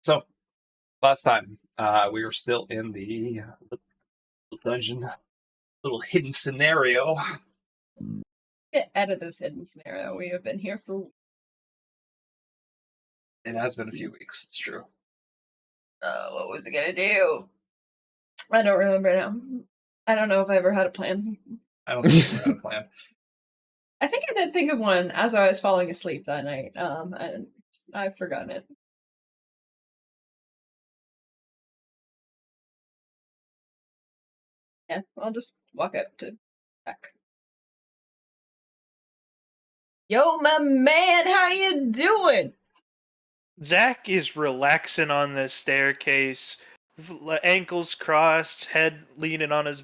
So, last time, we were still in the dungeon, little hidden scenario. Get out of this hidden scenario. We have been here for... It has been a few weeks, it's true. what was it gonna do? I don't remember now. I don't know if I ever had a plan. I don't think we ever had a plan. I think I did think of one as I was falling asleep that night, and I've forgotten it. Yeah, I'll just walk up to Zach. Yo, my man, how you doing? Zach is relaxing on the staircase, ankles crossed, head leaning on his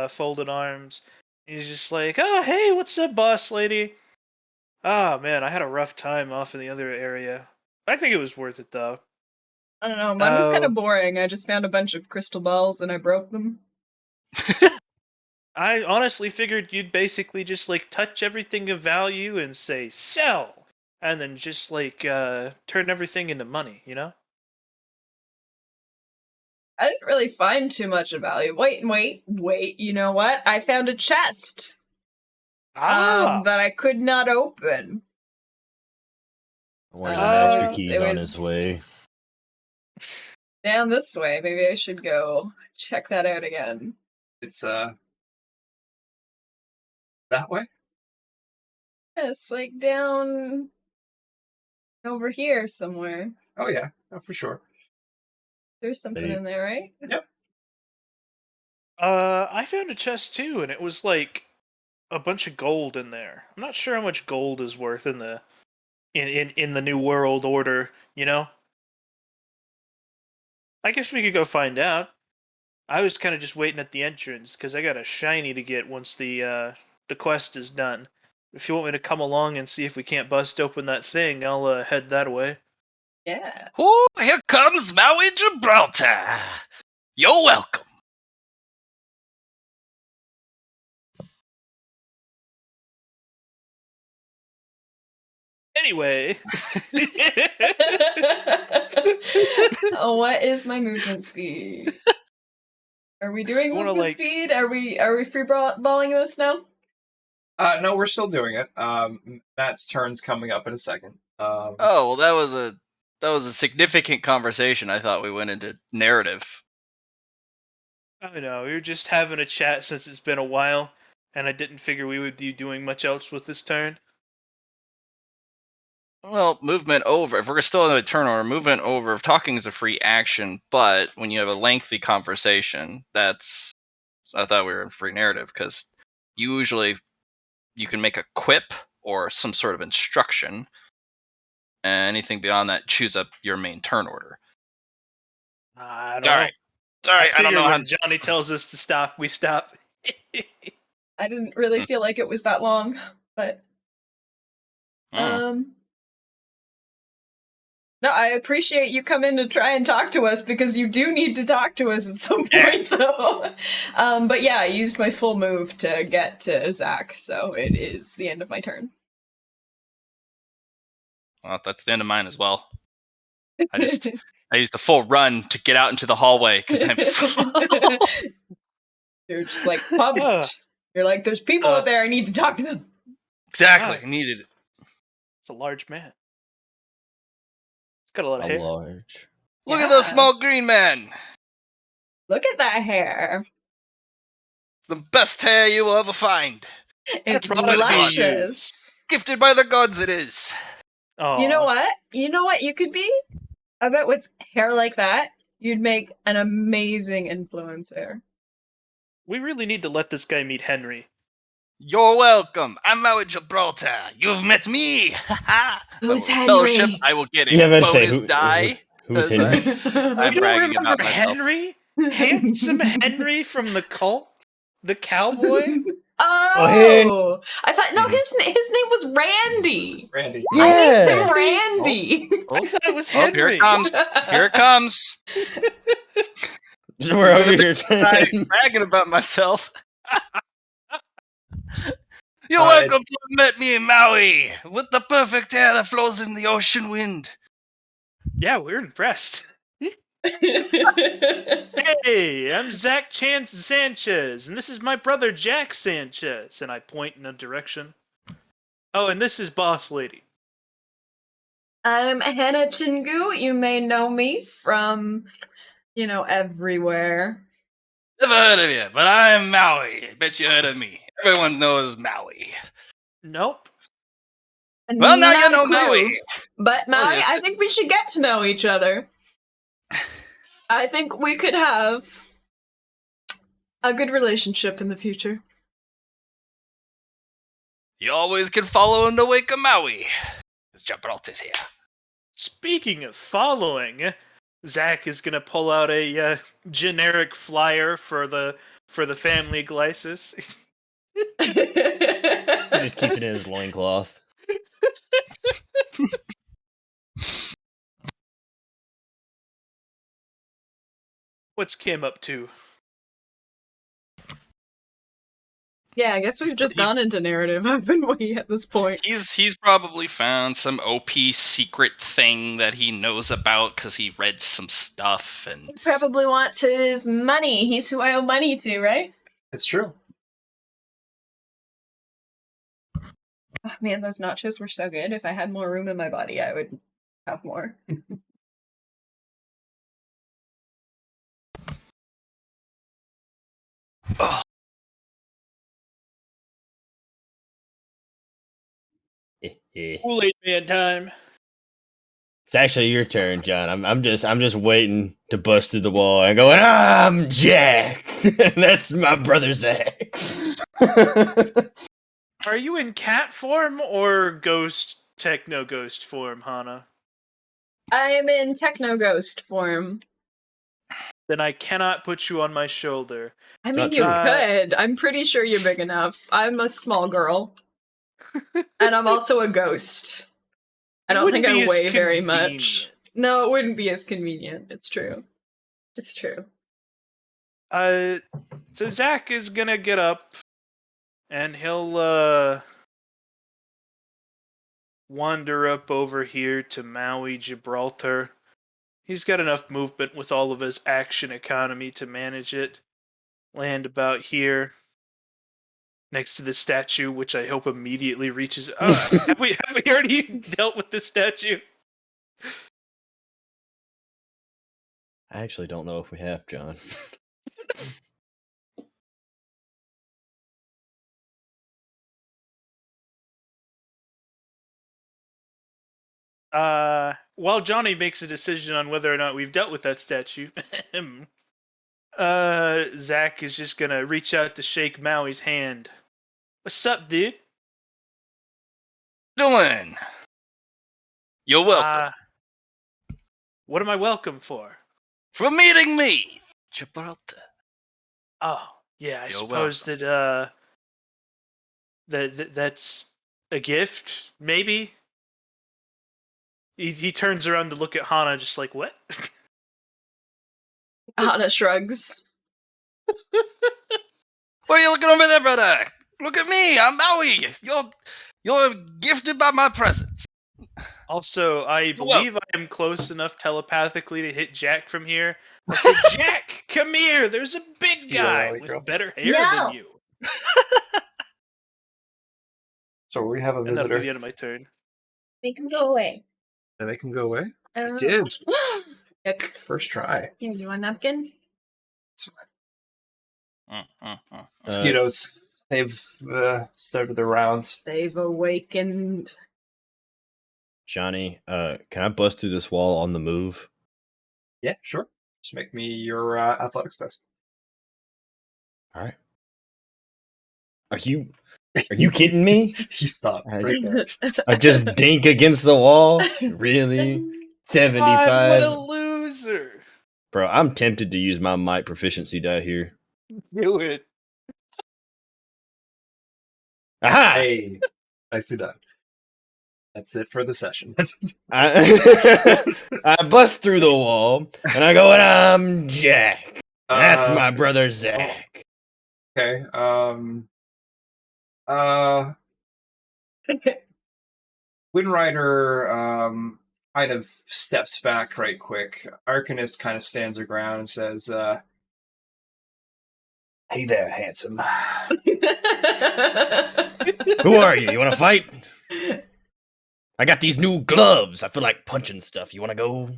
folded arms. He's just like, "Oh, hey, what's up, boss lady? Oh, man, I had a rough time off in the other area. I think it was worth it, though." I don't know, mine was kind of boring. I just found a bunch of crystal balls and I broke them. I honestly figured you'd basically just, touch everything of value and say, sell! And then just, turn everything into money, you know? I didn't really find too much of value. Wait, you know what? I found a chest! That I could not open. One of your master keys on his way. Down this way. Maybe I should go check that out again. It's, that way? Yes, down over here somewhere. Oh, yeah. Oh, for sure. There's something in there, right? Yep. I found a chest too, and it was a bunch of gold in there. I'm not sure how much gold is worth in the in the New World Order, you know? I guess we could go find out. I was kind of just waiting at the entrance, because I got a shiny to get once the quest is done. If you want me to come along and see if we can't bust open that thing, I'll head that way. Yeah. Oh, here comes Maui Gibraltar. You're welcome. Anyway. What is my movement speed? Are we doing movement speed? Are we free balling this now? No, we're still doing it. Matt's turn's coming up in a second. Oh, well, that was a significant conversation. I thought we went into narrative. I know, we were just having a chat since it's been a while, and I didn't figure we would be doing much else with this turn. Well, movement over. If we're still in the turn order, movement over. Talking is a free action, but when you have a lengthy conversation, I thought we were in free narrative, because usually you can make a quip or some sort of instruction, and anything beyond that, choose up your main turn order. I don't know. All right, I don't know when Johnny tells us to stop, we stop. I didn't really feel like it was that long, but no, I appreciate you coming to try and talk to us, because you do need to talk to us at some point, though. But yeah, I used my full move to get to Zach, so it is the end of my turn. Well, that's the end of mine as well. I used the full run to get out into the hallway, because I'm slow. You're just pumped. You're like, there's people out there, I need to talk to them. Exactly, I needed it. It's a large man. He's got a lot of hair. Large. Look at the small green man. Look at that hair. The best hair you will ever find. It's luscious. Gifted by the gods, it is. Aww. You know what? You know what you could be? I bet with hair like that, you'd make an amazing influencer. We really need to let this guy meet Henry. You're welcome. I'm Maui Gibraltar. You've met me. Who's Henry? Fellowship, I will get a bonus die. Who's Henry? I'm you don't bragging remember about myself. Henry? Handsome Henry from the cult? The cowboy? Oh! I thought, no, his name was Randy. Randy. Yeah! I named him Randy. I thought it was Henry. Here it comes. Here it comes. We're over here. I'm bragging about myself. You're welcome to have met me in Maui, with the perfect hair that flows in the ocean wind. Yeah, we're impressed. Hey, I'm Zach Sanchez, and this is my brother Jack Sanchez. And I point in a direction. Oh, and this is Boss Lady. I'm Hannah Chingu. You may know me from, everywhere. Never heard of you, but I'm Maui. Bet you heard of me. Everyone knows Maui. Nope. Well, now you Not a know clue. Maui. But Maui, yes. I think we should get to know each other. I think we could have a good relationship in the future. You always can follow in the wake of Maui. This Gibraltar's here. Speaking of following, Zach is gonna pull out a generic flyer for the family glycis. He just keeps it in his loincloth. What's Kim up to? Yeah, I guess we've just gone into narrative, haven't we, at this point? He's probably found some OP secret thing that he knows about because he read some stuff and He probably wants his money. He's who I owe money to, right? It's true. Oh, man, those nachos were so good. If I had more room in my body, I would have more. oh, Kool-Aid Man time. It's actually your turn, John. I'm just waiting to bust through the wall and going, I'm Jack. And that's my brother Zach. Are you in cat form or techno ghost form, Hana? I am in techno ghost form. Then I cannot put you on my shoulder. I mean, you could. I'm pretty sure you're big enough. I'm a small girl. And I'm also a ghost. I don't think I weigh very much. No, it wouldn't be as convenient. It's true. It's true. So Zach is gonna get up, and he'll wander up over here to Maui, Gibraltar. He's got enough movement with all of his action economy to manage it. Land about here, next to the statue, which I hope immediately reaches. Have we already dealt with this statue? I actually don't know if we have, John. While Johnny makes a decision on whether or not we've dealt with that statue, Zach is just gonna reach out to shake Maui's hand. What's up, dude? doing. You're welcome What am I welcome for? for meeting me, Gibraltar. Oh, yeah, I You're suppose that that's a gift, maybe. He turns around to look at Hana, just like, what? Hana shrugs. What are you looking over there, brother? Look at me. I'm Maui. You're gifted by my presence. Also, I believe I am close enough telepathically to hit Jack from here. I say, Jack, come here. There's a big guy with better hair than you. So we have a And that'll be visitor. the end of my turn. Make him go away. Did I make him go away? I did. First try. Here, you want a napkin? Mosquitoes. They've started their rounds. They've awakened. Johnny, can I bust through this wall on the move? Yeah, sure. Just make me your athletics test. All right. Are you kidding me? He stopped right there. I just dink against the wall? Really? 75? What a loser. Bro, I'm tempted to use my might proficiency die here. Do it. Aha! Hey, I see that. That's it for the session. I bust through the wall, and I go, and I'm Jack. That's my brother Zach. Okay. Windrider kind of steps back right quick. Arcanist kind of stands her ground and says, "Hey there, handsome. Who are you? You want to fight? I got these new gloves. I feel like punching stuff. You want to go?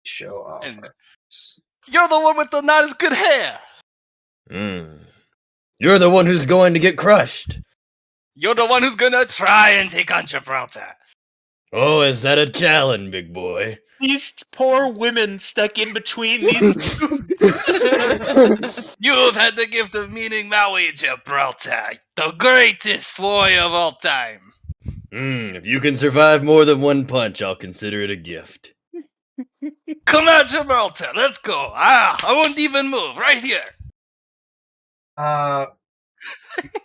Show off." And- Arcanist. You're the one with the not as good hair. You're the one who's going to get crushed. You're the one who's gonna try and take on Gibraltar. Oh, is that a challenge, big boy? These poor women stuck in between these two. You've had the gift of meeting Maui Gibraltar, the greatest warrior of all time. If you can survive more than one punch, I'll consider it a gift. Come out, Gibraltar. Let's go. I won't even move. Right here.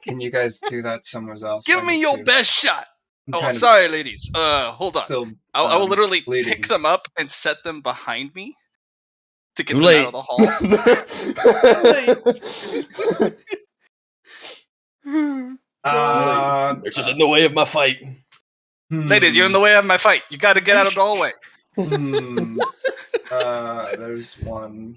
Can you guys do that somewhere else? Give I me need your to- best shot. I'm Oh, kind of sorry, ladies. Hold on. Still, I will literally bleeding. pick them up and set them behind me to get Too them late. out of the hall. They're just in the way of my fight. Ladies, you're in the way of my fight. You got to get out of the hallway. There's one.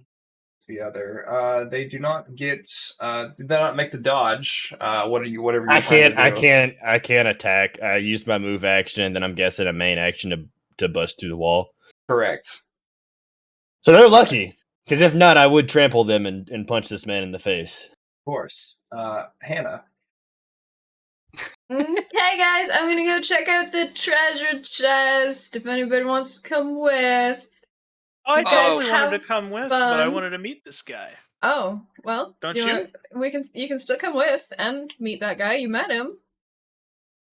It's the other. They do not get. Did they not make the dodge? What are you? Whatever. You're trying to do. I can't attack. I used my move action, and then I'm guessing a main action to bust through the wall. Correct. So they're lucky, because if not, I would trample them and punch this man in the face. Of course. Hannah. Hey guys, I'm gonna go check out the treasure chest if anybody wants to come with. I You guys totally wanted have to come with, but I fun. wanted to meet this guy. Oh, well, Don't do you? you can still come with and meet that guy. You met him.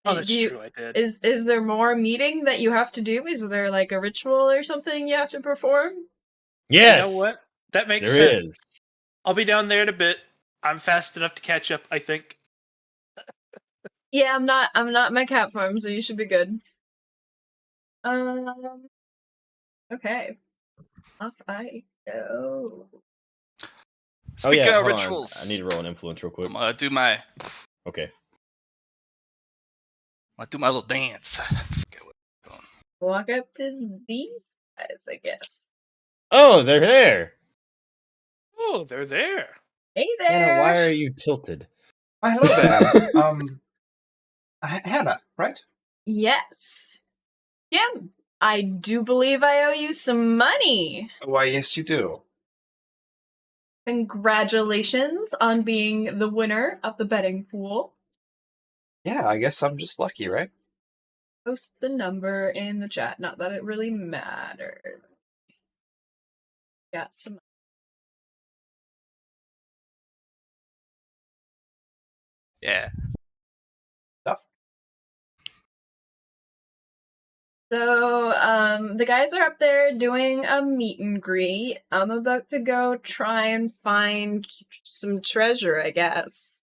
Oh, Do that's you- true. I did. Is there more meeting that you have to do? Is there like a ritual or something you have to perform? Yes, You know what? That makes there sense. is. I'll be down there in a bit. I'm fast enough to catch up, I think. Yeah, I'm not in my cat farm, so you should be good. Okay. Off I go. Speaking of hold on. rituals, I need to roll an influence real quick. I'm gonna do my Okay. little dance. Forget what I'm doing. Walk up to these guys, I guess. Oh, they're there. Oh, they're there. Hey Hannah, there. why are you tilted? Hello there. Hannah, right? Yes. Yeah. I do believe I owe you some money. Why, yes, you do. Congratulations on being the winner of the betting pool. Yeah, I guess I'm just lucky, right? Post the number in the chat. Not that it really matters. Got some. Yeah. So, the guys are up there doing a meet and greet. I'm about to go try and find some treasure, I guess.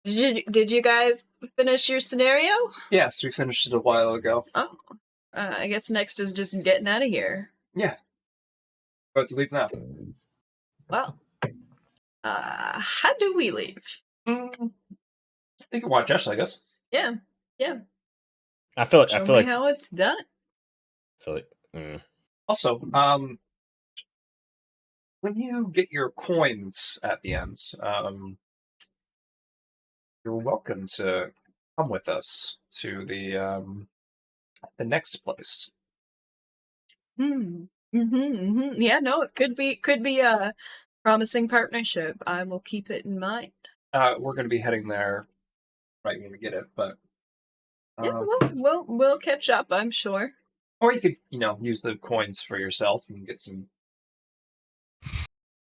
Did you guys finish your scenario? Yes, we finished it a while ago. Oh, I guess next is just getting out of here. About to leave now. Well, how do we leave? You can watch us, I guess. Yeah, I feel show me like how it's done. Also, when you get your coins at the end, you're welcome to come with us to the next place. Yeah, no, it could be a promising partnership. I will keep it in mind. We're going to be heading there right when we get it, but Yeah, we'll catch up, I'm sure. or you could, use the coins for yourself and get some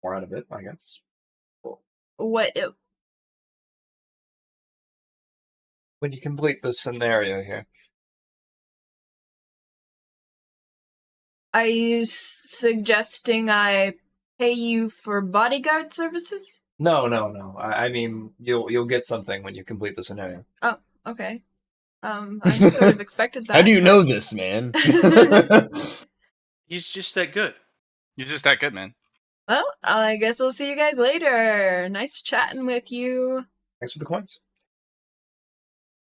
more out of it, I guess. What? When you complete the scenario here. Are you suggesting I pay you for bodyguard services? No. I mean, you'll get something when you complete the scenario. Okay. I sort of expected that. How do you but- know this, man? He's just that good. You're just that good, man. Well, I guess I'll see you guys later. Nice chatting with you. Thanks for the coins.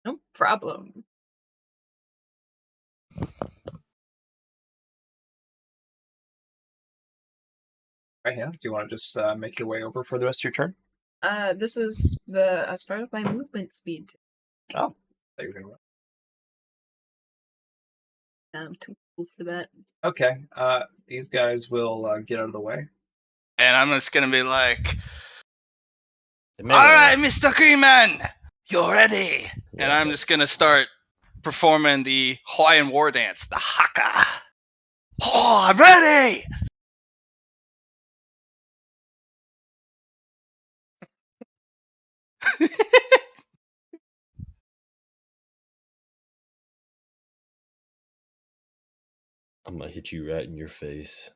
No problem. Right, yeah. Do you want to just make your way over for the rest of your turn? This is as part of my movement speed. Oh, there you go. I'm too cool for that. Okay. These guys will get out of the way. And I'm just gonna be like, The all melee. right, Mr. Greenman, you're ready. And I'm Yes. just gonna start performing the Hawaiian war dance, the haka. Oh, I'm ready. I'm gonna hit you right in your face.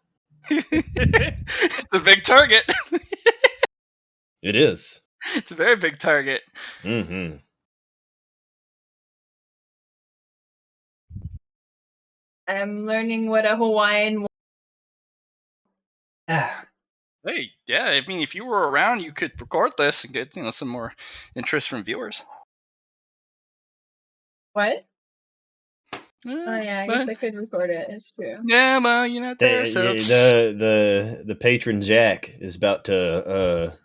It's a big target. It is. It's a very big target. Mm-hmm. I'm learning what a Hawaiian. Hey, yeah. I mean, if you were around, you could record this and get some more interest from viewers. What? Oh yeah, I guess But, I could record it. It's true. yeah, well, you're not there, so The patron Jack is about to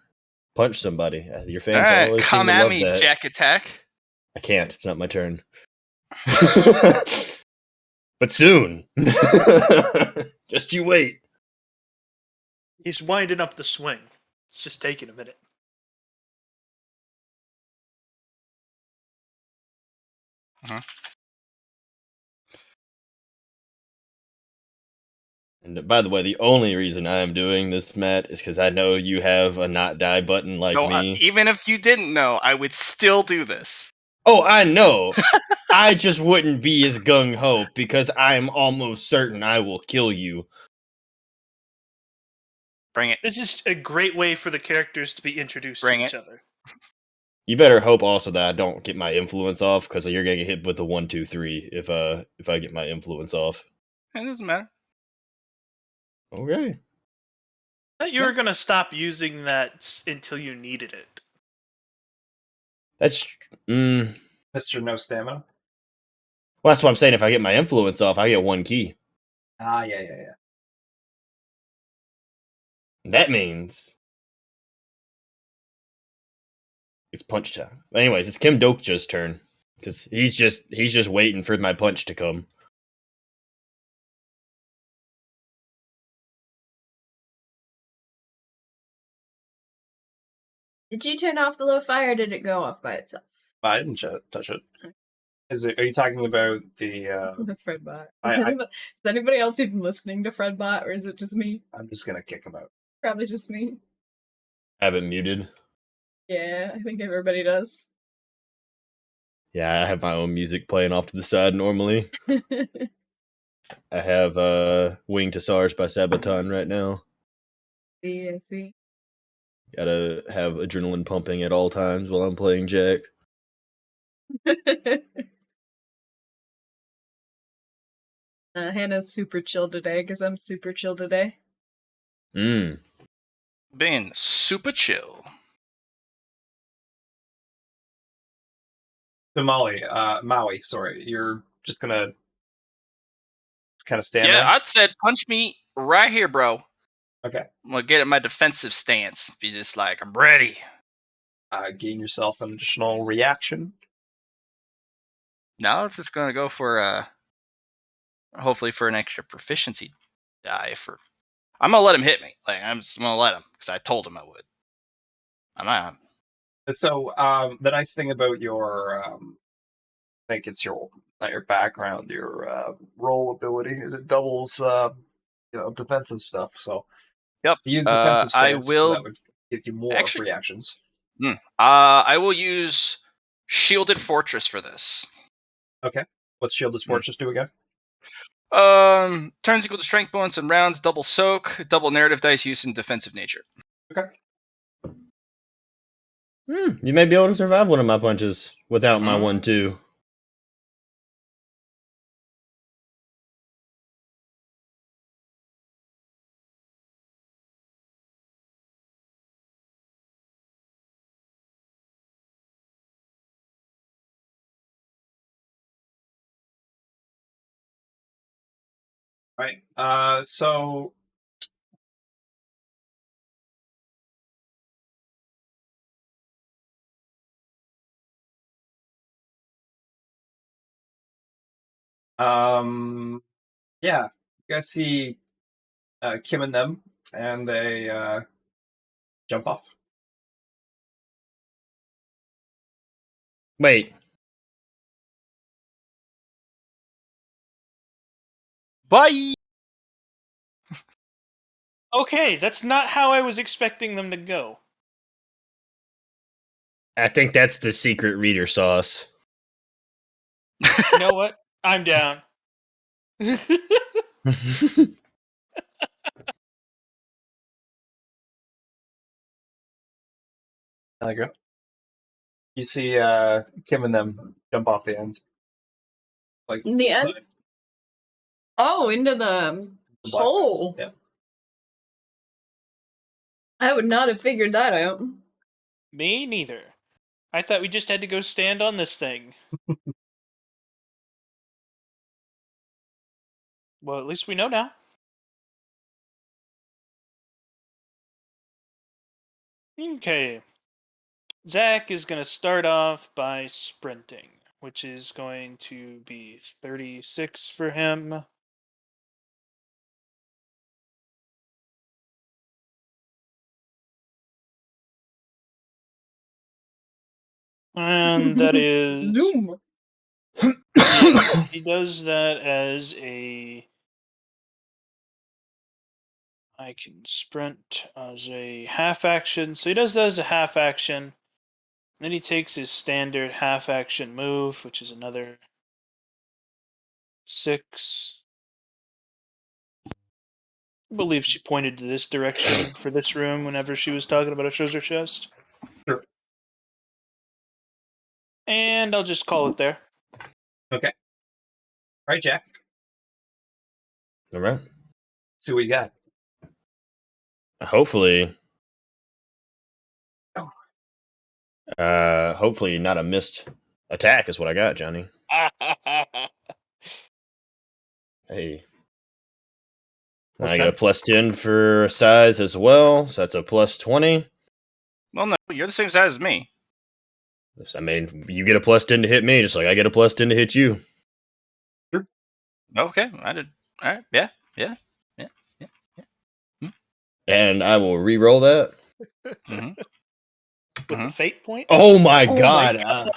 punch somebody. Your fans all right, always seem come to at love me, that. Jack Attack. I can't. It's not my turn. But soon. Just you wait. He's winding up the swing. It's just taking a minute. And by the way, the only reason I am doing this, Matt, is because I know you have a not die button like No, me. even if you didn't know, I would still do this. Oh, I know. I just wouldn't be as gung ho because I'm almost certain I will kill you. Bring it. This is a great way for the characters to be introduced Bring to it. each other. You better hope also that I don't get my influence off because you're gonna get hit with the 1, 2, 3 if I get my influence off. It doesn't matter. Okay. I thought you were gonna stop using that until you needed it. That's Mr. No Stamina. well, that's what I'm saying. If I get my influence off, I get 1 key. Ah, yeah. That means it's punch time. Anyways, it's Kim Dokja's turn because he's just waiting for my punch to come. Did you turn off the low fire or did it go off by itself? I didn't touch it. Are you talking about the? Fredbot. I- Is anybody else even listening to Fredbot or is it just me? I'm just gonna kick him out. Probably just me. I have it muted. Yeah, I think everybody does. Yeah, I have my own music playing off to the side normally. I have Wing to SARS by Sabaton right now. I see. Gotta have adrenaline pumping at all times while I'm playing Jack. Hannah's super chill today because I'm super chill today. Mm. Being super chill. So Maui, sorry, you're just gonna kind of stand Yeah, there. I'd said punch me right here, bro. Okay. I'm gonna get in my defensive stance. Be just like, I'm ready. Gain yourself an additional reaction. Now it's just gonna go for hopefully for an extra proficiency die for. I'm gonna let him hit me. Like I'm just gonna let him because I told him I would. I'm not. So the nice thing about your, I think it's your not your background, your roll ability is it doubles, defensive stuff. So Yep. use defensive I stance, will that would give you more actually. reactions. I will use Shielded Fortress for this. Okay. What's Shieldless Fortress do again? Turns equal to strength bonus and rounds, double soak, double narrative dice used in defensive nature. Okay. You may be able to survive one of my punches without my 1-2. Right. So Yeah, you guys see Kim and them, and they jump off. Wait, Bye. Okay, that's not how I was expecting them to go. I think that's the secret reader sauce. You know what? I'm down. There you go. You see Kim and them jump off the end. Like The end? side, Oh, into the the blackness. hole. Yeah. I would not have figured that out. Me neither. I thought we just had to go stand on this thing. Well, at least we know now. Okay. Zach is going to start off by sprinting, which is going to be 36 for him. And that is. Zoom. Yeah, he does that as a. I can sprint as a half action. So he does that as a half action. Then he takes his standard half action move, which is another 6. I believe she pointed to this direction for this room whenever she was talking about a treasure chest. Sure. And I'll just call it there. Okay. All right, Jack. All right. See what you got. Hopefully, Oh. hopefully not a missed attack is what I got, Johnny. Hey. Plus I got 10? a plus 10 for size as well, so that's a plus 20. Well, no, you're the same size as me. I mean, you get a plus 10 to hit me, just like I get a plus 10 to hit you. Okay, I did. All right, yeah. And I will re-roll that. Mm-hmm. With a fate point? Oh my Oh god. my god.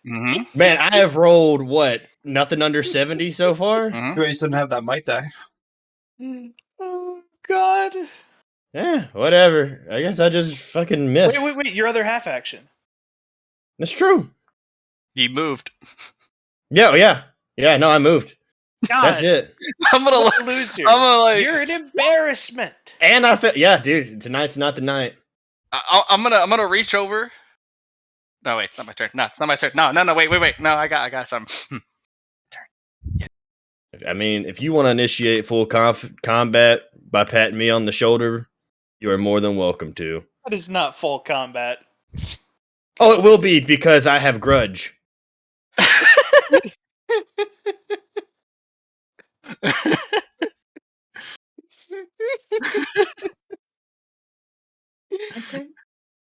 Mm-hmm. Man, I have rolled, what, nothing under 70 so far? Mm-hmm. Too bad you didn't have that might die. Oh god. Yeah, whatever. I guess I just fucking missed. Wait. Your other half action. That's true. You moved. Yeah. Yeah, no, I moved. God, That's it. I'm gonna. what a loser. I'm gonna like. You're an embarrassment. And yeah, dude, tonight's not the night. I'm gonna reach over. No, wait, it's not my turn. No, it's not my turn. No, wait. No, I got some. I mean, if you want to initiate full combat by patting me on the shoulder, you are more than welcome to. That is not full combat. Oh, it will be because I have grudge. My turn.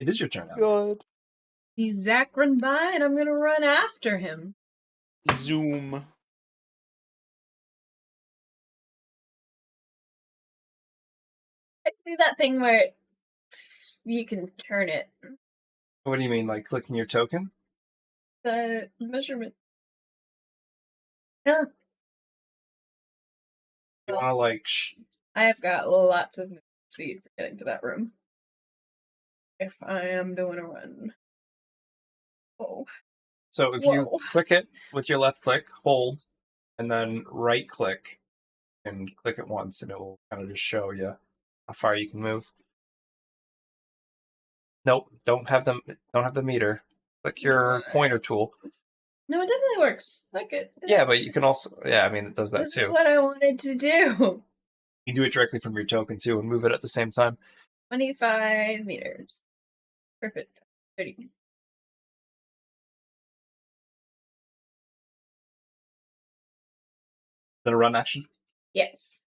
It is your turn now. God. See Zach run by, and I'm gonna run after him. Zoom. I can do that thing where you can turn it. What do you mean, like clicking your token? The measurement. Yeah. You want to like I have got lots of speed for getting to that room. If I am doing a run. Oh. So if you Whoa. click it with your left click, hold, and then right click, and click it once, and it will kind of just show you how far you can move. Nope, don't have the meter. Click your pointer tool. No, it definitely works. Look at Yeah, but you can also I mean it does that this too. is what I wanted to do. You do it directly from your token too, and move it at the same time. 25 meters. Perfect. 30. Is that a run action? Yes.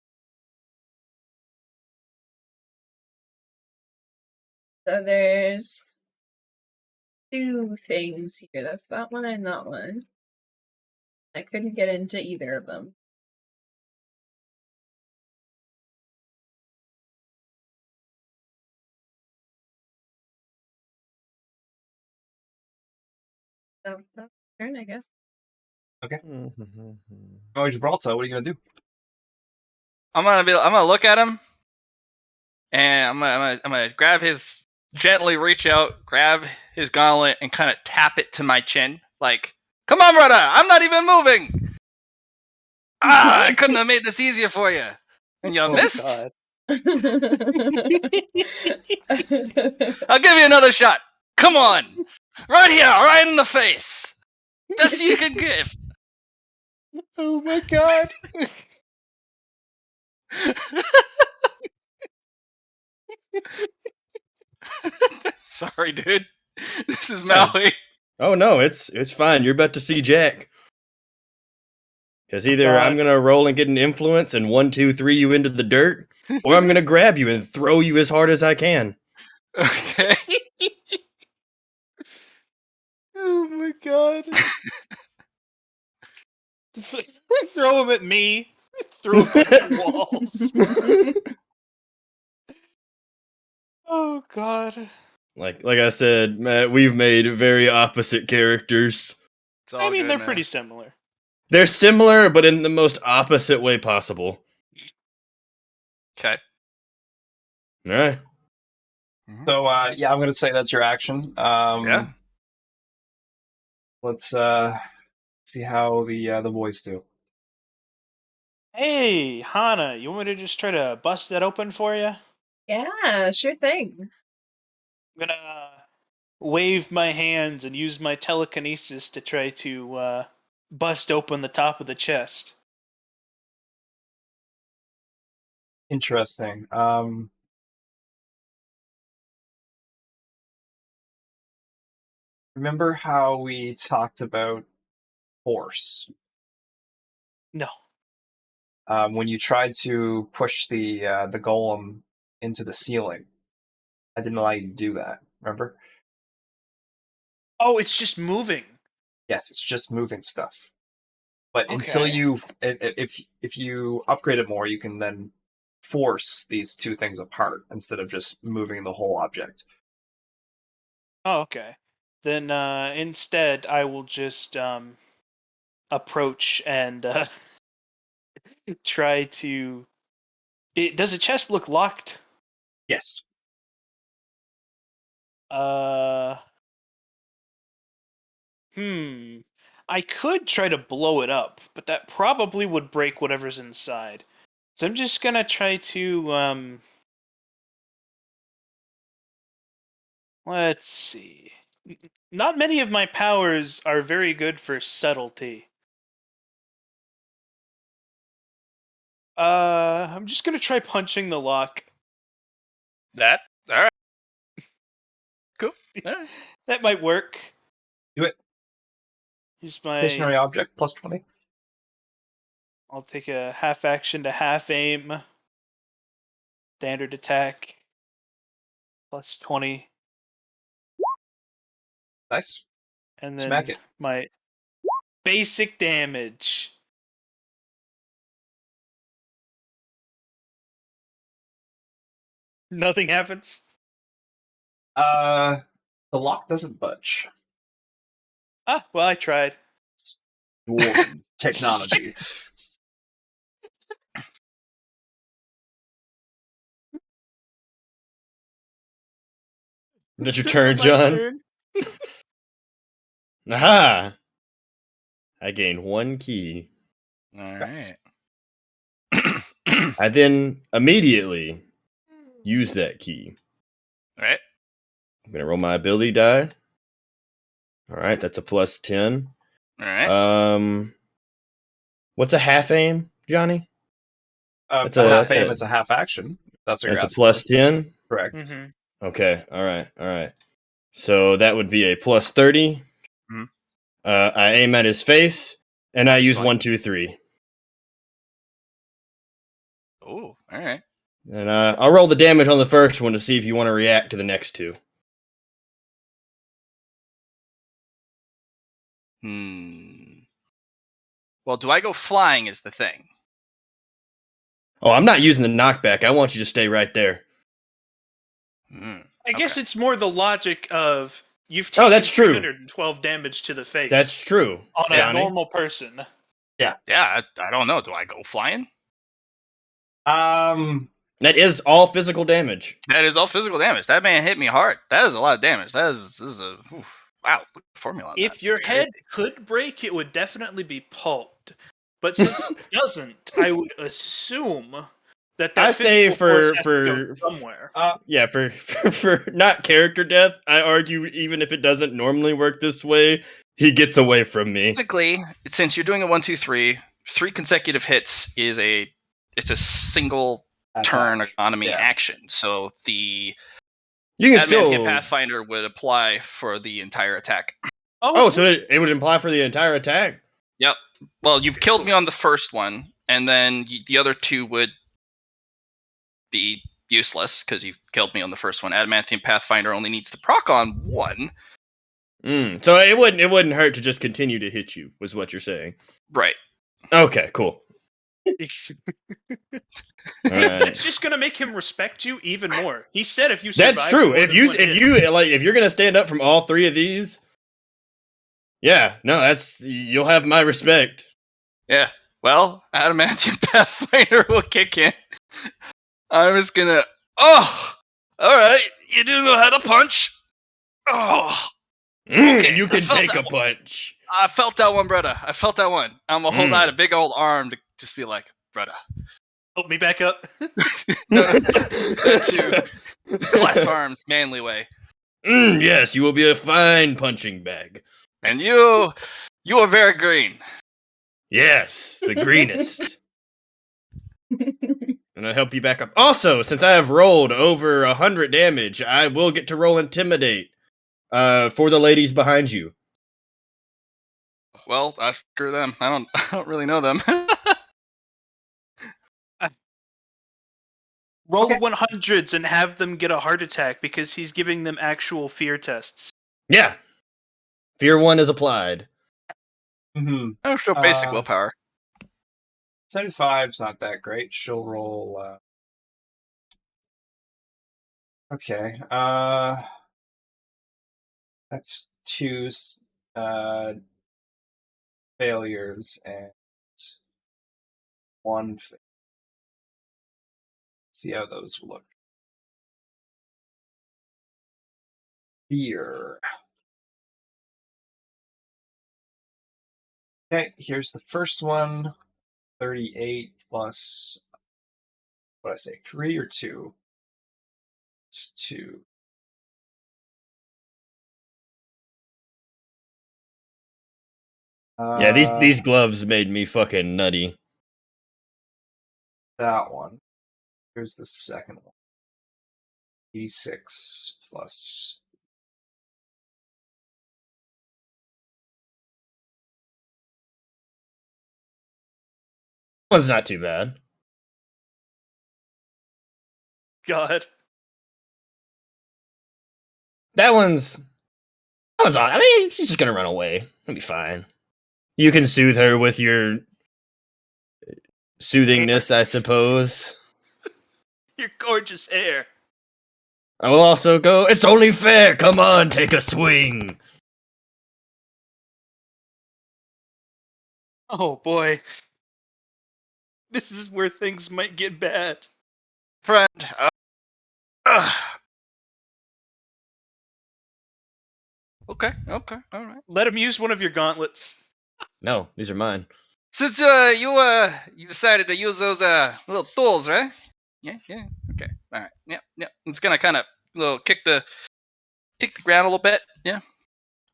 So there's 2 things here. That's that one and that one. I couldn't get into either of them. So, turn, I guess. Oh, Gibraltar, what are you gonna do? I'm gonna look at him, and I'm gonna gently reach out, grab his gauntlet, and kind of tap it to my chin, like, "Come on, brother! I'm not even moving. I couldn't have made this easier for you, and you missed. God. I'll give you another shot. Come on, right here, right in the face. Best you can give." Oh my god. Sorry, dude. This is Yeah. Maui. Oh no, it's fine. You're about to see Jack. Because either I'm God. gonna roll and get an influence and 1, 2, 3 you into the dirt, or I'm gonna grab you and throw you as hard as I can. Okay. Oh my god. Throw him at me. Throw him at walls. Oh god. Like I said, Matt, we've made very opposite characters. It's all I mean, good, they're man. pretty similar. They're similar, but in the most opposite way possible. Okay. All right. So, yeah, I'm gonna say that's your action. Yeah. Let's see how the boys do. Hey, Hana, you want me to just try to bust that open for you? Yeah, sure thing. I'm gonna wave my hands and use my telekinesis to try to bust open the top of the chest. Interesting. Remember how we talked about force? No. When you tried to push the golem into the ceiling, I didn't allow you to do that. Remember? Oh, it's just moving. Yes, it's just moving stuff. But until Okay. if you upgrade it more, you can then force these two things apart instead of just moving the whole object. Oh, okay. Then instead, I will just approach and try to. Does the chest look locked? Yes. Uh, hmm. I could try to blow it up, but that probably would break whatever's inside. So I'm just gonna try to let's see. Not many of my powers are very good for subtlety. I'm just gonna try punching the lock. That. All right. Cool. All right. That might work. Do it. Use my. Stationary object plus 20. I'll take a half action to half aim. Standard attack. Plus 20. Nice. And then Smack it. my basic damage. Nothing happens. The lock doesn't budge. Ah, well, I tried. It's dwarven technology. Is that your Is it turn, my John? turn? Aha! I gain 1 key. All right. I then immediately use that key. All right. I'm gonna roll my ability die. All right, that's a plus 10. All right. What's a half aim, Johnny? That's a- a half that's aim. a- It's a half action. That's what you're That's a asking plus for. 10. Correct. Mm-hmm. Okay, all right. So that would be a plus 30. Mhm. I aim at his face, and I Plus use 20. 1, 2, 3. Oh, all right. And I'll roll the damage on the first one to see if you want to react to the next two. Well, do I go flying is the thing. Oh, I'm not using the knockback. I want you to stay right there. I guess it's more the logic of You've taken that's true. 312 damage to the face. That's true. On a Johnny. normal person. Yeah, I don't know. Do I go flying? That is all physical damage. That is all physical damage. That man hit me hard. That is a lot of damage. This is a wow formula. On If that. your That's head crazy. could break, it would definitely be pulped. But since it doesn't, I would assume that I say physical force has to for go somewhere. Yeah, for not character death, I argue even if it doesn't normally work this way, he gets away from me. Basically, since you're doing a 1, 2, 3, 3 consecutive hits is it's a single turn Attack. economy Yeah. action. So the You can Adamantium still. Pathfinder would apply for the entire attack. Oh, so it would imply for the entire attack? Yep. Well, you've killed me on the first one, and then the other 2 would be useless because you've killed me on the first one. Adamantium Pathfinder only needs to proc on 1. So it wouldn't hurt to just continue to hit you, was what you're saying. Right. Okay, cool. Alright. That's just gonna make him respect you even more. He said if you survive That's true. more If than you one hit- if you're gonna stand up from all 3 of these, yeah, no, you'll have my respect. Yeah. Well, Adamantium Pathfinder will kick in. I'm just gonna. Oh! Alright, you do know how to punch. Oh! Okay, You I can felt take that a punch. I felt that one, brother. I felt that one. I'm gonna hold out a big old arm to just be like, brother. Help me back up. That's you. Clasp arms, manly way. Yes, you will be a fine punching bag. And you are very green. Yes, the greenest. And I'll help you back up. Also, since I have rolled over 100 damage, I will get to roll Intimidate for the ladies behind you. Well, screw them. I don't really know them. Roll 100s and have them get a heart attack because he's giving them actual fear tests. Yeah. Fear 1 is applied. Mm-hmm. Oh, show basic willpower. 75's not that great. She'll roll. Okay. That's 2 failures and 1 fail. See how those look. Fear. Okay, here's the first one. 38 plus, what did I say, 3 or 2? It's 2. Yeah, these gloves made me fucking nutty. That one. Here's the second one. 86 plus. One's not too bad. God. That one's on. I mean, she's just gonna run away. It'll be fine. You can soothe her with your soothingness, I suppose. Your gorgeous hair. I will also go, it's only fair! Come on, take a swing! Oh boy. This is where things might get bad. Friend. Okay, alright. Let him use one of your gauntlets. No, these are mine. Since you decided to use those little tools, right? Yeah, okay. Alright. Yep. It's gonna kinda kick the ground a little bit. Yeah.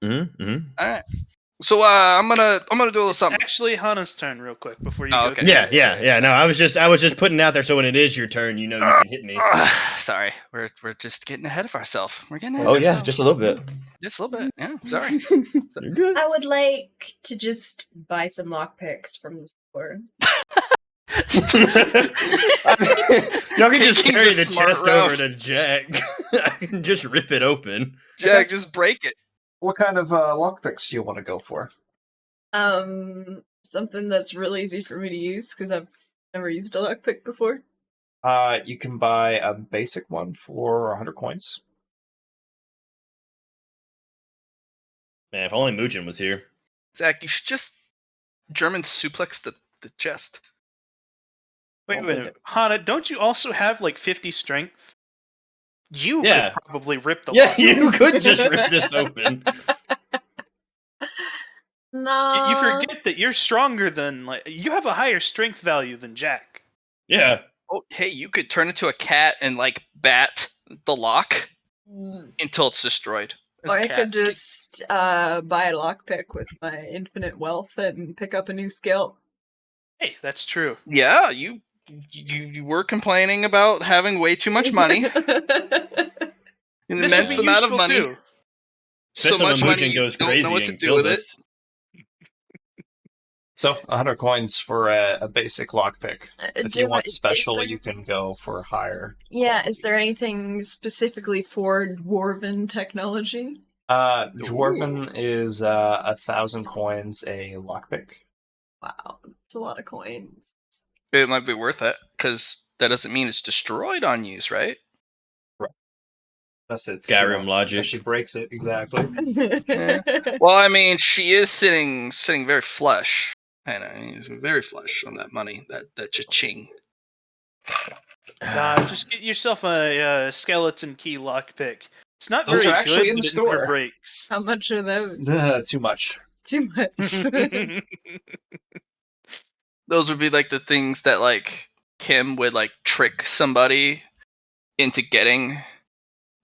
Alright. So I'm gonna do a little It's something. actually Hana's turn real quick before you Oh, go. okay. Yeah. No, I was just putting out there so when it is your turn, you know you can hit me. Sorry, we're just getting ahead of ourselves. We're getting ahead Oh of yeah, ourselves. just a little bit. Just a little bit. Yeah, sorry. You're good. I would like to just buy some lockpicks from the store. Y'all can just Taking carry the the smart chest route. over to Jack. I can just rip it open. Jack, just break it. What kind of lockpicks do you want to go for? Something that's real easy for me to use because I've never used a lockpick before. You can buy a basic one for 100 coins. Man, if only Muchin was here. Zach, you should just German suplex the chest. Wait a minute, Hana, don't you also have like 50 strength? You Yeah. could probably rip the Yeah, lock. you could just rip this open. No. You forget that you're stronger than you have a higher strength value than Jack. Yeah. Oh, hey, you could turn into a cat and like bat the lock until it's destroyed. As Or a I cat. could just buy a lockpick with my infinite wealth and pick up a new skill. Hey, that's true. Yeah, you were complaining about having way too much money. An This would immense be amount of useful money. too. So Especially much when money Muchin you goes don't crazy know what to and do kills with it. us. So 100 coins for a basic lockpick. If you want special, there, you can go for higher. Yeah, is there anything specifically for dwarven technology? Dwarven is 1,000 coins a lockpick. Wow, that's a lot of coins. It might be worth it because that doesn't mean it's destroyed on use, right? Unless it's Skyrim logic. unless she breaks it exactly. Yeah. Well, I mean, she is sitting very flush. I know, he's very flush on that money, that cha-ching. Just get yourself a skeleton key lockpick. It's not Those very are actually good, in the but it store. never breaks. How much are those? Too much. Too much. Those would be like the things that like Kim would like trick somebody into getting,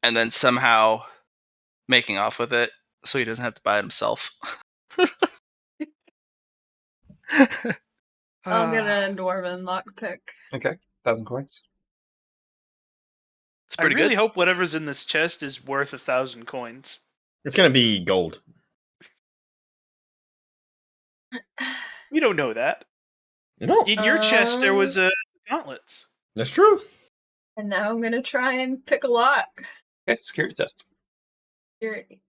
and then somehow making off with it, so he doesn't have to buy it himself. I'll get a dwarven lockpick. Okay, 1,000 coins. It's I pretty really good. hope whatever's in this chest is worth 1,000 coins. It's gonna be gold. We don't know that. You don't. In your chest, there was gauntlets. That's true. And now I'm gonna try and pick a lock. Okay, security test. Security.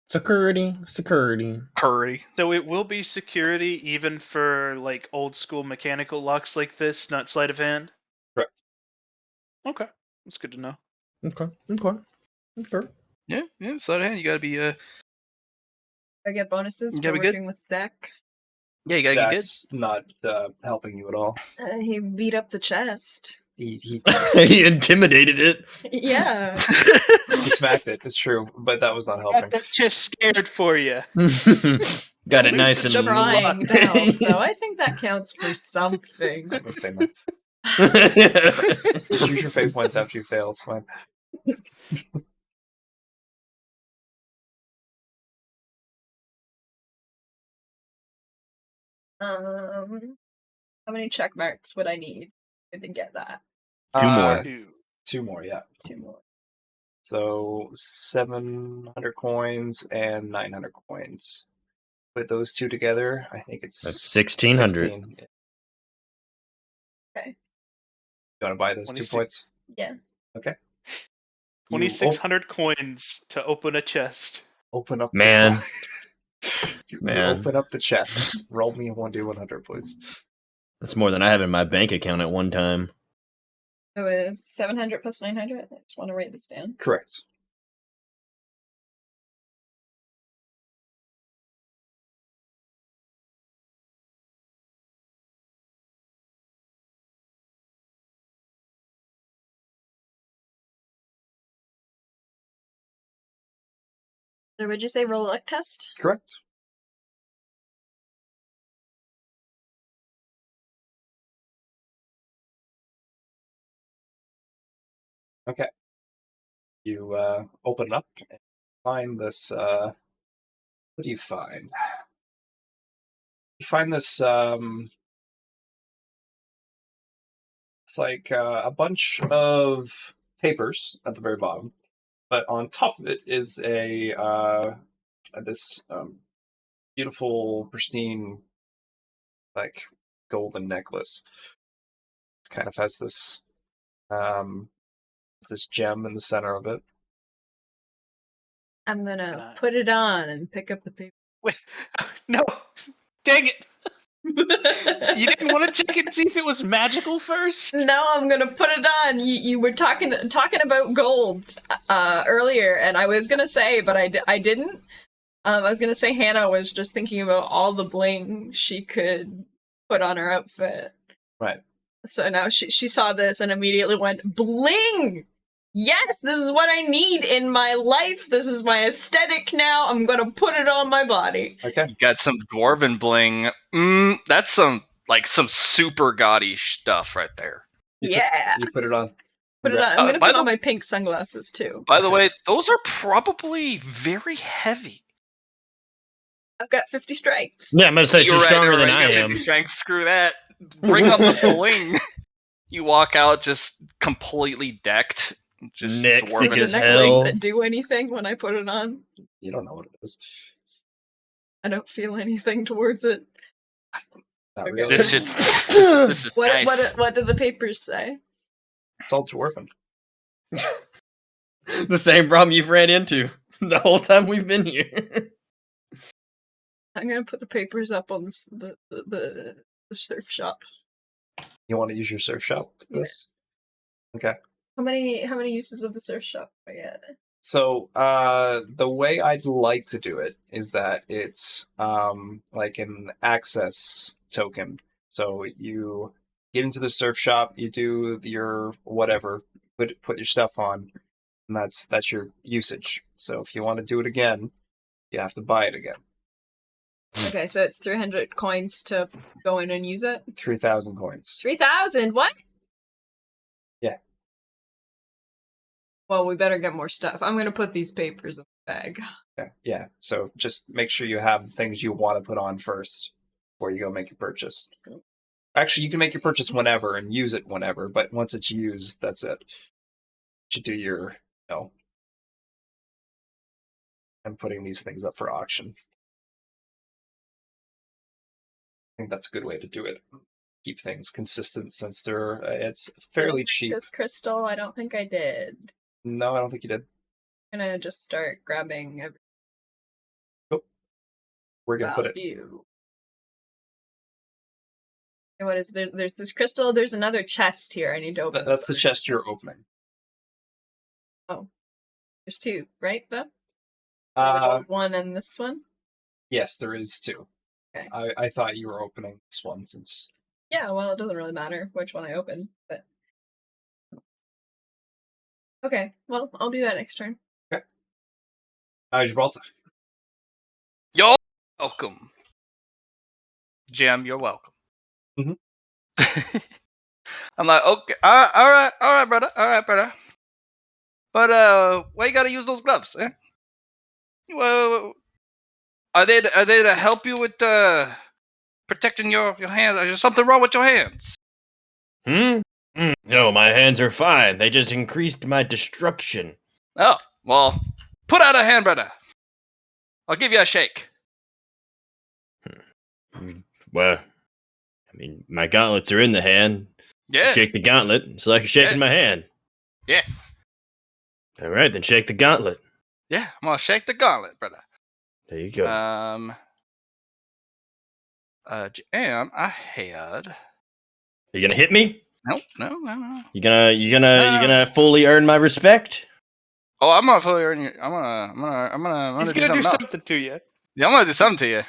Security. Curry. So it will be security even for like old school mechanical locks like this, not sleight of hand? Correct. Okay. That's good to know. Okay. Yeah. So that you gotta be I get bonuses You for gotta be good. working with Zach. yeah, you gotta get good. Zach's not helping you at all. He beat up the chest. He He intimidated it. Yeah. he smacked it. It's true, but that was not Got helping. that chest scared for you. Got it Lose nice such and a Trying to help, so I think that counts for something. I'm not saying that. Just use your fate points after you fail. It's fine. How many check marks would I need to get that? Two more. Two more, yeah. 2 more. So 700 coins and 900 coins. Put those two together, I think it's That's 1,600. 16. Yeah. Okay. You want to buy those 2 26. points? Yeah. Okay. You 2,600 coins to open a chest. Open up. Man. You Man. open up the chest. Roll me a 1d100, please. That's more than I have in my bank account at one time. So it is 700 plus 900. I just want to write this down. Correct. So would you say roll a luck test? Correct. Okay. You open it up and find this. What do you find? You find this. It's like a bunch of papers at the very bottom, but on top of it is a this beautiful, pristine, like golden necklace. It kind of has this gem in the center of it. I'm gonna put it on and pick up the paper. Wait, no! Dang it! You didn't want to check and see if it was magical first? No, I'm gonna put it on. You were talking about gold earlier, and I was gonna say, but I didn't. I was gonna say Hannah was just thinking about all the bling she could put on her outfit. Right. So now she saw this and immediately went, bling! Yes, this is what I need in my life. This is my aesthetic now. I'm gonna put it on my body. Okay. You got some dwarven bling. That's some super gaudy stuff right there. Yeah. You put it on. Put it on. I'm Uh, gonna by put the- on my pink sunglasses too. By the way, those are probably very heavy. I've got 50 strength. Yeah, I'm gonna say You're she's right, stronger you're than right, I you got am. 50 strength. Screw that. Bring on the bling. You walk out just completely decked. Just Nick, dwarven. thick as Does the necklace hell. do anything when I put it on? You don't know what it is. I don't feel anything towards it. Not Okay. really. This shit's this is What nice. what do the papers say? It's all dwarven. The same problem you've ran into the whole time we've been here. I'm gonna put the papers up on the surf shop. You want to use your surf shop for this? Okay. How many uses of the surf shop do I get? So the way I'd like to do it is that it's like an access token. So you get into the surf shop, you do your whatever, put your stuff on, and that's your usage. So if you want to do it again, you have to buy it again. Okay, so it's 300 coins to go in and use it. 3,000 coins. 3,000. What? Yeah. Well, we better get more stuff. I'm gonna put these papers in the bag. Okay. Yeah. So just make sure you have the things you want to put on first before you go make your purchase. Actually, you can make your purchase whenever and use it whenever, but once it's used, that's it. You do your, I'm putting these things up for auction. I think that's a good way to do it. Keep things consistent since they're it's fairly cheap. This crystal, I don't think I did. No, I don't think you did. I'm gonna just start grabbing every We're gonna put it. value. And what is there? There's this crystal. There's another chest here. I need to open. That's the this chest you're chest. opening. There's two, right? Though. The gold one and this one. Yes, there is two. Okay. I thought you were opening this one since. Yeah. Well, it doesn't really matter which one I open, but. Okay. Well, I'll do that next turn. Gibraltar. You're welcome. Jim, you're welcome. Mhm. I'm like, okay, all right, brother. But why you gotta use those gloves, eh? Well, are they to help you with protecting your hands? Is there something wrong with your hands? No, my hands are fine. They just increased my destruction. Oh, well, put out a hand, brother. I'll give you a shake. Well, I mean, my gauntlets are in the hand. Yeah. Shake the gauntlet. It's like you're shaking Yeah. my hand. Yeah. All right, then shake the gauntlet. Yeah, I'm gonna shake the gauntlet, brother. There you go. Jam, I had. You gonna hit me? No. You gonna fully earn my respect? Oh, I'm gonna fully earn you. I'm gonna He's do gonna do something else. something to you. Yeah, I'm gonna do something to you.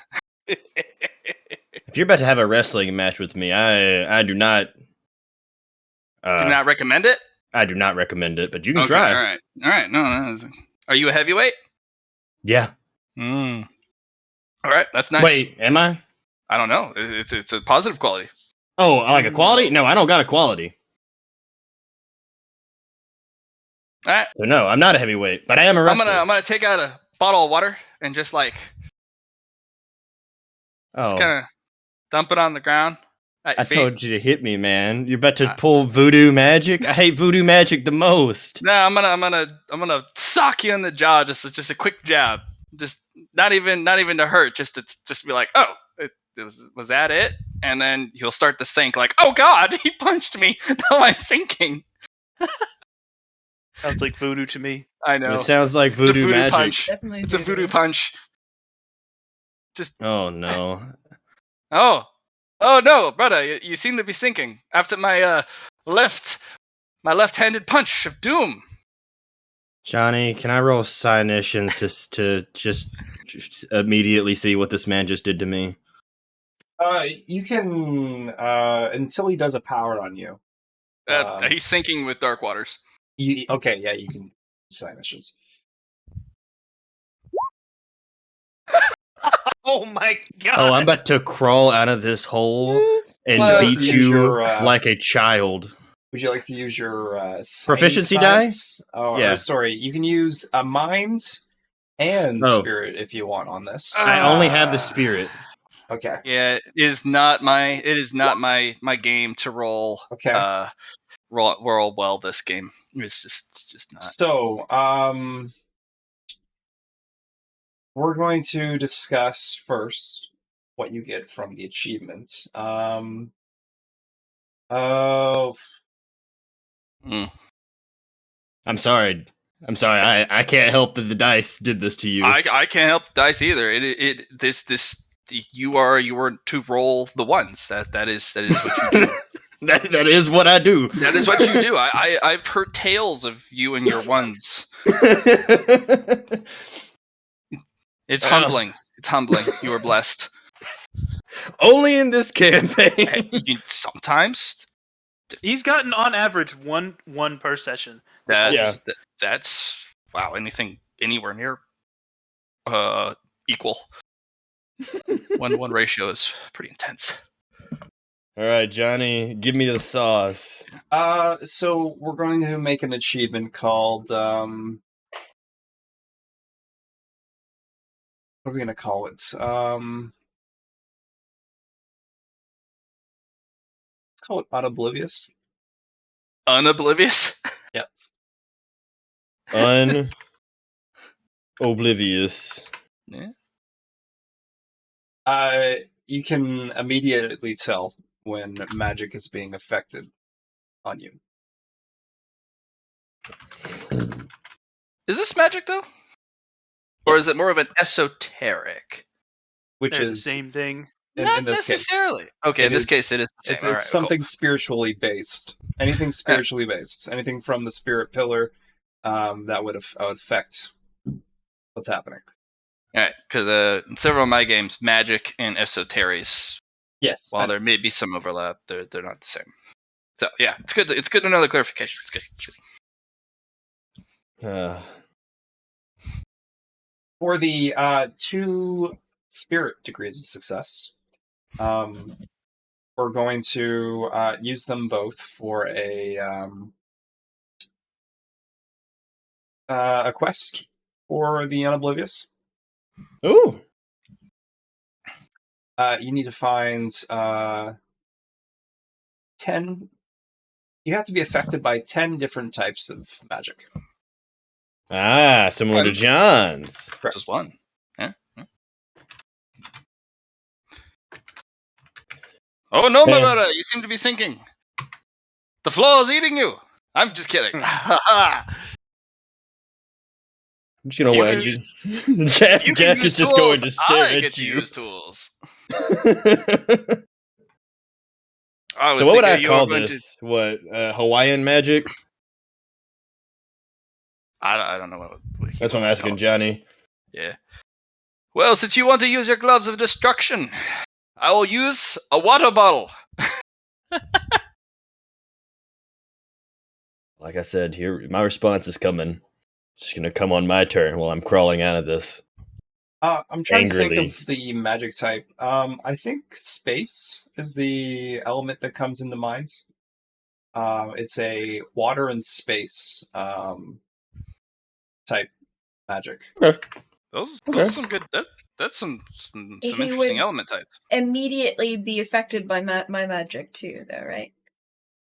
If you're about to have a wrestling match with me, I do not. Do you not recommend it? I do not recommend it, but you can Okay, try. all right. No. Are you a heavyweight? Yeah. All right, that's nice. Wait, am I? I don't know. It's a positive quality. Oh, like a quality? No, I don't got a quality. All right, So no, I'm not a heavyweight, but I am a wrestler. I'm gonna take out a bottle of water and just kind of dump it on the ground. At your I feet. told you to hit me, man. You're about to pull voodoo magic. I hate voodoo magic the most. No, I'm gonna sock you in the jaw. Just a quick jab. Just not even to hurt. Just to be like, oh, was that it? And then he'll start to sink. Like, oh God, he punched me. Now I'm sinking. Sounds like voodoo to me. I know. It sounds like It's a voodoo voodoo magic. punch. Definitely. It's a voodoo punch. Just Oh no. oh, Oh no, brother, you seem to be sinking after my left-handed punch of doom. Johnny, can I roll Cynicians to just immediately see what this man just did to me? You can until he does a power on you. He's sinking with dark waters. Okay, yeah, you can sign missions. Oh my god! Oh, I'm about to crawl out of this hole and Would you like beat to use you your, like a child. Would you like to use your Proficiency die? science? Oh, Yeah. or sorry, you can use a mind and Oh. spirit if you want on this. I only have the spirit. Okay. Yeah, it is not my game to roll. Okay. Roll well this game. It's just not. So, we're going to discuss first what you get from the achievement. Oh, I'm sorry. I can't help that the dice did this to you. I can't help the dice either. You were to roll the ones. That is what you do. that is what I do. That is what you do. I've heard tales of you and your ones. It's humbling. It's humbling. You are blessed. Only in this campaign. Sometimes He's gotten on average one per session. that's wow. Anything anywhere near equal. 1-1 ratio is pretty intense. All right, Johnny, give me the sauce. So we're going to make an achievement called what are we going to call it? Let's call it Unoblivious. Unoblivious? Yep. Oblivious. Yeah. You can immediately tell when magic is being affected on you. Is this magic though? Or Yes. is it more of an esoteric? Which They're is the same thing. Not in this necessarily. case. Okay, It in this is- case it is the same. It's All right, something cool. spiritually based. Anything spiritually based. Anything from the spirit pillar that would affect what's happening. All right, because in several of my games, magic and esoteries, Yes. while there may be some overlap, they're not the same. So yeah, it's good. It's good to know the clarification. It's good. It's good. For the 2 spirit degrees of success, we're going to use them both for a quest for the Unoblivious. Ooh. You need to find 10. You have to be affected by 10 different types of magic. Ah, similar to John's. This is one. Yeah. Oh no, my brother! You seem to be sinking. The floor is eating you. I'm just kidding. I'm just gonna You wait. can Jack You can is use just tools. going to stare I get at to you. use tools. So what would I call this? What Hawaiian magic? I don't know what he That's what I'm wants to asking call it. Johnny. Yeah. Well, since you want to use your gloves of destruction, I will use a water bottle. Like I said, here my response is coming. It's just gonna come on my turn while I'm crawling out of this. I'm trying to Angrily. think of the magic type. I think space is the element that comes into mind. It's a water and space type magic. Those Okay. are some good. That's some He interesting would- element types. Immediately be affected by my magic too, though, right?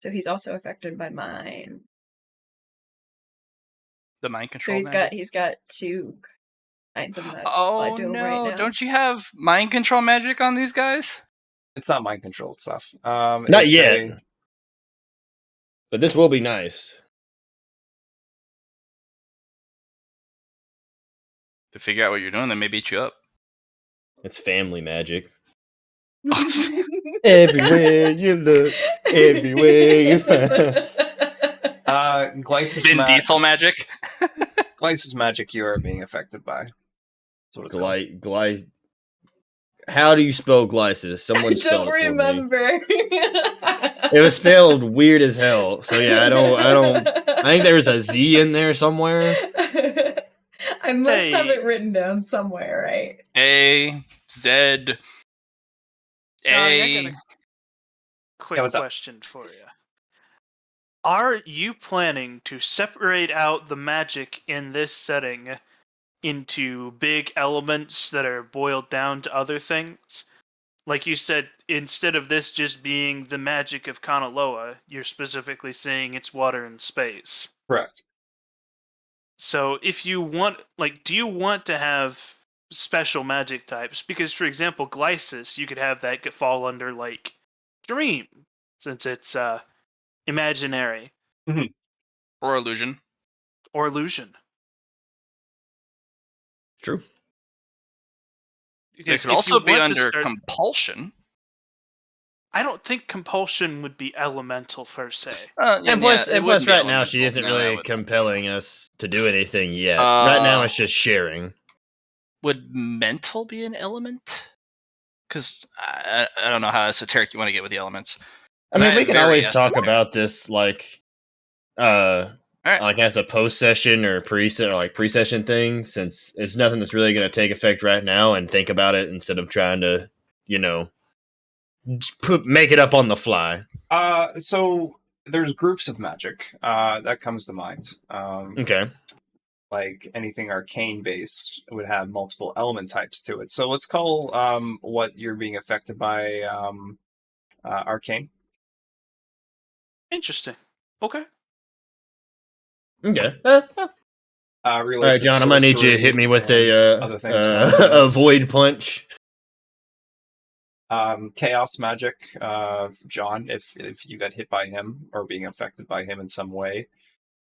So he's also affected by mine. The mind So control. he's got 2 kinds of magic. I Oh do no! right now. Don't you have mind control magic on these guys? It's not mind control stuff. Not it's yet. But this will be nice. To figure out what you're doing, they may beat you up. It's family magic. Everywhere you look, everywhere you Glycis Vin Diesel magic. Glycis magic you are being affected by. That's what it's called. How do you spell glycis? I Someone spelled don't it for me. remember. It was spelled weird as hell. So yeah, I don't. I think there was a Z in there somewhere. I must have it written down somewhere, right? A Z Johnny, I A. got a quick Yeah, what's up? question for you. Are you planning to separate out the magic in this setting into big elements that are boiled down to other things? Like you said, instead of this just being the magic of Kanaloa, you're specifically saying it's water and space. Correct. So if you want, do you want to have special magic types? Because, for example, Glycis, you could have that fall under, Dream, since it's imaginary. Mm-hmm. Or illusion. Or illusion. True. It could also be under compulsion. I don't think compulsion would be elemental per se. And plus right now she isn't really compelling us to do anything yet. Right now it's just sharing. Would mental be an element? Because I don't know how esoteric you want to get with the elements. I mean, we can always talk about this like as a post session or pre-session thing, since it's nothing that's really going to take effect right now, and think about it instead of trying to, make it up on the fly. So there's groups of magic that comes to mind. Okay. Like anything arcane based would have multiple element types to it. So let's call what you're being affected by arcane. Interesting. Okay. Okay. All right, John, I'm gonna need you to hit me with a void punch. Chaos magic, John. If you got hit by him or being affected by him in some way,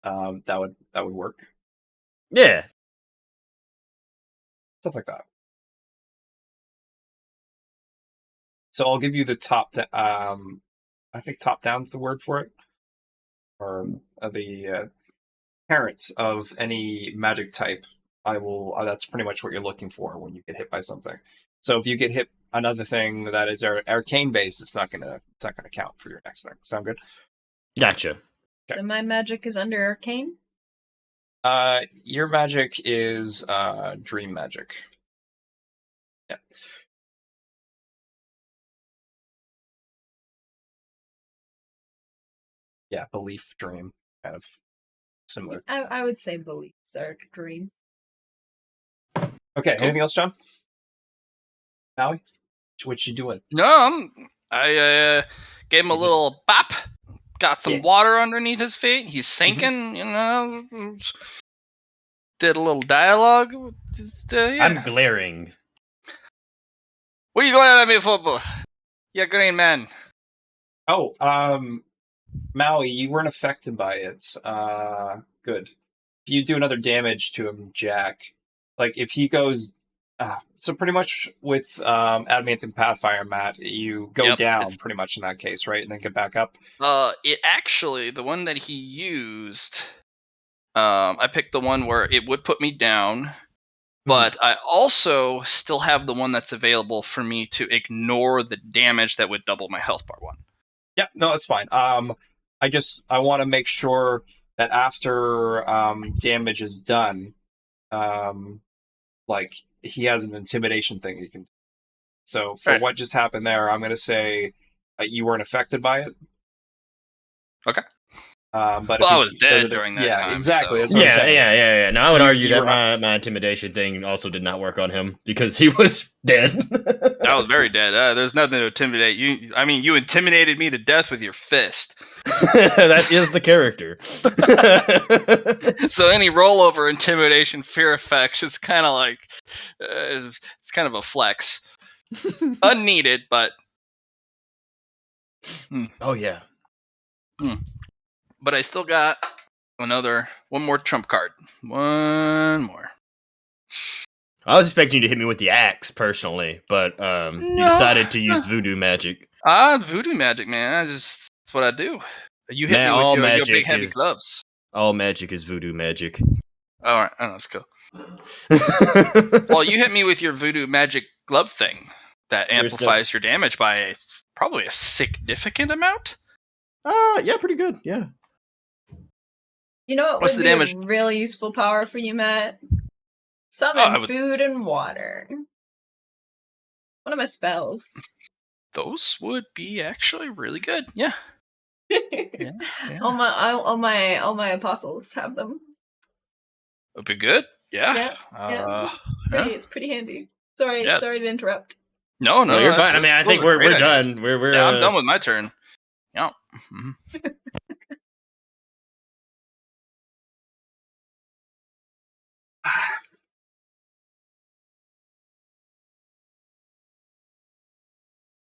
that would work. Yeah, stuff like that. So I'll give you the top. I think top down is the word for it, or the parent of any magic type. I will. That's pretty much what you're looking for when you get hit by something. So if you get hit another thing that is arcane based, it's not gonna count for your next thing. Sound good? Gotcha. Okay. So my magic is under arcane? Your magic is dream magic. Yeah. Yeah, belief, dream, kind of similar. I would say beliefs are dreams. Okay, cool. Anything else, John? Maui? What you doing? No, I gave him a little bop. Got some water underneath his feet. He's sinking, Did a little dialogue. I'm glaring. What are you glaring at me for, boy? You green man. Oh, Maui, you weren't affected by it. Good. If you do another damage to him, Jack, like if he goes... so pretty much with Adamantine Pathfire, Matt, you go down pretty much in that case, right? And then get back up? It actually, the one that he used, I picked the one where it would put me down, but I also still have the one that's available for me to ignore the damage that would double my health bar one. Yeah, no, that's fine. I want to make sure that after damage is done, like he has an intimidation thing he can do. So for what just happened there, I'm going to say you weren't affected by it. Okay. But I was dead during that time. Exactly. So. That's what I'm saying. Yeah. No, I would argue that my intimidation thing also did not work on him because he was dead. I was very dead. There's nothing to intimidate you. I mean, you intimidated me to death with your fist. That is the character. So any rollover intimidation fear effects, it's kind of like it's kind of a flex, unneeded, but. Oh yeah. But I still got one more trump card. One more. I was expecting you to hit me with the axe personally, but you decided to use voodoo magic. Voodoo magic, man. That's what I do. You hit Man, me with all your big magic heavy is gloves. all magic is voodoo magic. All right, oh, that's cool. Well, you hit me with your voodoo magic glove thing that amplifies your damage by probably a significant amount. Yeah, pretty good. Yeah. You know what What's would the be damage? a really useful power for you, Matt? Summon food and water. One of my spells. Those would be actually really good. Yeah. Yeah. All my apostles have them. Would be good. Yeah. Yeah. It's pretty handy. Sorry to interrupt. No, No, you're fine. I that's- mean, I those think are we're great ideas. done. We're Yeah, I'm done with my turn. Yeah.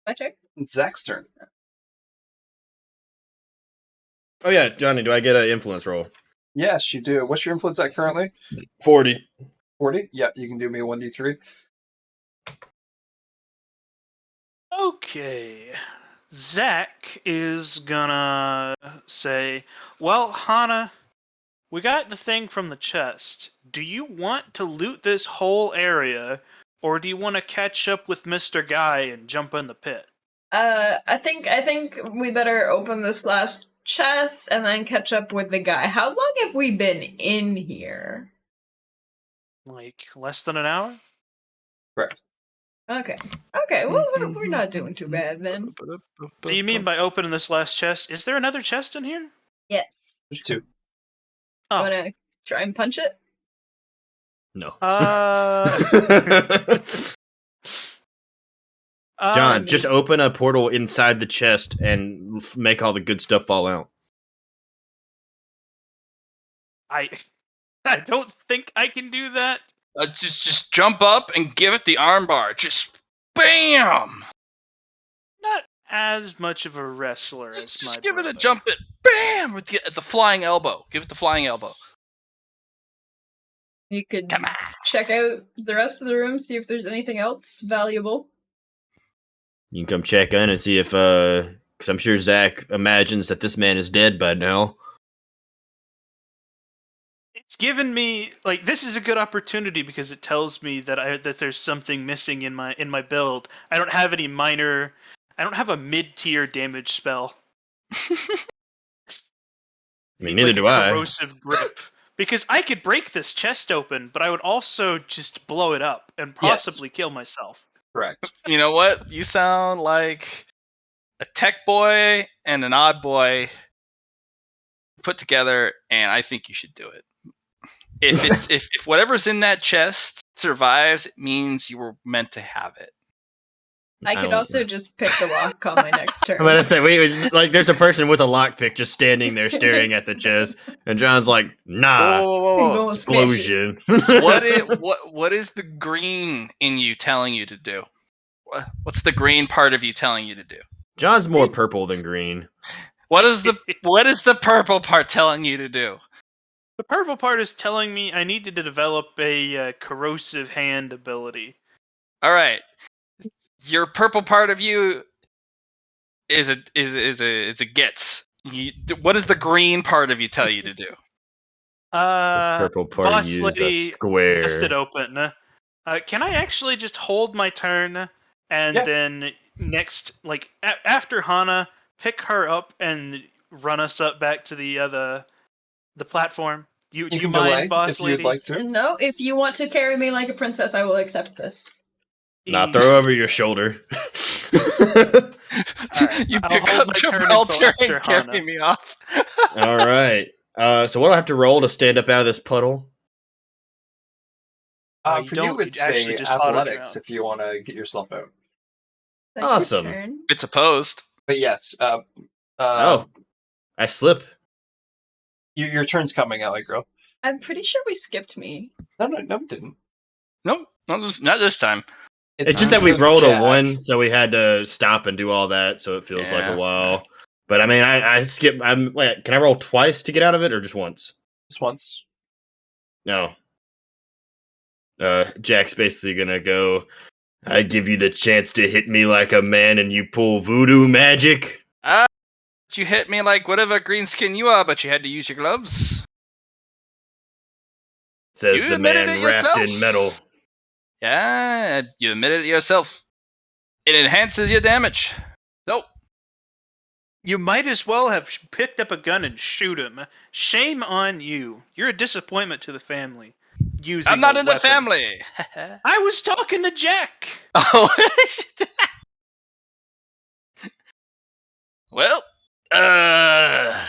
My turn. It's Zach's turn. Oh yeah, Johnny, do I get an influence roll? Yes, you do. What's your influence at currently? 40. 40? Yeah, you can do me a 1d3. Okay. Zach is gonna say, well, Hana, we got the thing from the chest. Do you want to loot this whole area, or do you want to catch up with Mr. Guy and jump in the pit? I think we better open this last chest and then catch up with the guy. How long have we been in here? Like, less than an hour? Correct. Okay, well, we're not doing too bad then. Do you mean by opening this last chest? Is there another chest in here? Yes. There's 2. Oh. Wanna try and punch it? No. John, just open a portal inside the chest and make all the good stuff fall out. I don't think I can do that. Just jump up and give it the armbar. Just BAM! Not as much of a wrestler as Just my give it brother. a jump it. BAM! With the flying elbow. Give it the flying elbow. You could Come on. check out the rest of the room, see if there's anything else valuable. You can come check in and see if, because I'm sure Zach imagines that this man is dead by now. It's given me like this is a good opportunity because it tells me that that there's something missing in my build. I don't have any minor. I don't have a mid-tier damage spell. I mean, neither do I. Corrosive grip. Because I could break this chest open, but I would also just blow it up and possibly kill myself. Correct. You know what? You sound like a tech boy and an odd boy put together, and I think you should do it. If whatever's in that chest survives, it means you were meant to have it. I could also just pick the lock on my next turn. I'm gonna say, wait, like, there's a person with a lockpick just standing there staring at the chest, and John's like, nah, Whoa. explosion. What is the green in you telling you to do? What's the green part of you telling you to do? John's more purple than green. What is the purple part telling you to do? The purple part is telling me I needed to develop a corrosive hand ability. All right, your purple part of you is a gets. What does the green part of you tell you to do? The purple part boss use a lady square. Just it open. Can I actually just hold my turn and then next, like after Hana, pick her up and run us up back to the platform? Do you can mind, delay boss if lady? you'd like to. No, if you want to carry me like a princess, I will accept this. Nah, throw over your shoulder. Right, You I'll pick hold up my turn Gibraltar until and after carry Hana. me off. All right. So what do I have to roll to stand up out of this puddle? You For don't, you, it's actually say just auto athletics drown. if you want to get yourself out. Like your Awesome. turn. It's opposed. But yes, I slip. your turn's coming, Alley Girl. I'm pretty sure we skipped me. No, it didn't. Nope, not this time. It's just that we goes rolled Jack. a 1, so we had to stop and do all that, so it feels like a while. But I mean, I skip. Wait, can I roll twice to get out of it, or just once? Just once. No. Jack's basically gonna go, I give you the chance to hit me like a man and you pull voodoo magic? You hit me like whatever green skin you are, but you had to use your gloves. Says You the admitted man it wrapped yourself. in metal. Yeah, you admitted it yourself. It enhances your damage. Nope. You might as well have picked up a gun and shoot him. Shame on you. You're a disappointment to the family. Using I'm not a in the weapon. family. I was talking to Jack. Oh. Well, how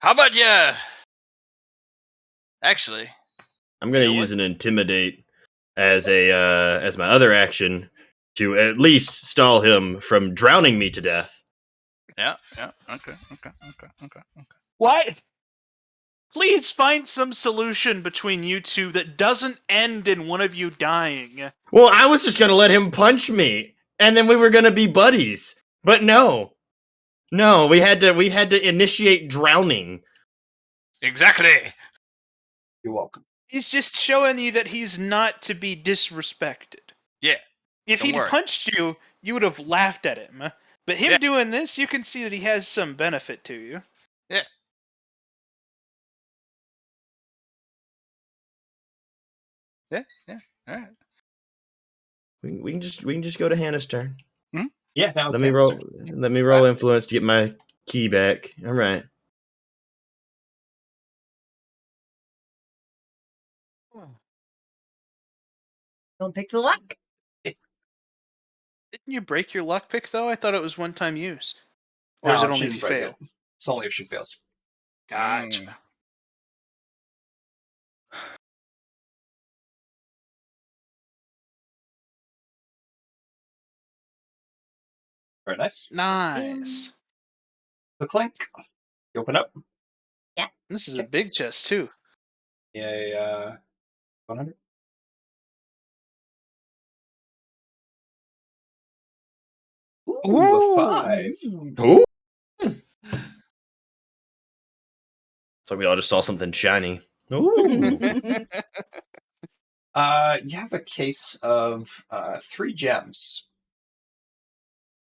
about you? Actually, I'm gonna You know use what? an intimidate as as my other action to at least stall him from drowning me to death. yeah, okay. Why? Please find some solution between you two that doesn't end in one of you dying. Well, I was just gonna let him punch me, and then we were gonna be buddies. But no, we had to initiate drowning. Exactly. You're welcome. He's just showing you that he's not to be disrespected. Yeah. If Don't he'd worry. punched you, you would have laughed at him. But him Yeah. doing this, you can see that he has some benefit to you. Yeah. All right. We can just go to Hannah's turn. Yeah, now Let it's me roll. answered. Let me roll Wow. influence to get my key back. All right. Don't pick the luck. Didn't you break your lockpick, though? I thought it was one-time use. Or No, is it she only if didn't you break fail? it. It's only if she fails. Gotcha. Very nice. Nice. The clink. You open up. This is a big chest, too. Yeah, 100. Ooh, a 5. Ooh. So we all just saw something shiny. Ooh. You have a case of 3 gems.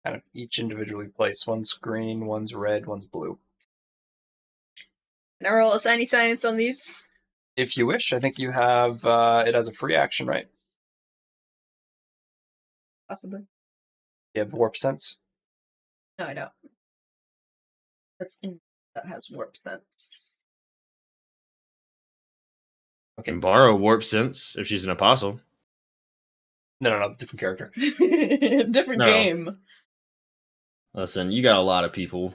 Kind of each individually placed. One's green, one's red, one's blue. Can I roll a shiny science on these? If you wish, I think you have it as a free action, right? Possibly. You have warp sense. No, I don't. That has warp sense. Okay. Can borrow warp sense if she's an apostle. No, different character. Different No. game. Listen, you got a lot of people.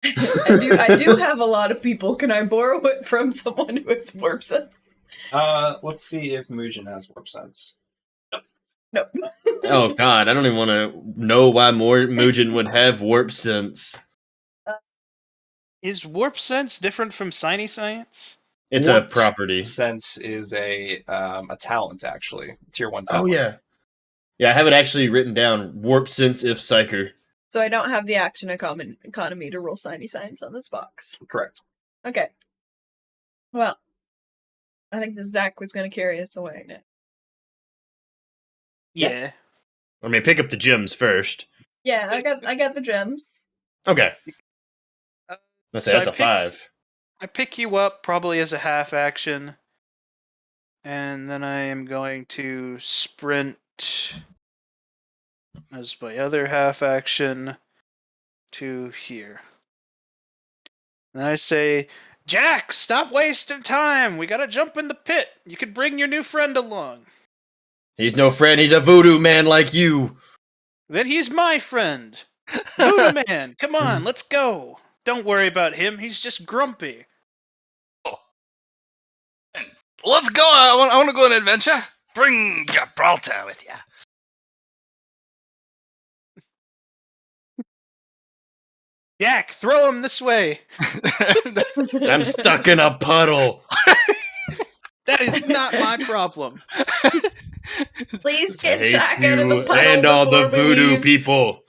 I do have a lot of people. Can I borrow it from someone who has warp sense? Let's see if Mugen has warp sense. No. Oh god, I don't even want to know why more Mugen would have warp sense. Is warp sense different from shiny science? It's Warp a property. sense is a talent, actually. Tier 1 Oh talent. yeah, I have it actually written down. Warp sense if psyker. So I don't have the action economy to roll shiny science on this box. Correct. Okay. Well, I think the Zach was going to carry us away now. Yeah. I mean, pick up the gems first. Yeah, I got the gems. Okay. Let's say So that's I a 5. I pick you up probably as a half action. And then I am going to sprint as my other half action to here. And I say, Jack, stop wasting time. We gotta jump in the pit. You could bring your new friend along. He's no friend. He's a voodoo man like you. Then he's my friend. Voodoo Man, come on, let's go. Don't worry about him. He's just grumpy. Let's go. I want to go on an adventure. Bring Gibraltar with you. Jack, throw him this way. I'm stuck in a puddle. That is not my problem. Please I get hate Jack out of the you puddle and all the before we voodoo leave. people.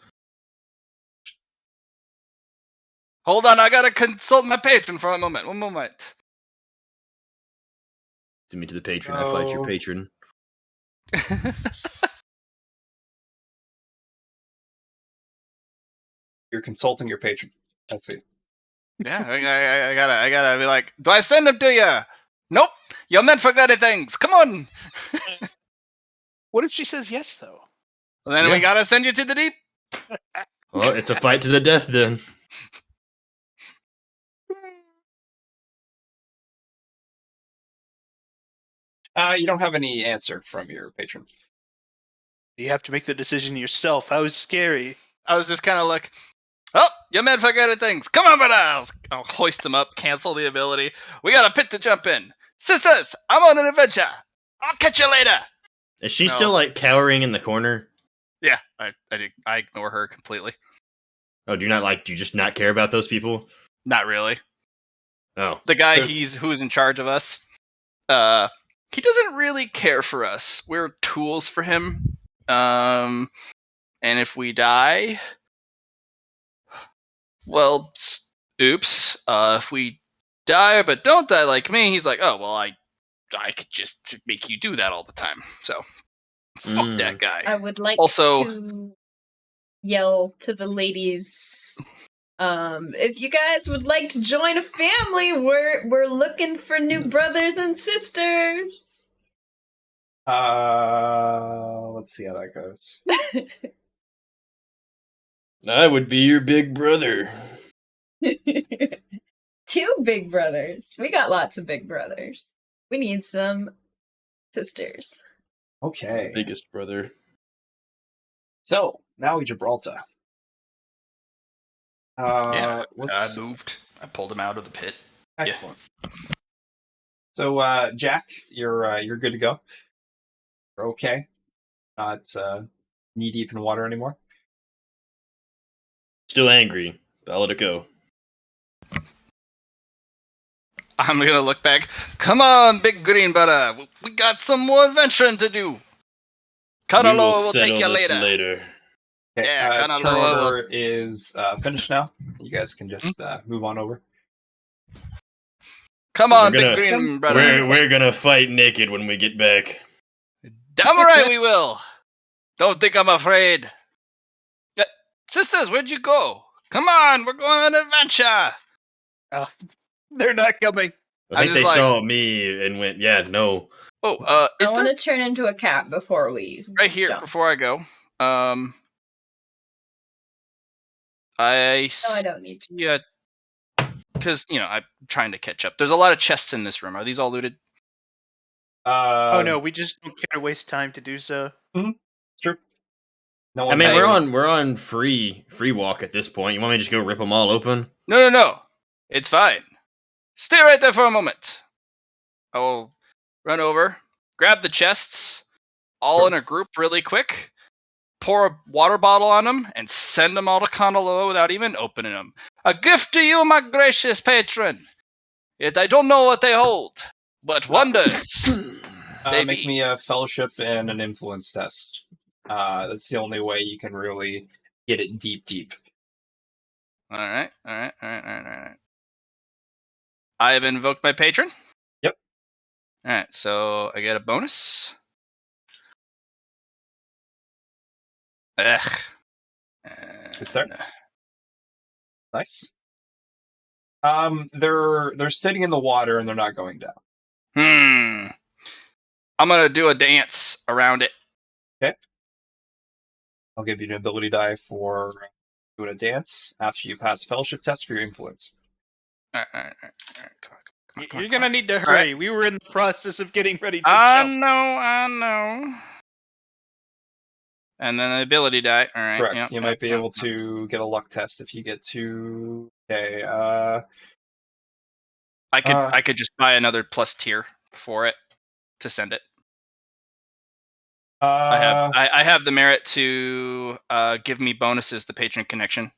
Hold on, I gotta consult my patron for a moment. One moment. Send me to the patron. I fight your Oh. patron. You're consulting your patron. Let's see. Yeah, I gotta be like, do I send them to you? Nope, you're meant for good things. Come on. What if she says yes, though? Well, then Yeah. we gotta send you to the deep. Well, it's a fight to the death then. You don't have any answer from your patron. You have to make the decision yourself. How scary. I was just kind of like, oh, you're meant for good things. Come on, but I'll hoist them up, cancel the ability. We got a pit to jump in. Sisters, I'm on an adventure. I'll catch you later. Is she No. still like cowering in the corner? Yeah, I ignore her completely. Oh, do you just not care about those people? Not really. Oh, The guy They're- who's in charge of us, he doesn't really care for us. We're tools for him. And if we die, well, oops. If we die but don't die like me, he's like, oh well, I could just make you do that all the time. So fuck that guy. I would like Also- to yell to the ladies. If you guys would like to join a family, we're looking for new brothers and sisters. Let's see how that goes. I would be your big brother. 2 big brothers. We got lots of big brothers. We need some sisters. Okay. Biggest brother. So now Gibraltar. Yeah, let's- I moved. I pulled him out of the pit. Excellent. So, Jack, you're good to go. You're okay. Not knee deep in water anymore. Still angry, but I'll let it go. I'm gonna look back. Come on, big green butter. We got some more adventuring to do. Kanalo will take you settle this later. Okay, Yeah, kinda turn low. order is finished now. You guys can just move on over. Come We're on, gonna- big green butter. We're gonna fight naked when we get back. Damn right we will. Don't think I'm afraid. Sisters, where'd you go? Come on, we're going on an adventure. Oh, they're not coming. I I'm think they just like- saw me and went, yeah, no. Oh, I is want there to turn into a cat before we right here jump. before I go? I No, I see don't need to. yeah, because I'm trying to catch up. There's a lot of chests in this room. Are these all looted? Oh no, we just don't care to waste time to do so. It's true. No I one. mean, Hey. we're on free walk at this point. You want me to just go rip them all open? No. It's fine. Stay right there for a moment. I will run over, grab the chests, all in a group really quick, pour a water bottle on them, and send them all to Kanaloa without even opening them. A gift to you, my gracious patron. Yet I don't know what they hold, but wonders. Make Maybe. me a fellowship and an influence test. That's the only way you can really get it deep. All right. I have invoked my patron. Yep. All right, so I get a bonus. Ugh. Yes, sir. Nice. They're sitting in the water and they're not going down. I'm gonna do a dance around it. I'll give you an ability die for doing a dance after you pass a fellowship test for your influence. All right. Come on. You're gonna need to All hurry. We were in the process of getting ready to I jump. know. And then the ability die. All right. Correct. Yep, You might be yep, able to get a luck test if you get to. Okay. I could just buy another plus tier for it to send it. I have the merit to give me bonuses. The patron connection,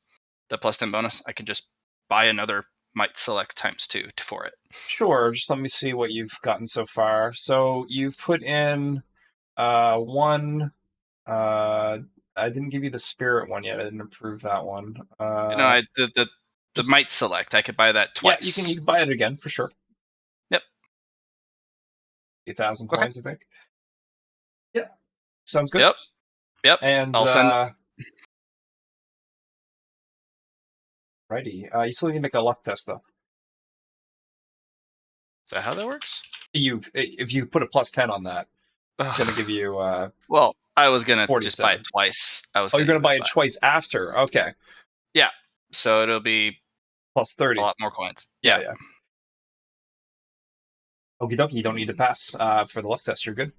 the plus 10 bonus. I can just buy another might select ×2 for it. Sure. Just let me see what you've gotten so far. So you've put in one. I didn't give you the spirit one yet. I didn't approve that one. The just- might select. I could buy that twice. Yeah, you can buy it again for sure. Yep. 8,000 Okay. coins, I think. Yeah, sounds good. Yep. And I'll send. righty. You still need to make a luck test though. Is that how that works? If you put a +10 on that, it's going to give you. Well, I was gonna just buy 47. it twice. You're going to buy it twice after. Okay. Yeah. So it'll be +30. a lot more coins. Yeah. Okie dokie. You don't need to pass for the luck test. You're good.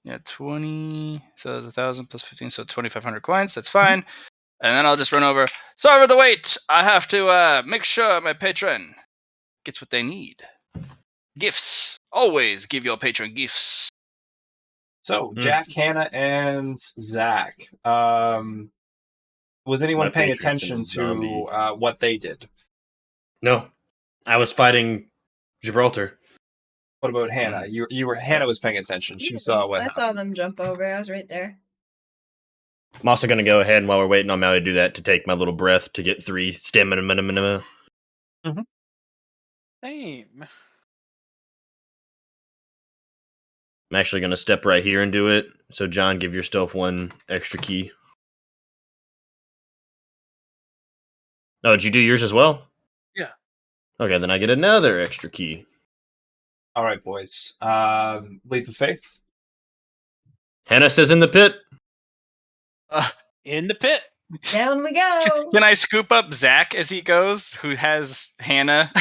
Yeah, 20. So it's 1,000 plus 15, so 2,500 coins. That's fine. And then I'll just run over. Sorry for the wait. I have to make sure my patron gets what they need. Gifts. Always give your patron gifts. So, Jack, Hannah, and Zach. Was anyone My paying patron's attention a zombie. to what they did? No, I was fighting Gibraltar. What about Hannah? Hannah was paying attention. She saw what I happened. saw them jump over. I was right there. I'm also going to go ahead, and while we're waiting on Mal to do that, to take my little breath to get 3 stamina. Same. I'm actually going to step right here and do it. So, John, give yourself 1 extra key. Oh, did you do yours as well? Yeah. Okay, then I get another extra key. All right, boys. Leap of faith. Hannah says in the pit. In the pit. Down we go. Can I scoop up Zach as he goes, who has Hannah?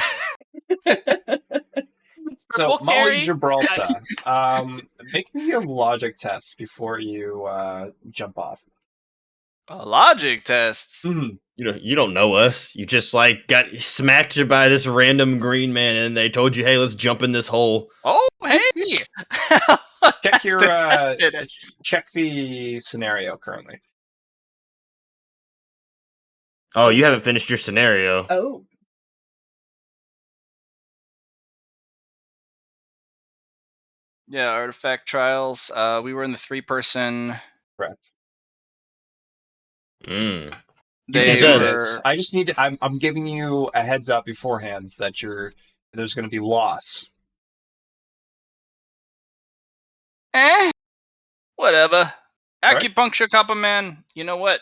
So, Purple Molly carry. Gibraltar. Make me a logic test before you jump off. Logic tests. Mm-hmm. You don't know us. You just got smacked by this random green man, and they told you, "Hey, let's jump in this hole." Oh, hey! Check your check the scenario currently. Oh, you haven't finished your scenario. Oh. Yeah, artifact trials. We were in the 3-person. Correct. Mm. You They can do were. this. I just need. I'm giving you a heads up beforehand that there's going to be loss. Whatever. Right. Acupuncture copper man. You know what?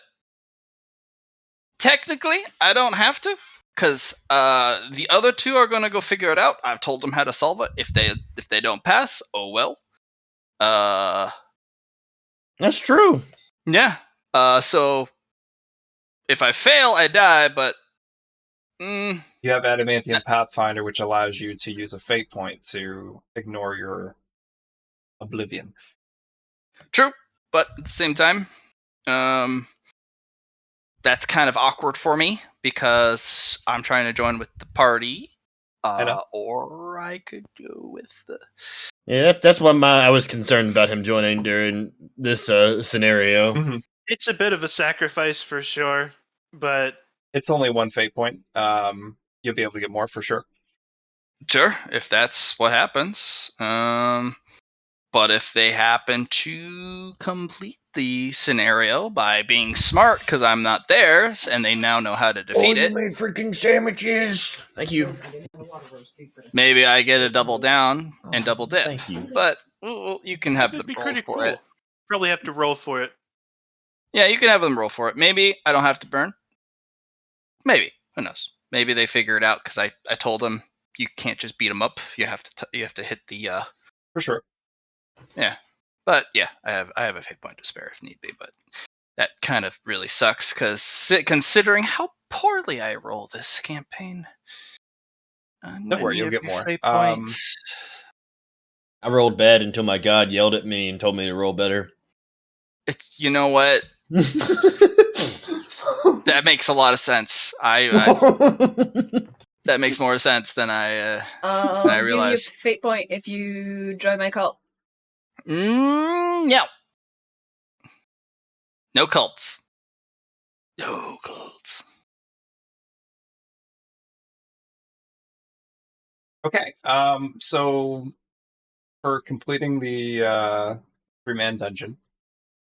Technically, I don't have to, because the other 2 are gonna go figure it out. I've told them how to solve it. If they don't pass, oh well. That's true. Yeah. So if I fail, I die. But You have Adamantium Pathfinder, which allows you to use a fate point to ignore your oblivion. true. But at the same time, that's kind of awkward for me because I'm trying to join with the party. Or I could go with the. Yeah, that's what I was concerned about him joining during this scenario. Mm-hmm. It's a bit of a sacrifice for sure, but It's only 1 fate point. You'll be able to get more for sure. Sure, if that's what happens. But if they happen to complete the scenario by being smart, because I'm not theirs, and they now know how to defeat it, made freaking sandwiches. Thank you. maybe I get a double down and double dip. Thank you. But well, you can have that'd them be roll pretty for cool. it. Probably have to roll for it. Yeah, you can have them roll for it. Maybe I don't have to burn. Maybe. Who knows? Maybe they figure it out because I told them you can't just beat them up. You have to hit the. For sure. Yeah. But yeah, I have a fate point to spare if need be, but that kind of really sucks because considering how poorly I roll this campaign. Don't worry, you'll get more. Fate points. I rolled bad until my god yelled at me and told me to roll better. It's, you know what? That makes a lot of sense. That makes more sense than I I'll give you a realized. fate point if you join my cult. Yeah. No cults. No cults. Okay. So for completing the 3-man dungeon,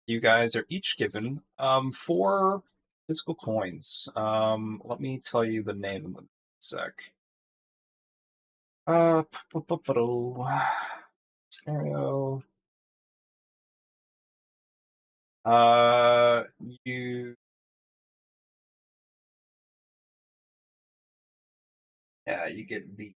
you guys are each given 4 physical coins. Let me tell you the name of them in a sec. scenario. You. Yeah, you get these.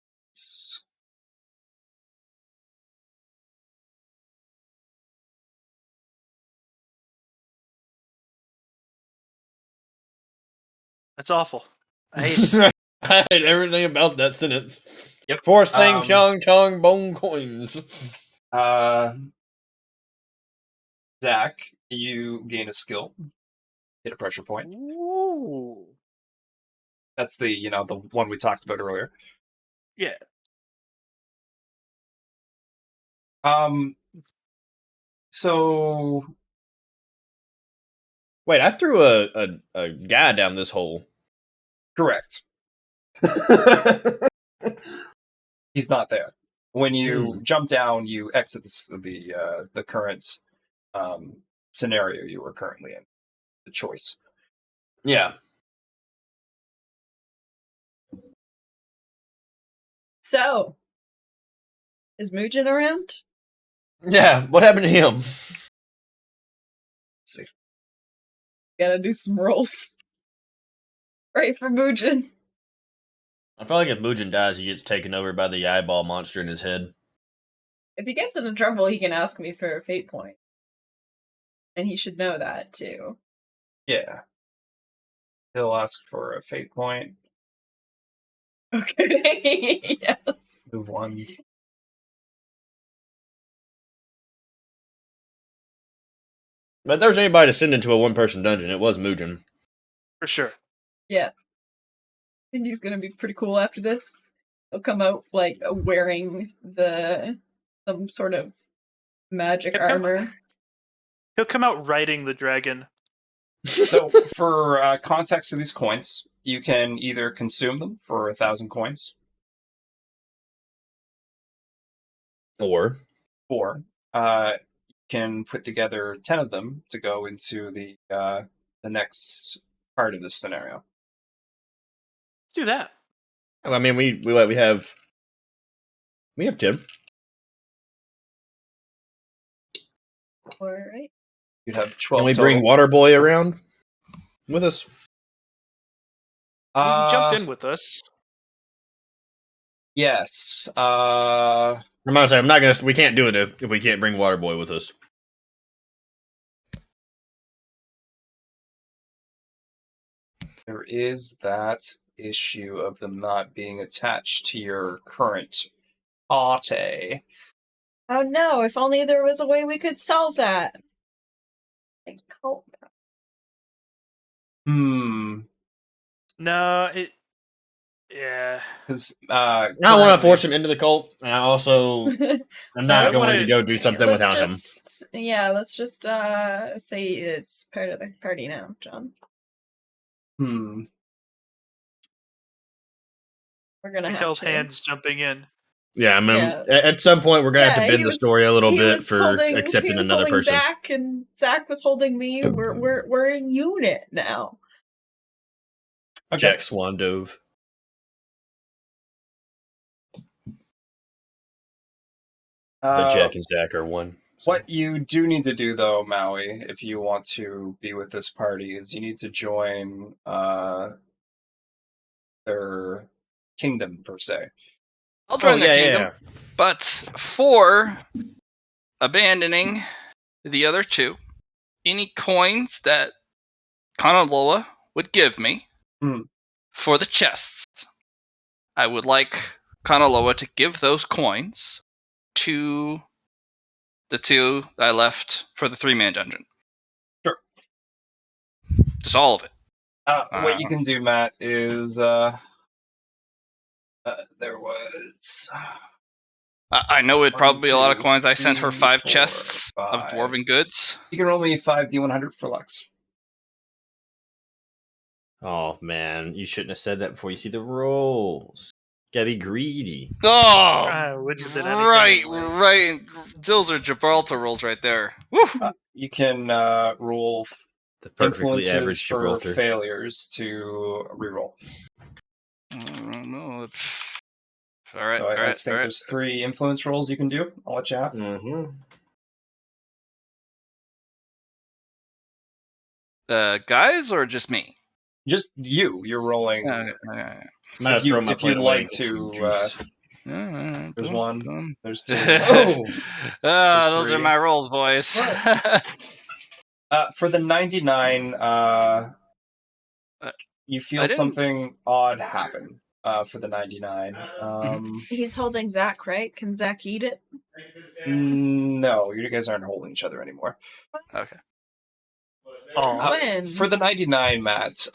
That's awful. I hate it. I hate everything about that sentence. Yep. Force thing, chong chong bone coins. Zach, you gain a skill. Hit a pressure point. Ooh. That's the the one we talked about earlier. Yeah. So Wait, I threw a guy down this hole. correct. He's not there. When you jump down, you exit the current scenario you were currently in. The choice. Yeah. So, is Mugen around? Yeah, what happened to him? Let's see. Gotta do some rolls. Right for Mugen. I feel like if Mugen dies, he gets taken over by the eyeball monster in his head. If he gets into trouble, he can ask me for a fate point. And he should know that, too. Yeah. He'll ask for a fate point. Okay, yes. Move one. But if there was anybody to send into a one-person dungeon, it was Mugen. For sure. Yeah. I think he's gonna be pretty cool after this. He'll come out, like, wearing some sort of magic armor. He'll come out riding the dragon. So, for context of these coins, you can either consume them for 1,000 coins, Or you can put together 10 of them to go into the next part of this scenario. Let's do that. I mean, we have 10. Alright. You have 12 Can we total. bring Waterboy around with us? He jumped in with us. Yes. I'm not saying I'm not gonna. We can't do it if we can't bring Waterboy with us. There is that issue of them not being attached to your current party. Oh no, if only there was a way we could solve that. Like, cult. No, it. Yeah. Because I don't want to force him into the cult. And I also I'm not No, going to go do something without him. Yeah, let's just say it's part of the party now, John. We're gonna have Hell's to. hands jumping in. Yeah, I mean, at some point we're gonna have to bend the story a little bit for accepting another person. Zach, and Zach was holding me. We're a unit now. Okay. Jack Swan dove. But Jack and Zach are one. So. What you do need to do, though, Maui, if you want to be with this party, is you need to join their kingdom, per se. I'll join their kingdom. Yeah. But for abandoning the other two, any coins that Kanaloa would give me for the chests, I would like Kanaloa to give those coins to the two I left for the 3-man dungeon. Sure. Just all of it. What you can do, Matt, is there was... I know it'd probably be a lot of coins. I sent her 5 chests of dwarven goods. You can roll me 5d100 for Lux. Oh, man. You shouldn't have said that before you see the rolls. Gotta be greedy. Oh, right. Those are Gibraltar rolls right there. Woo! You can roll the perfectly average for Gibraltar failures to reroll. I don't know. All right. So I think there's 3 influence rolls you can do. I'll let you have. Mm-hmm. Guys, or just me? Just you. You're rolling. Okay. Might throw my If plate you'd away like and get some to, juice. there's 1. There's 2. Oh! Those are 3. my rolls, boys. For the 99, you feel something odd happen. For the 99. He's holding Zach, right? Can Zach eat it? No, you guys aren't holding each other anymore. Okay. Twin. For the 99, Matt,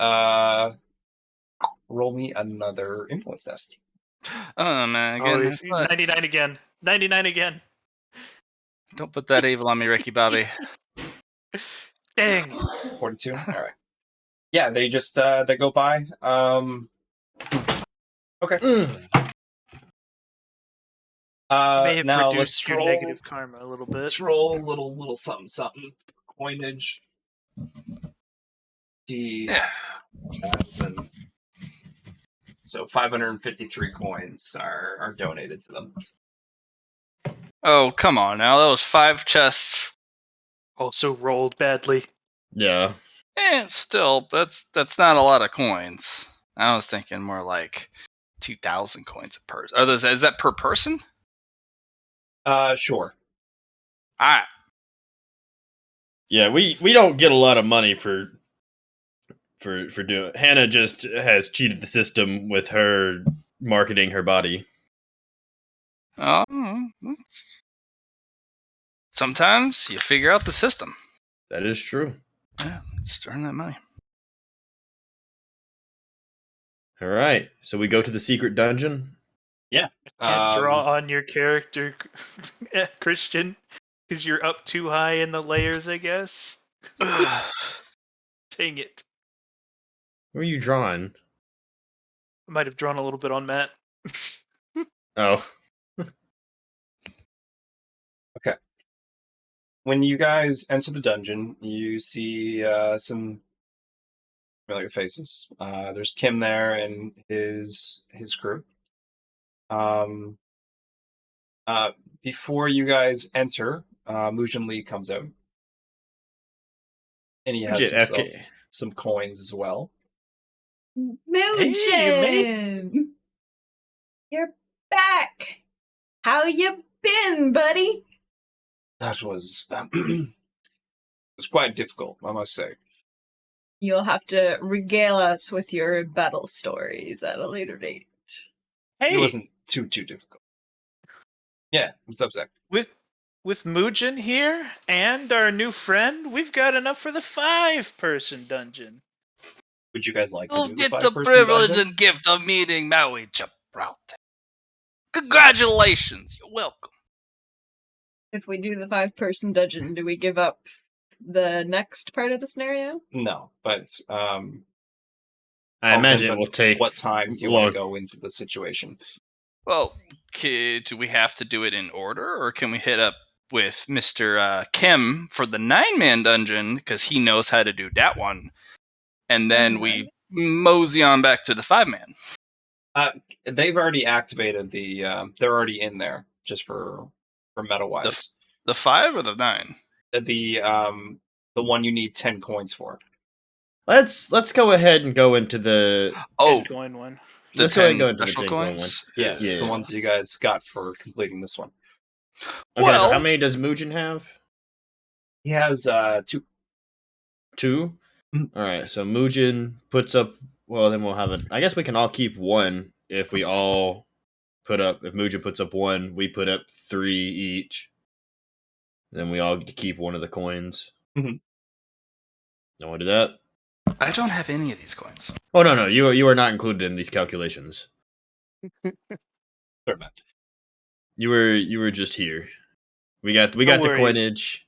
roll me another influence test. Oh man, again. 99 again. 99 again. Don't put that evil on me, Ricky Bobby. Dang. 42. All right. Yeah, they just they go by. Okay. May have Now reduced let's your roll. negative karma a little bit. Let's roll a little something. Coinage. And so 553 coins are donated to them. Oh, come on now. That was 5 chests. Also rolled badly. Yeah. And still, that's not a lot of coins. I was thinking more like 2,000 coins a person. Is that per person? Sure. Alright. Yeah, we don't get a lot of money for doing it. Hannah just has cheated the system with her marketing her body. Sometimes you figure out the system. That is true. Yeah, let's earn that money. All right, so we go to the secret dungeon. Yeah. Can't draw on your character, Christian, because you're up too high in the layers, I guess. Dang it. Where are you drawing? I might have drawn a little bit on Matt. Oh. Okay. When you guys enter the dungeon, you see some familiar faces. There's Kim there and his crew. Before you guys enter, Mujin Lee comes out. And he has some coins as well. Mujin! You're back! How you been, buddy? That was it was quite difficult, I must say. You'll have to regale us with your battle stories at a later date. Hey, It wasn't too difficult. Yeah, what's up, Zach? with Mujin here and our new friend, we've got enough for the 5-person dungeon. Would you guys like to You'll do get the the 5-person privilege dungeon? and gift of meeting Maui Gibraltar. Congratulations, you're welcome. If we do the 5-person dungeon, do we give up the next part of the scenario? No, but I all imagine depends it on will take what time do you want to go into the situation. Well, do we have to do it in order, or can we hit up with Mr. Kim for the 9-man dungeon, because he knows how to do that one, and then we mosey on back to the 5-man? They've already activated the. They're already in there just for meta wise. The 5 or the 9? The one you need 10 coins for. Let's go ahead and go into the Coin one. The let's go ahead 10 and go into the special Gen Con coins. Yes, Yeah. the ones you guys got for completing this one. Okay, Well, so how many does Mujin have? He has 2. 2? Mhm. All right, so Mujin puts up. Well, then we'll have it. I guess we can all keep 1 if we all put up. If Mujin puts up 1, we put up 3 each. Then we all get to keep 1 of the coins. Mhm. Don't want to do that. I don't have any of these coins. Oh no, you are not included in these calculations. Sorry about that. You were just here. We got the worries. coinage.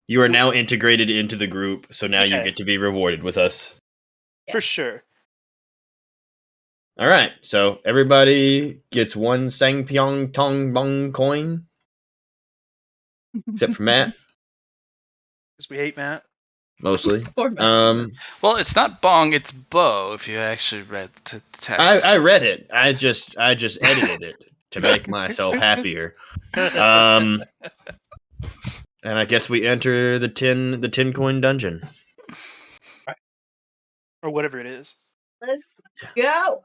You are now integrated into the group, so now you Yeah. get to be rewarded with us. For sure. All right, so everybody gets 1 Sang Pyong Tong Bong coin, except for Matt, Because we hate Matt. mostly. Poor Matt. Well, it's not bong, it's bo. If you actually read the text. I read it. I just edited it to make myself happier. And I guess we enter the 10 coin dungeon. Or whatever it is. Let's go.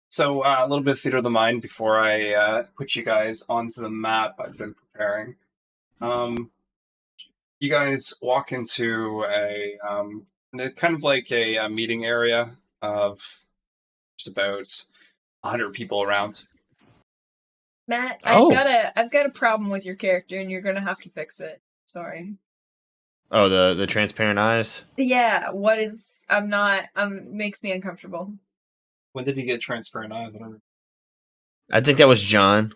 So a little bit of theater of the mind before I put you guys onto the map I've been preparing. You guys walk into a kind of like a meeting area of just about 100 people around. Matt, Oh. I've got a problem with your character, and you're gonna have to fix it. Sorry. Oh, the transparent eyes? Yeah, what is? I'm not. Makes me uncomfortable. When did you get transparent eyes? I think that was John.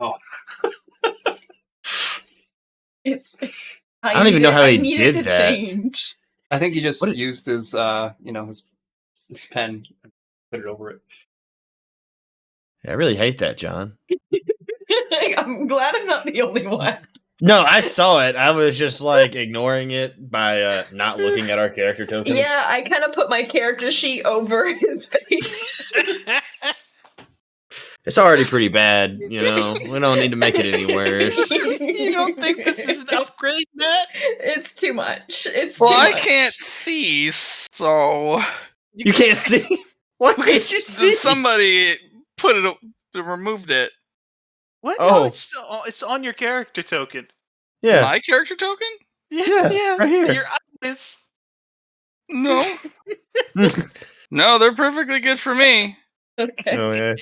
Oh. It's. I don't even know how he needed did to that. change. I think he just What is- used his his pen and put it over it. I really hate that, John. I'm glad I'm not the only one. No, I saw it. I was just like ignoring it by not looking at our character tokens. Yeah, I kind of put my character sheet over his face. It's already pretty bad, you know. We don't need to make it any worse. You don't think this is an upgrade, Matt? It's too much. It's Well, too I much. can't see, so You can't see. Why can't you see? somebody put it, removed it. What? Oh. No, it's on your character token. Yeah, My character token? Yeah, right here. Your eyes. No, no, they're perfectly good for me. Okay. Oh yeah.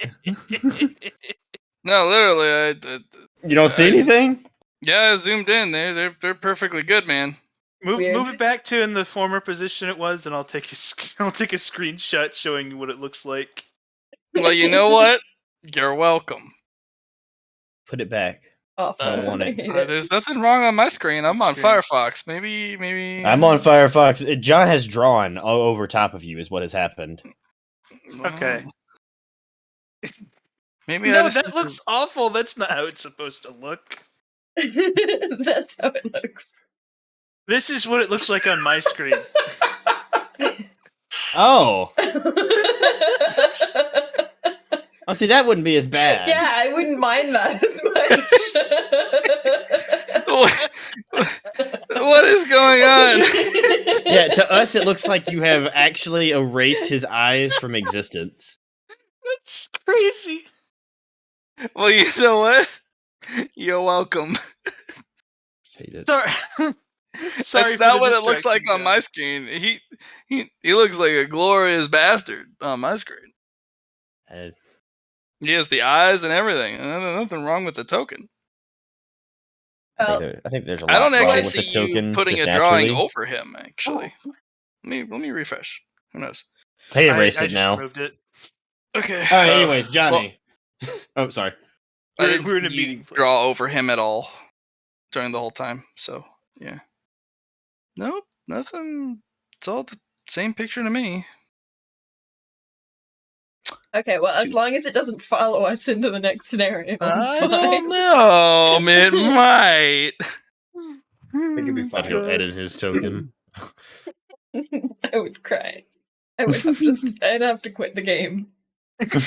No, literally, You don't see anything? I zoomed in. They're perfectly good, man. Move Weird. it back to in the former position it was, and I'll take a screenshot showing you what it looks like. Well, you know what? You're welcome. Put it back. Awful. I want it. I hate it. There's nothing wrong on my screen. I'm on Screen. Firefox. Maybe. I'm on Firefox. John has drawn all over top of you. Is what has happened. Okay. Maybe I No, just that looks awful. That's not how it's supposed to look. That's how it looks. This is what it looks like on my screen. Oh, oh, see, that wouldn't be as bad. Yeah, I wouldn't mind that as What is going on? much. Yeah, to us, it looks like you have actually erased his eyes from existence. That's crazy. Well, you know what? You're welcome. Sorry. Sorry. That's not what it looks like on my screen. He looks like a glorious bastard on my screen. Uh, He has the eyes and everything. And there's nothing wrong with the token. Well, I think there's a lot I don't wrong actually with the see you token. putting just a drawing naturally. over him. Actually, let me refresh. Who knows? He erased I it just now. removed it. Okay. All right. Anyways, Johnny. Oh, sorry. I We're- didn't we're in a see you meeting place. draw over him at all during the whole time. So yeah. Nope, nothing. It's all the same picture to me. okay, well, as long as it doesn't follow us into the next scenario, I I'm don't fine. know. It might. I think it'd be Thought fine. he'll edit his token. I would cry. I would have to. I'd have to quit the game. that's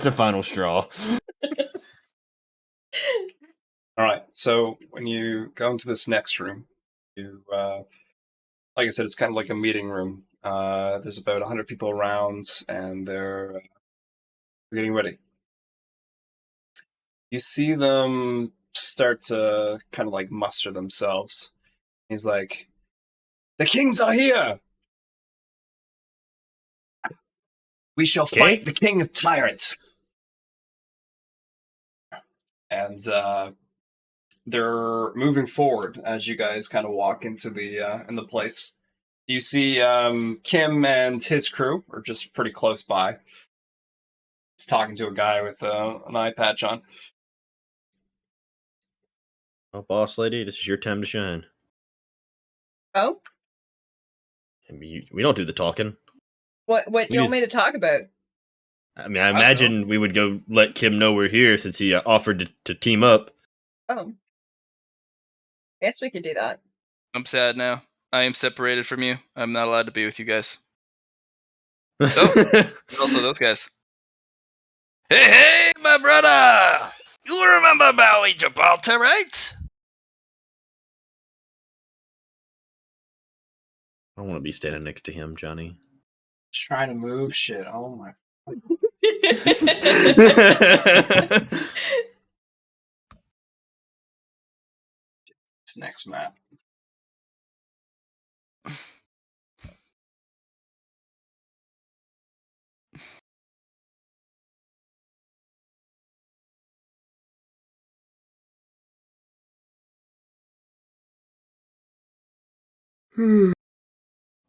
the final straw. All right. So when you go into this next room, you, like I said, it's kind of like a meeting room. There's about 100 people around, and they're getting ready. You see them start to kind of like muster themselves. He's like, "The kings are here. We shall Okay. fight the king of tyrants." And they're moving forward as you guys kind of walk into the place. You see Kim and his crew are just pretty close by. He's talking to a guy with an eye patch on. Well, boss lady, this is your time to shine. Oh, I mean, we don't do the talking. what do you want me to talk about? I mean, I don't imagine we would go let Kim know we're here since he offered to team up. Oh, guess we could do that. I'm sad now. I am separated from you. I'm not allowed to be with you guys. Also, those guys. Hey, my brother! You remember Maui Gibraltar, right? I don't want to be standing next to him, Johnny. Just trying to move shit. Oh my. This next map.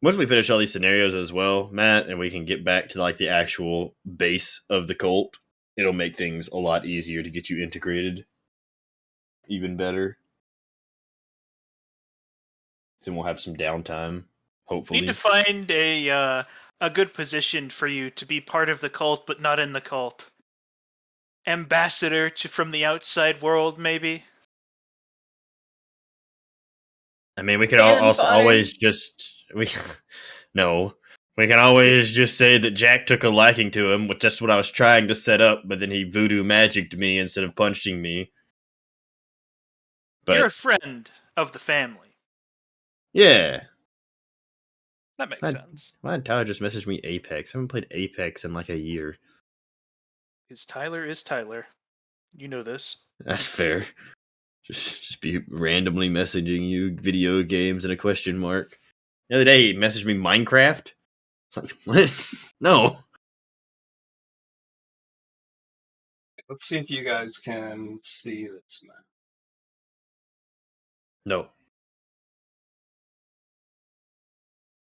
Once we finish all these scenarios as well, Matt, and we can get back to like the actual base of the cult, it'll make things a lot easier to get you integrated even better. Then we'll have some downtime, hopefully. Need to find a good position for you to be part of the cult, but not in the cult. Ambassador from the outside world, maybe. I mean, we could Cannon also fodder. always just no. We can always just say that Jack took a liking to him, which that's what I was trying to set up, but then he voodoo magicked me instead of punching me. But You're a friend of the family. yeah, That makes My- sense. my Tyler just messaged me Apex. I haven't played Apex in like a year. Because Tyler is Tyler. You know this. That's fair. Just be randomly messaging you video games and a question mark. The other day, he messaged me Minecraft. It's like, what? No. Let's see if you guys can see this map. No.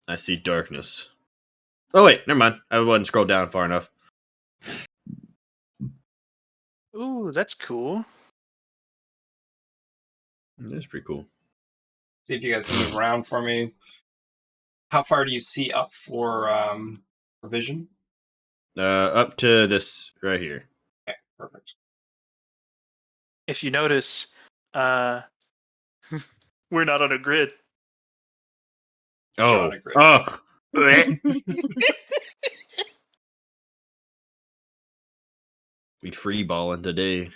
I see darkness. Oh, wait, never mind. I wasn't scrolled down far enough. Ooh, that's cool. That's pretty cool. See if you guys can move around for me. How far do you see up for vision? Up to this right here. Okay, perfect. If you notice, we're not on a grid. Oh. Shot at grid. Oh. We free balling today.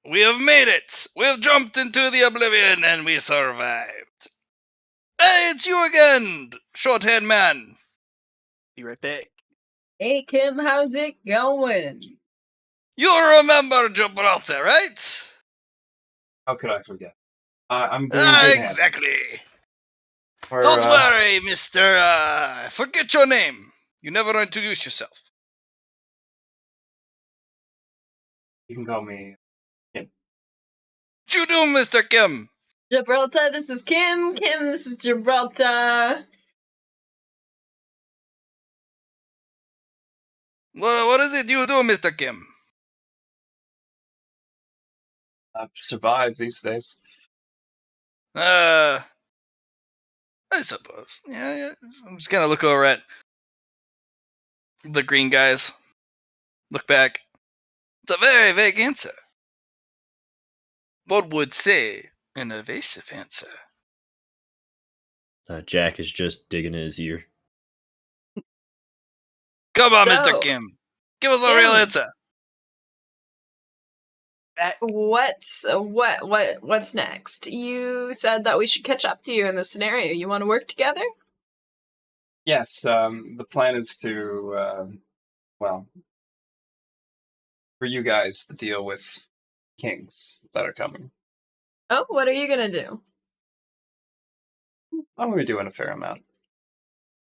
We have made it! We've jumped into the oblivion and we survived. Hey, it's you again, short-haired man. Be right back. Hey Kim, how's it going? You remember Gibraltar, right? How could I forget? I'm doing good, Hannah. Exactly. We're, Don't worry, mister, forget your name. You never introduce yourself. You can call me. What you do, Mr. Kim? Gibraltar, this is Kim. Kim, this is Gibraltar. What is it you do, Mr. Kim? Survive these days. I suppose. Yeah. I'm just gonna look over at the green guys. Look back. It's a very vague answer. One would say an evasive answer. Jack is just digging in his ear. Come on, So, Mr. Kim. Give us a real Kim. answer. What's next? You said that we should catch up to you in this scenario. You want to work together? Yes, the plan is to, well, for you guys to deal with kings that are coming. Oh, what are you gonna do? I'm going to be doing a fair amount.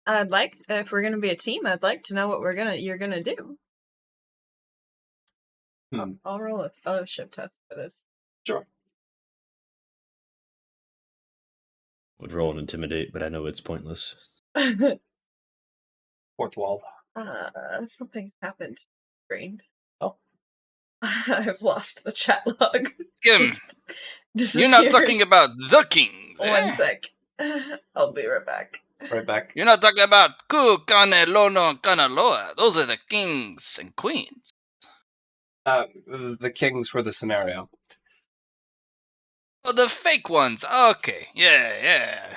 I'd like, if we're gonna be a team, I'd like to know what you're gonna do. I'll roll a fellowship test for this. Sure. Would roll and intimidate, but I know it's pointless. 412. Something's happened. Brain. Oh. I've lost the chat log. Kim, It's you're not disappeared. talking about the kings, eh? One sec. I'll be right back. Right back. You're not talking about Ku, Kane, Lono, Kanaloa. Those are the kings and queens. The kings for the scenario. Oh, the fake ones. Okay, yeah.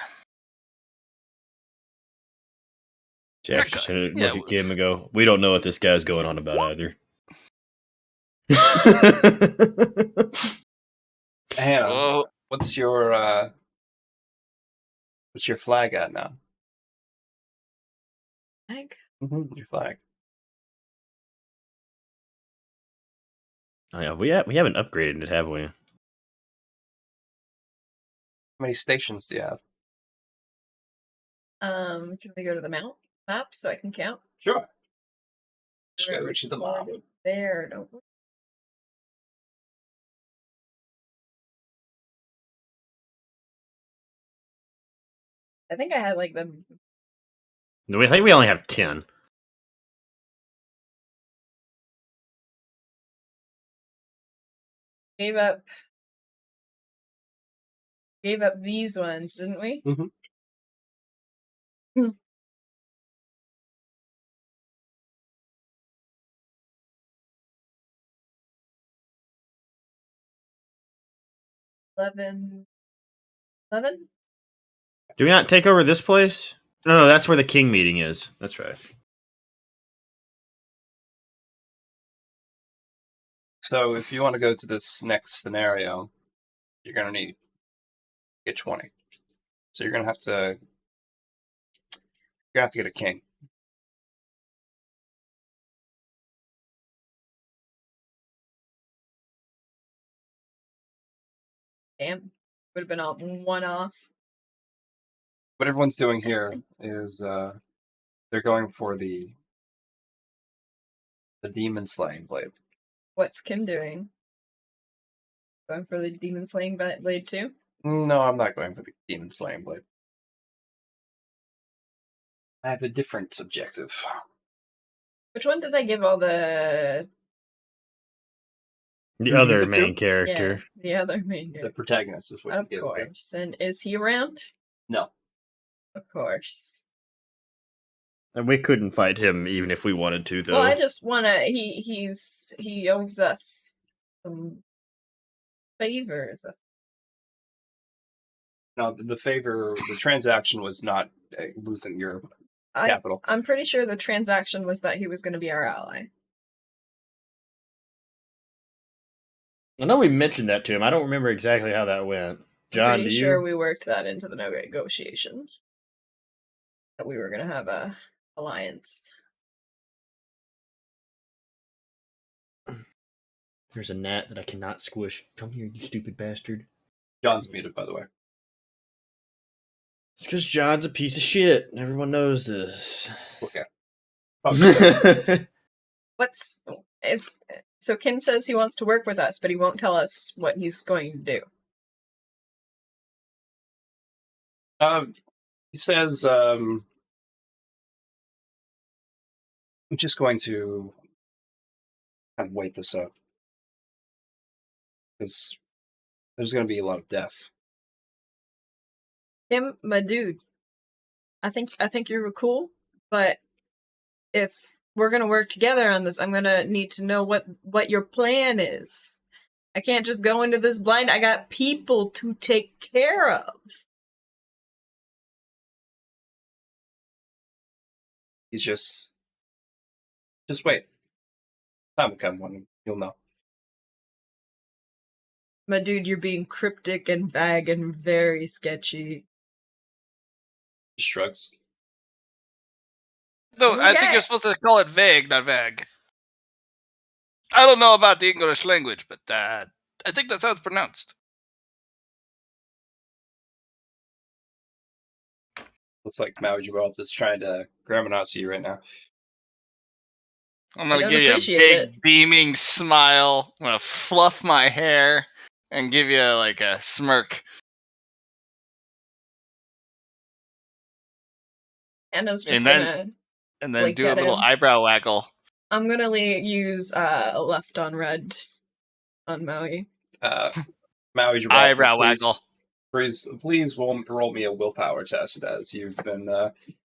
Jack's just gonna Yeah, look at Kim and go, "We don't know what this guy's going on about either." Hannah, Whoa. what's your flag at now? Like, Your flag. Oh yeah, we haven't upgraded it, have we? How many stations do you have? can we go to the map so I can count? Sure. Just We're go to the map. recorded there, don't we? I think I had like the No, I think we only have 10. gave up these ones, didn't we? Mm-hmm. Hmm. 11. Do we not take over this place? No, that's where the king meeting is. That's right. So if you want to go to this next scenario, you're gonna need to get 20. So you're gonna have to get a king. Damn. Would have been all one off. What everyone's doing here is they're going for the demon slaying blade. What's Kim doing? Going for the demon slaying blade too? No, I'm not going for the demon slaying blade. I have a different objective. Which one did I give all the The Who do you other give it to? main character. the other main The character? protagonist is what Of you give it to. course. And is he around? No. Of course. And we couldn't fight him even if we wanted to, though. Well, I just wanna he owes us some favors. No, the favor, the transaction was not losing your capital. I'm pretty sure the transaction was that he was going to be our ally. I know we mentioned that to him. I don't remember exactly how that went. John, I'm pretty do sure you? we worked that into the negotiations. That we were going to have a alliance. There's a gnat that I cannot squish. Come here, you stupid bastard. John's muted, by the way. It's because John's a piece of shit. And everyone knows this. Okay. Oh, So Kim says he wants to work with us, but he won't tell us what he's going to do. he says, I'm just going to kind of wait this out. Because there's going to be a lot of death. Kim, my dude, I think you're cool, but if we're gonna work together on this, I'm gonna need to know what your plan is. I can't just go into this blind. I got people to take care of. He's just wait. Time will come when you'll know. My dude, you're being cryptic and vague and very sketchy. He shrugs. No, I think Okay. you're supposed to call it vague, not vague. I don't know about the English language, but I think that's how it's pronounced. Looks like Maui Gibraltar is trying to Grammanazi you right now. I'm I gonna don't give you a appreciate big it. beaming smile. I'm gonna fluff my hair and give you like a smirk. Anna's just And gonna then blink do a at little him. eyebrow waggle. I'm gonna use left on red on Maui. Maui Gibraltar, Eyebrow waggle. please roll me a willpower test as you've been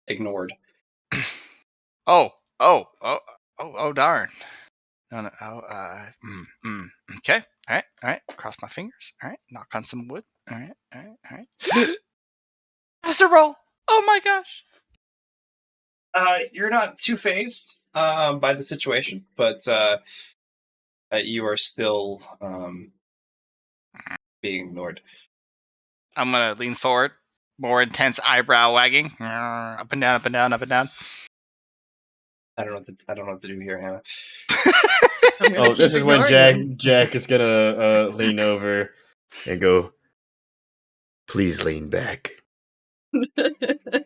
ignored. Oh, darn. No, okay, all right. Cross my fingers. All right, knock on some wood. All right. Master roll. Oh my gosh. You're not too phased by the situation, but you are still being ignored. I'm gonna lean forward, more intense eyebrow wagging, up and down, up and down, up and down. I don't know what to do here, Hannah. I'm gonna Oh, this keep is when ignoring Jack is gonna lean over and go, please lean back. him.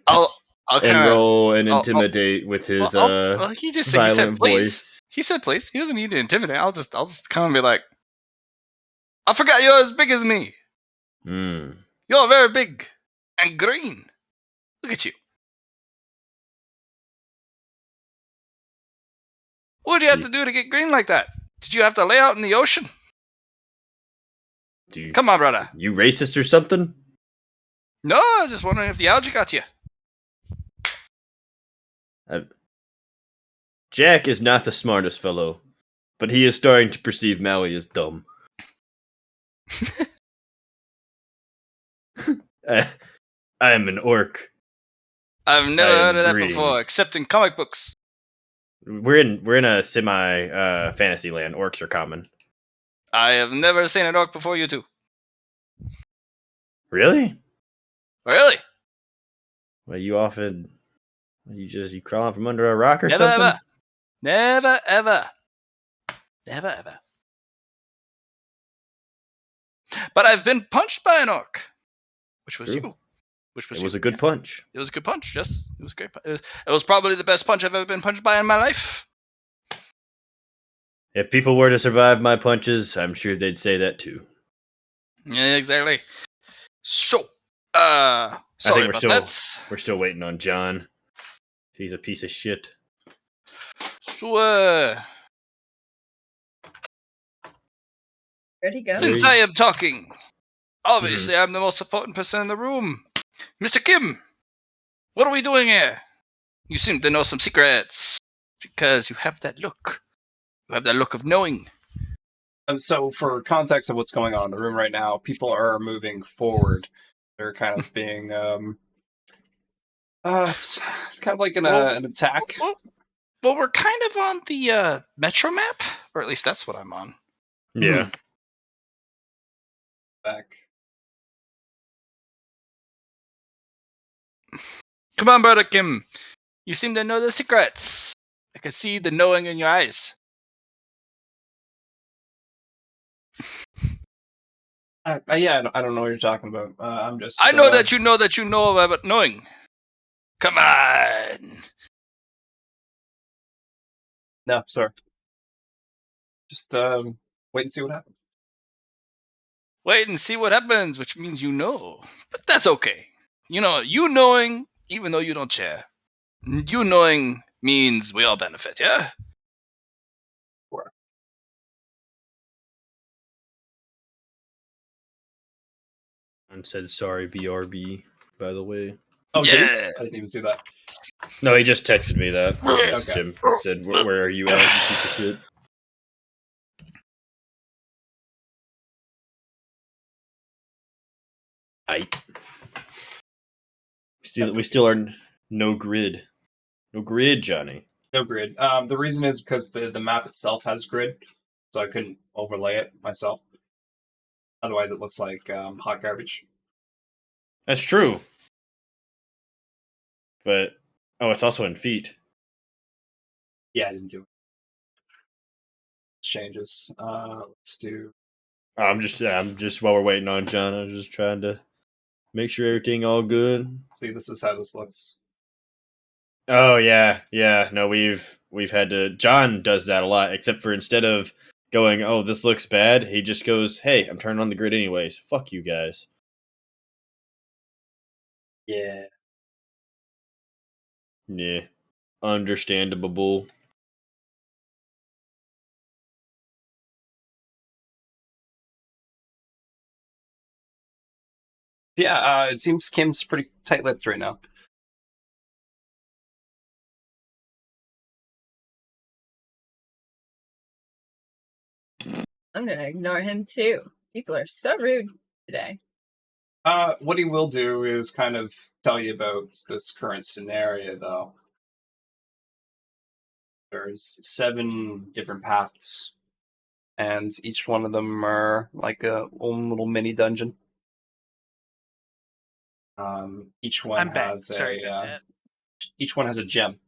I'll And kind of roll and I'll- intimidate with his well, he said violent please. voice. He said please. He doesn't need to intimidate. I'll just come and be like, I forgot you're as big as me. Mm. You're very big and green. Look at you. What did you have to do to get green like that? Did you have to lay out in the ocean? Come on, brother. You racist or something? No, I was just wondering if the algae got you. Jack is not the smartest fellow, but he is starting to perceive Maui as dumb. I am an orc. I've never I am heard of that green. before, except in comic books. We're in a semi fantasy land. Orcs are common. I have never seen an orc before you two. Really? Really? Well, you crawling from under a rock or Never something? ever. Never ever. Never ever. But I've been punched by an orc, which was True. you. Which was It was you. a good punch. It was a good punch. Yes, it was great. It was probably the best punch I've ever been punched by in my life. If people were to survive my punches, I'm sure they'd say that too. Yeah, exactly. So, I sorry think about that. we're still waiting on John. He's a piece of shit. So, Where'd he go? since I am talking, obviously I'm the most important person in the room. Mr. Kim, what are we doing here? You seem to know some secrets because you have that look. You have that look of knowing. So, for context of what's going on in the room right now, people are moving forward. They're kind of being, it's kind of like an attack. Well, we're kind of on the Metro map, or at least that's what I'm on. Yeah. Back. Come on, brother Kim. You seem to know the secrets. I can see the knowing in your eyes. Yeah, I don't know what you're talking about. I'm just. I know that you know about knowing. Come on. No, sorry. Just wait and see what happens. Wait and see what happens, which means you know. But that's okay. You know, you knowing, even though you don't share. You knowing means we all benefit, yeah? And said sorry, BRB, by the way. Oh, did he? Yeah. I didn't even see that. No, he just texted me that. Okay. Jim said, where are you at, you piece of shit? We still are no grid. No grid, Johnny. No grid. The reason is because the map itself has grid, so I couldn't overlay it myself. Otherwise, it looks like hot garbage. That's true. But it's also in feet. Yeah, I didn't do it. Changes. Let's do. I'm just while we're waiting on John, I'm just trying to make sure everything all good. See, this is how this looks. Oh yeah. No, we've had to. John does that a lot, except for instead of going, "Oh, this looks bad," he just goes, "Hey, I'm turning on the grid anyways. Fuck you guys." Yeah. Yeah, understandable. Yeah. It seems Kim's pretty tight-lipped right now. I'm gonna ignore him too. People are so rude today. What he will do is kind of tell you about this current scenario, though. There's 7 different paths, and each one of them are like a own little mini dungeon. Each one I'm back. has Sorry a about that. each one has a gem,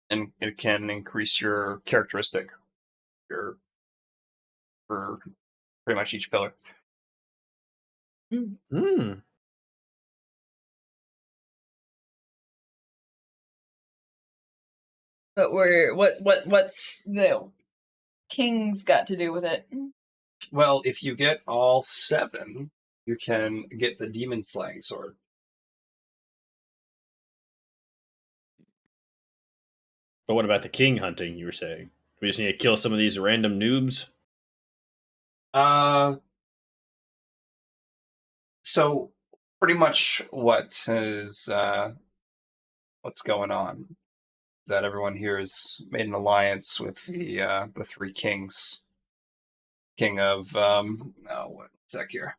and it can increase your characteristic for pretty much each pillar. Hmm. But what's the king's got to do with it? Well, if you get all 7, you can get the demon slaying sword. But what about the king hunting? You were saying we just need to kill some of these random noobs. So pretty much what's going on is that everyone here has made an alliance with the 3 kings. King of one sec here.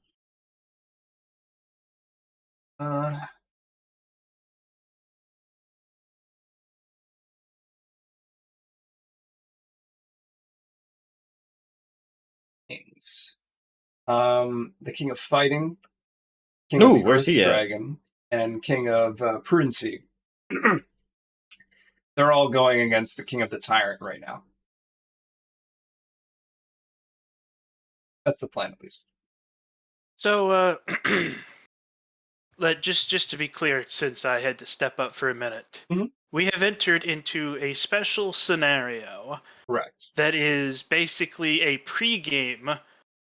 Kings. The king of fighting, king of No, the where's earth he at? dragon, and king of prudency. They're all going against the king of the tyrant right now. That's the plan, at least. So, just to be clear, since I had to step up for a minute, Mhm. we have entered into a special scenario Correct. that is basically a pregame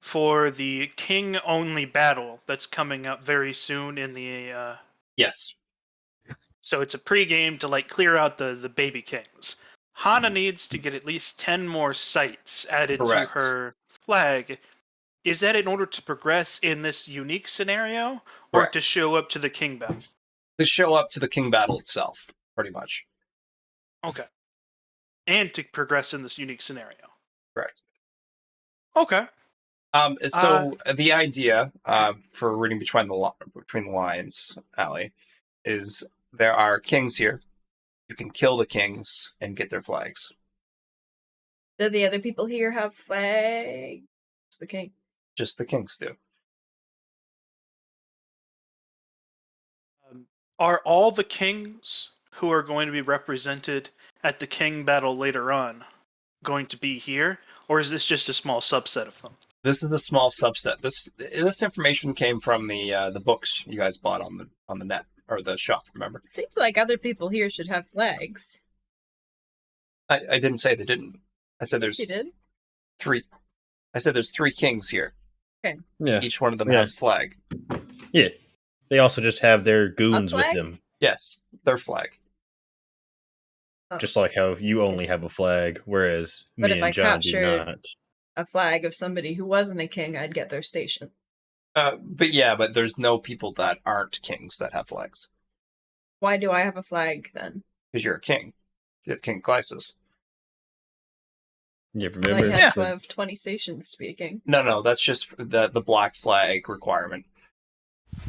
for the king-only battle that's coming up very soon in the. Yes. So it's a pregame to clear out the baby kings. Hana needs to get at least 10 more sites added to Correct. her flag. Is that in order to progress in this unique scenario, or Correct. to show up to the king battle? To show up to the king battle itself, pretty much. Okay. And to progress in this unique scenario. Correct. Okay. So the idea for reading between the lines, Ali, is there are kings here. You can kill the kings and get their flags. Do the other people here have flags? It's the king. Just the kings do. Are all the kings who are going to be represented at the king battle later on going to be here, or is this just a small subset of them? This is a small subset. This information came from the books you guys bought on the net or the shop. Remember? It seems like other people here should have flags. I didn't say they didn't. I said Yes, there's you did. 3. I said there's 3 kings here. Okay. Yeah, Each one of them Yeah. has a flag. yeah. They also just have their goons with flag? them, Yes, their flag. Oh. just like how you only have a flag, whereas But me if and I John do captured- not. A flag of somebody who wasn't a king, I'd get their station. But there's no people that aren't kings that have flags. Why do I have a flag then? Because you're a king. You're the king of Glycis. Yeah, I remember? had Yeah. to have 20 stations to be a king. No, that's just the black flag requirement.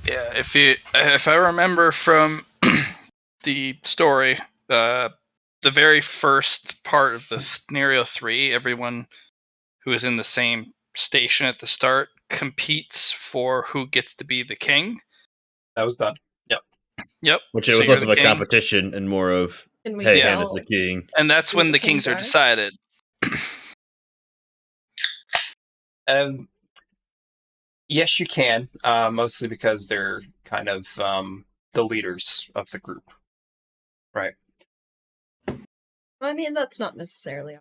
Yeah, if I remember from the story, the very first part of the scenario 3, everyone who is in the same station at the start competes for who gets to be the king. That was done. Yep. Which it So was you're less of the a king. competition and more of, Can we hey, tell? I'm as the king. And that's who when the the kings kings are are? decided. Yes, you can. Mostly because they're kind of the leaders of the group. Right. I mean, that's not necessarily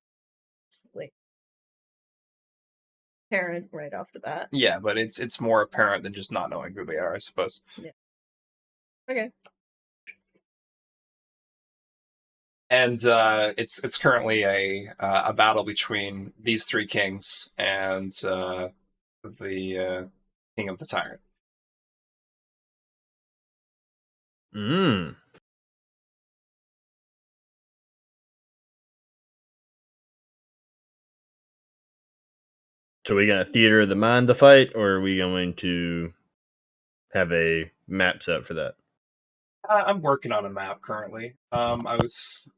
like apparent right off the bat. Yeah, but it's more apparent than just not knowing who they are, I suppose. Okay. And it's currently a battle between these 3 kings and the king of the tyrant. Mm. So are we gonna theater of the mind the fight, or are we going to have a map set for that? I'm working on a map currently. I was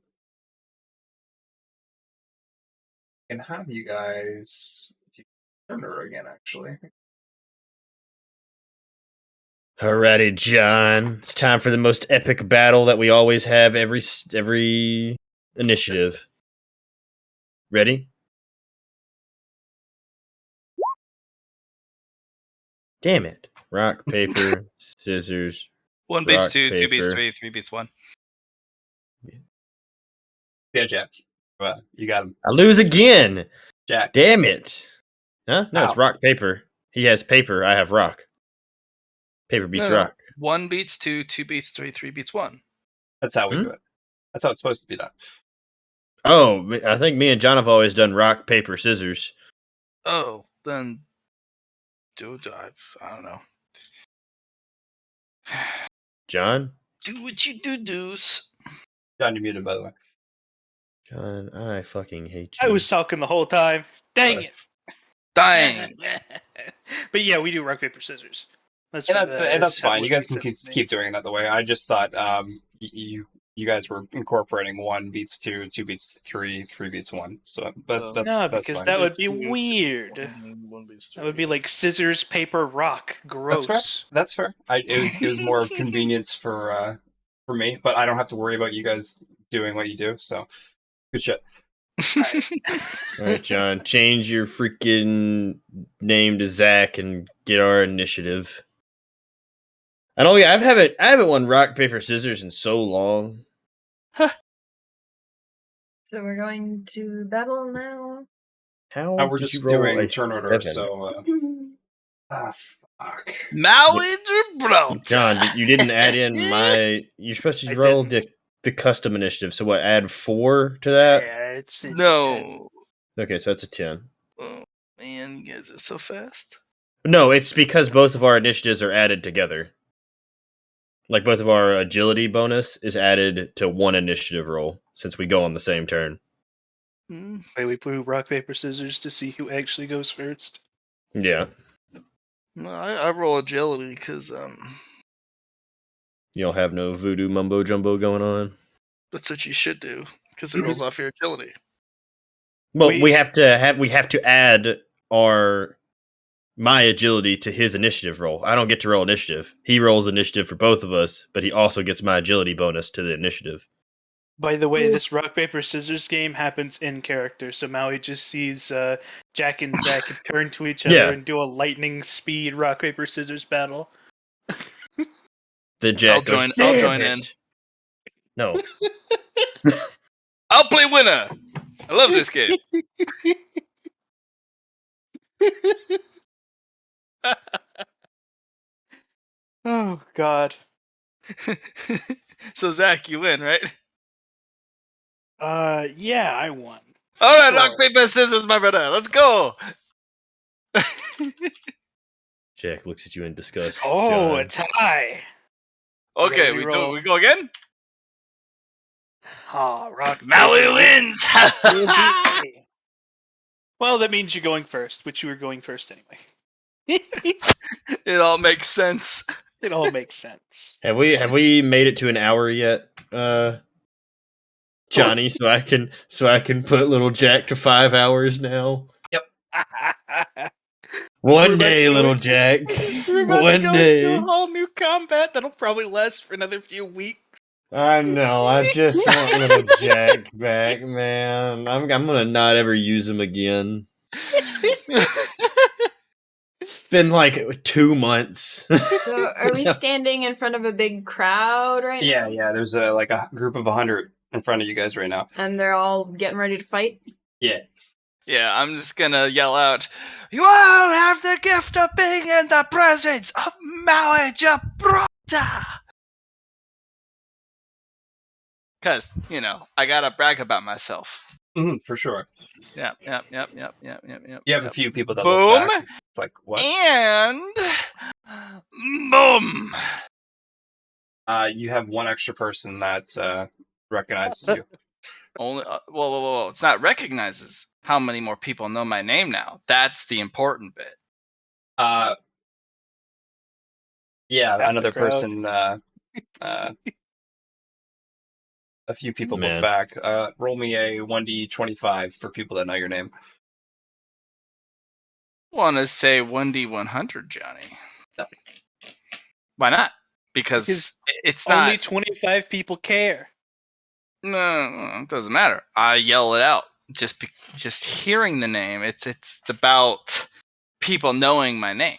can have you guys do Turner again, actually. Alrighty, John. It's time for the most epic battle that we always have every initiative. Ready? Damn it. Rock, paper, scissors. 1 beats Rock, 2, 2 beats paper. 3, 3 beats 1. Yeah, Jack. You got him. I lose again. Jack. Damn it. Huh? No, it's Ow. rock, paper. He has paper. I have rock. Paper beats rock. 1 beats 2, 2 beats 3, 3 beats 1. That's how we do it. That's how it's supposed to be done. Oh, I think me and John have always done rock, paper, scissors. Oh, then I don't know. John? Do what you do's. John, you're muted, by the way. John, I fucking hate you. I was talking the whole time. Dang it. Dang. But yeah, we do rock, paper, scissors. That's And that's how fine. it You guys makes can sense to me. keep doing that the way. I just thought you guys were incorporating 1 beats 2, 2 beats 3, 3 beats 1. So that's No, that's because fine. that would be weird. 1 beats 3. That would be like scissors, paper, rock. Gross. That's fair. It was more of convenience for me, but I don't have to worry about you guys doing what you do. So good shit. All right, John, change your freaking name to Zach and get our initiative. And I haven't won rock, paper, scissors in so long. So we're going to battle now. How We're did just you roll doing a turn order. 7? So fuck. Maui Gibraltar. John, you didn't add in my. You're supposed to I roll didn't. the custom initiative. So what? Add 4 to that. Yeah, it's a 10. No. Okay, so that's a 10. Oh man, you guys are so fast. No, it's because both of our initiatives are added together. Like both of our agility bonus is added to one initiative roll since we go on the same turn. Hmm. Wait, we do rock, paper, scissors to see who actually goes first. Yeah. No, I roll agility because You don't have no voodoo mumbo jumbo going on. that's what you should do because it rolls off your agility. Well, Wait, we have to add my agility to his initiative roll. I don't get to roll initiative. He rolls initiative for both of us, but he also gets my agility bonus to the initiative. By the way, this rock, paper, scissors game happens in character, so Maui just sees Jack and Zach turn to each other Yeah. and do a lightning speed rock, paper, scissors battle. The Jack I'll goes, join- I'll "Damn join it." in. No. I'll play winner. I love this game. Oh, God. So Zach, you win, right? Yeah, I won. All right, Sure. rock paper scissors, my brother. Let's go. Jack looks at you in disgust. Oh, John. a tie. Okay, we we roll. go again. Ah, rock. Maui paper, wins. you beat me. Well, that means you're going first, which you were going first anyway. It all makes sense. It all makes sense. Have we made it to an hour yet, Johnny? So I can put little Jack to 5 hours now. One day, little Jack. We're about One to go day. into a whole new combat that'll probably last for another few weeks. I know. I just want little Jack back, man. I'm gonna not ever use him again. It's been like 2 months. So are we standing in front of a big crowd right now? Yeah. There's like a group of 100 in front of you guys right now. And they're all getting ready to fight? Yeah. Yeah, I'm just gonna yell out, "You all have the gift of being in the presence of Maui Gibraltar!" Because, I gotta brag about myself. For sure. Yep. You have a few people that Boom. look back. It's like, what? And boom. You have one extra person that recognizes you. Only whoa. It's not recognizes. How many more people know my name now? That's the important bit. Yeah, Half the another crowd. person a few people Man. look back. Roll me a 1d25 for people that know your name. Want to say 1d100, Johnny? No. Why not? Because Because it's only not. 25 people care. No, it doesn't matter. I yell it out. Just hearing the name. It's about people knowing my name.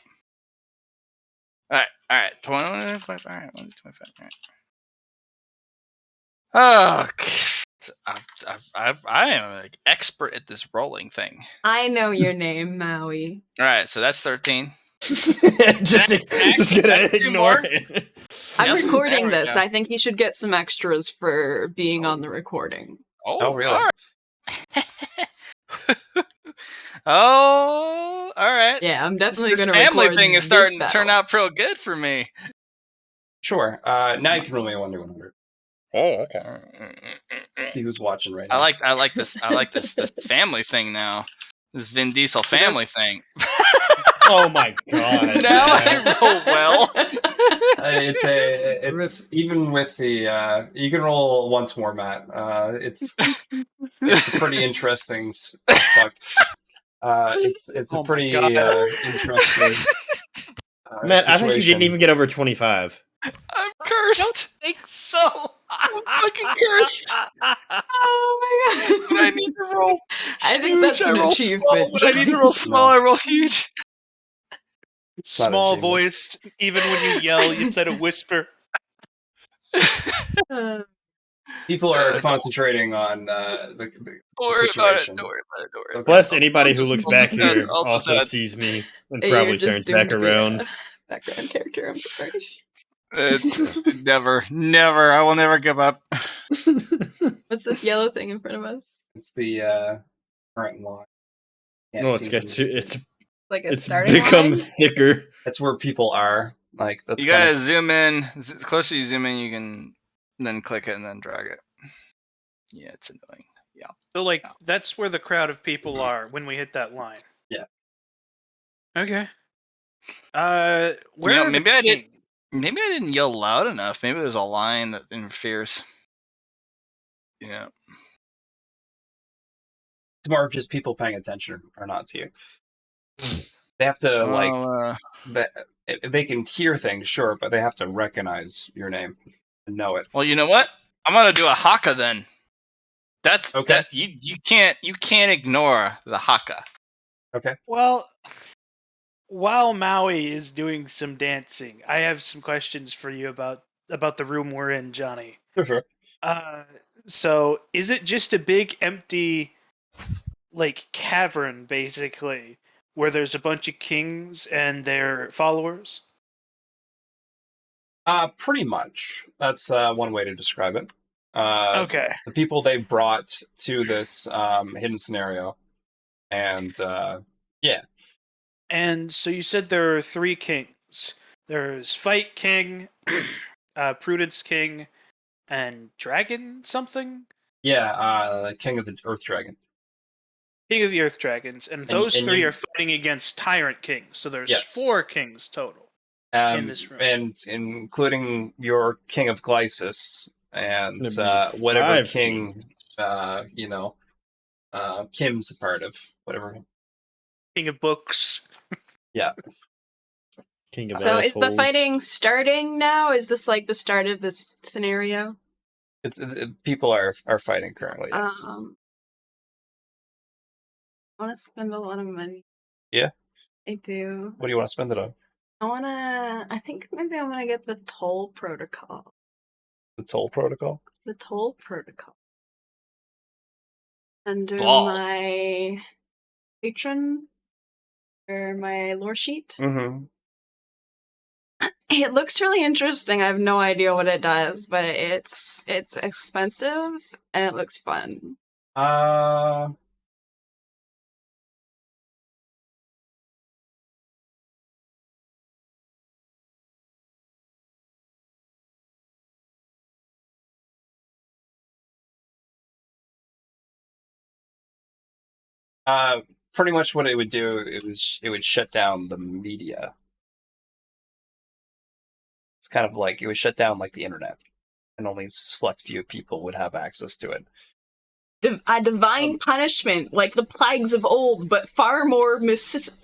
All right. 25. All right, 1d25. All right. Oh, I am an expert at this rolling thing. I know your name, Maui. All right, so that's 13. just Zach, gonna do ignore more? it. I'm Yep, recording there we this. go. I think he should get some extras for being on the recording. Oh, really? All right. Oh, all right. Yeah, I'm definitely This going to family record thing is this starting to battle. turn out real good for me. Sure. Now you can roll me a 1d100. Oh, okay. See who's watching right I now. like this family thing now. This Vin Diesel family thing. Oh my god. Now man. I roll well. It's even with the you can roll once more, Matt. It's a pretty interesting fuck. It's a Oh my pretty God. interesting Man, I think you situation. didn't even get over 25. I'm I cursed. don't think so. I'm fucking cursed. Oh When my I god. need to roll I think huge, that's I an roll small. achievement. When I need to roll small, I roll huge. not an Small achievement. voice. Even when you yell, you said a whisper. People are It's concentrating on the Don't worry about it. situation. Don't worry about it. Don't worry Okay. about Plus, it. anybody who looks back add- here I'll just also add. sees me and You're probably just turns doomed back to be around. a background character. I'm sorry. Never. I will never give up. What's this yellow thing in front of us? It's the current line. Can't No, it's seem got to- to, it's Like a it's starting become line? thicker. That's where people are. Like that's You kind gotta of zoom in. The closer you zoom in, you can then click it and then drag it. Yeah, it's annoying. So, like, that's where the crowd of people are when we hit that line. Yeah. Okay. Where You know, are maybe the I did- kings? Maybe I didn't yell loud enough. Maybe there's a line that interferes. Yeah. it's more of just people paying attention or not to you. They have to Well, they can hear things, sure, but they have to recognize your name and know it. well, you know what? I'm gonna do a haka then. That's Okay. that you can't ignore the haka. Okay. Well, while Maui is doing some dancing, I have some questions for you about the room we're in, Johnny. Sure. So is it just a big empty, like, cavern, basically, where there's a bunch of kings and their followers? Pretty much. That's one way to describe it. Okay. The people they've brought to this hidden scenario, and yeah, And so you said there are three kings. There's Fight King, Prudence King, and Dragon something? King of the Earth Dragon. King of the Earth Dragons. And those and three you- are fighting against Tyrant Kings. So there's Yes. 4 kings total. In this room. And including your King of Glycis and It'd be whatever 5 king Kim's a part of, whatever. King of Books. Yeah. King of So is the assholes. fighting starting now? Is this like the start of this scenario? It's people are fighting currently. Yes. I want to spend a lot of money. Yeah? I do. What do you want to spend it on? I think maybe I want to get the toll protocol. The toll protocol? The toll protocol. Under Ball. my patron or my lore sheet. Mm-hmm. It looks really interesting. I have no idea what it does, but it's expensive and it looks fun. Pretty much what it would do, it would shut down the media. It's kind of like it would shut down like the internet. and only select few people would have access to it. A divine punishment, like the plagues of old, but far more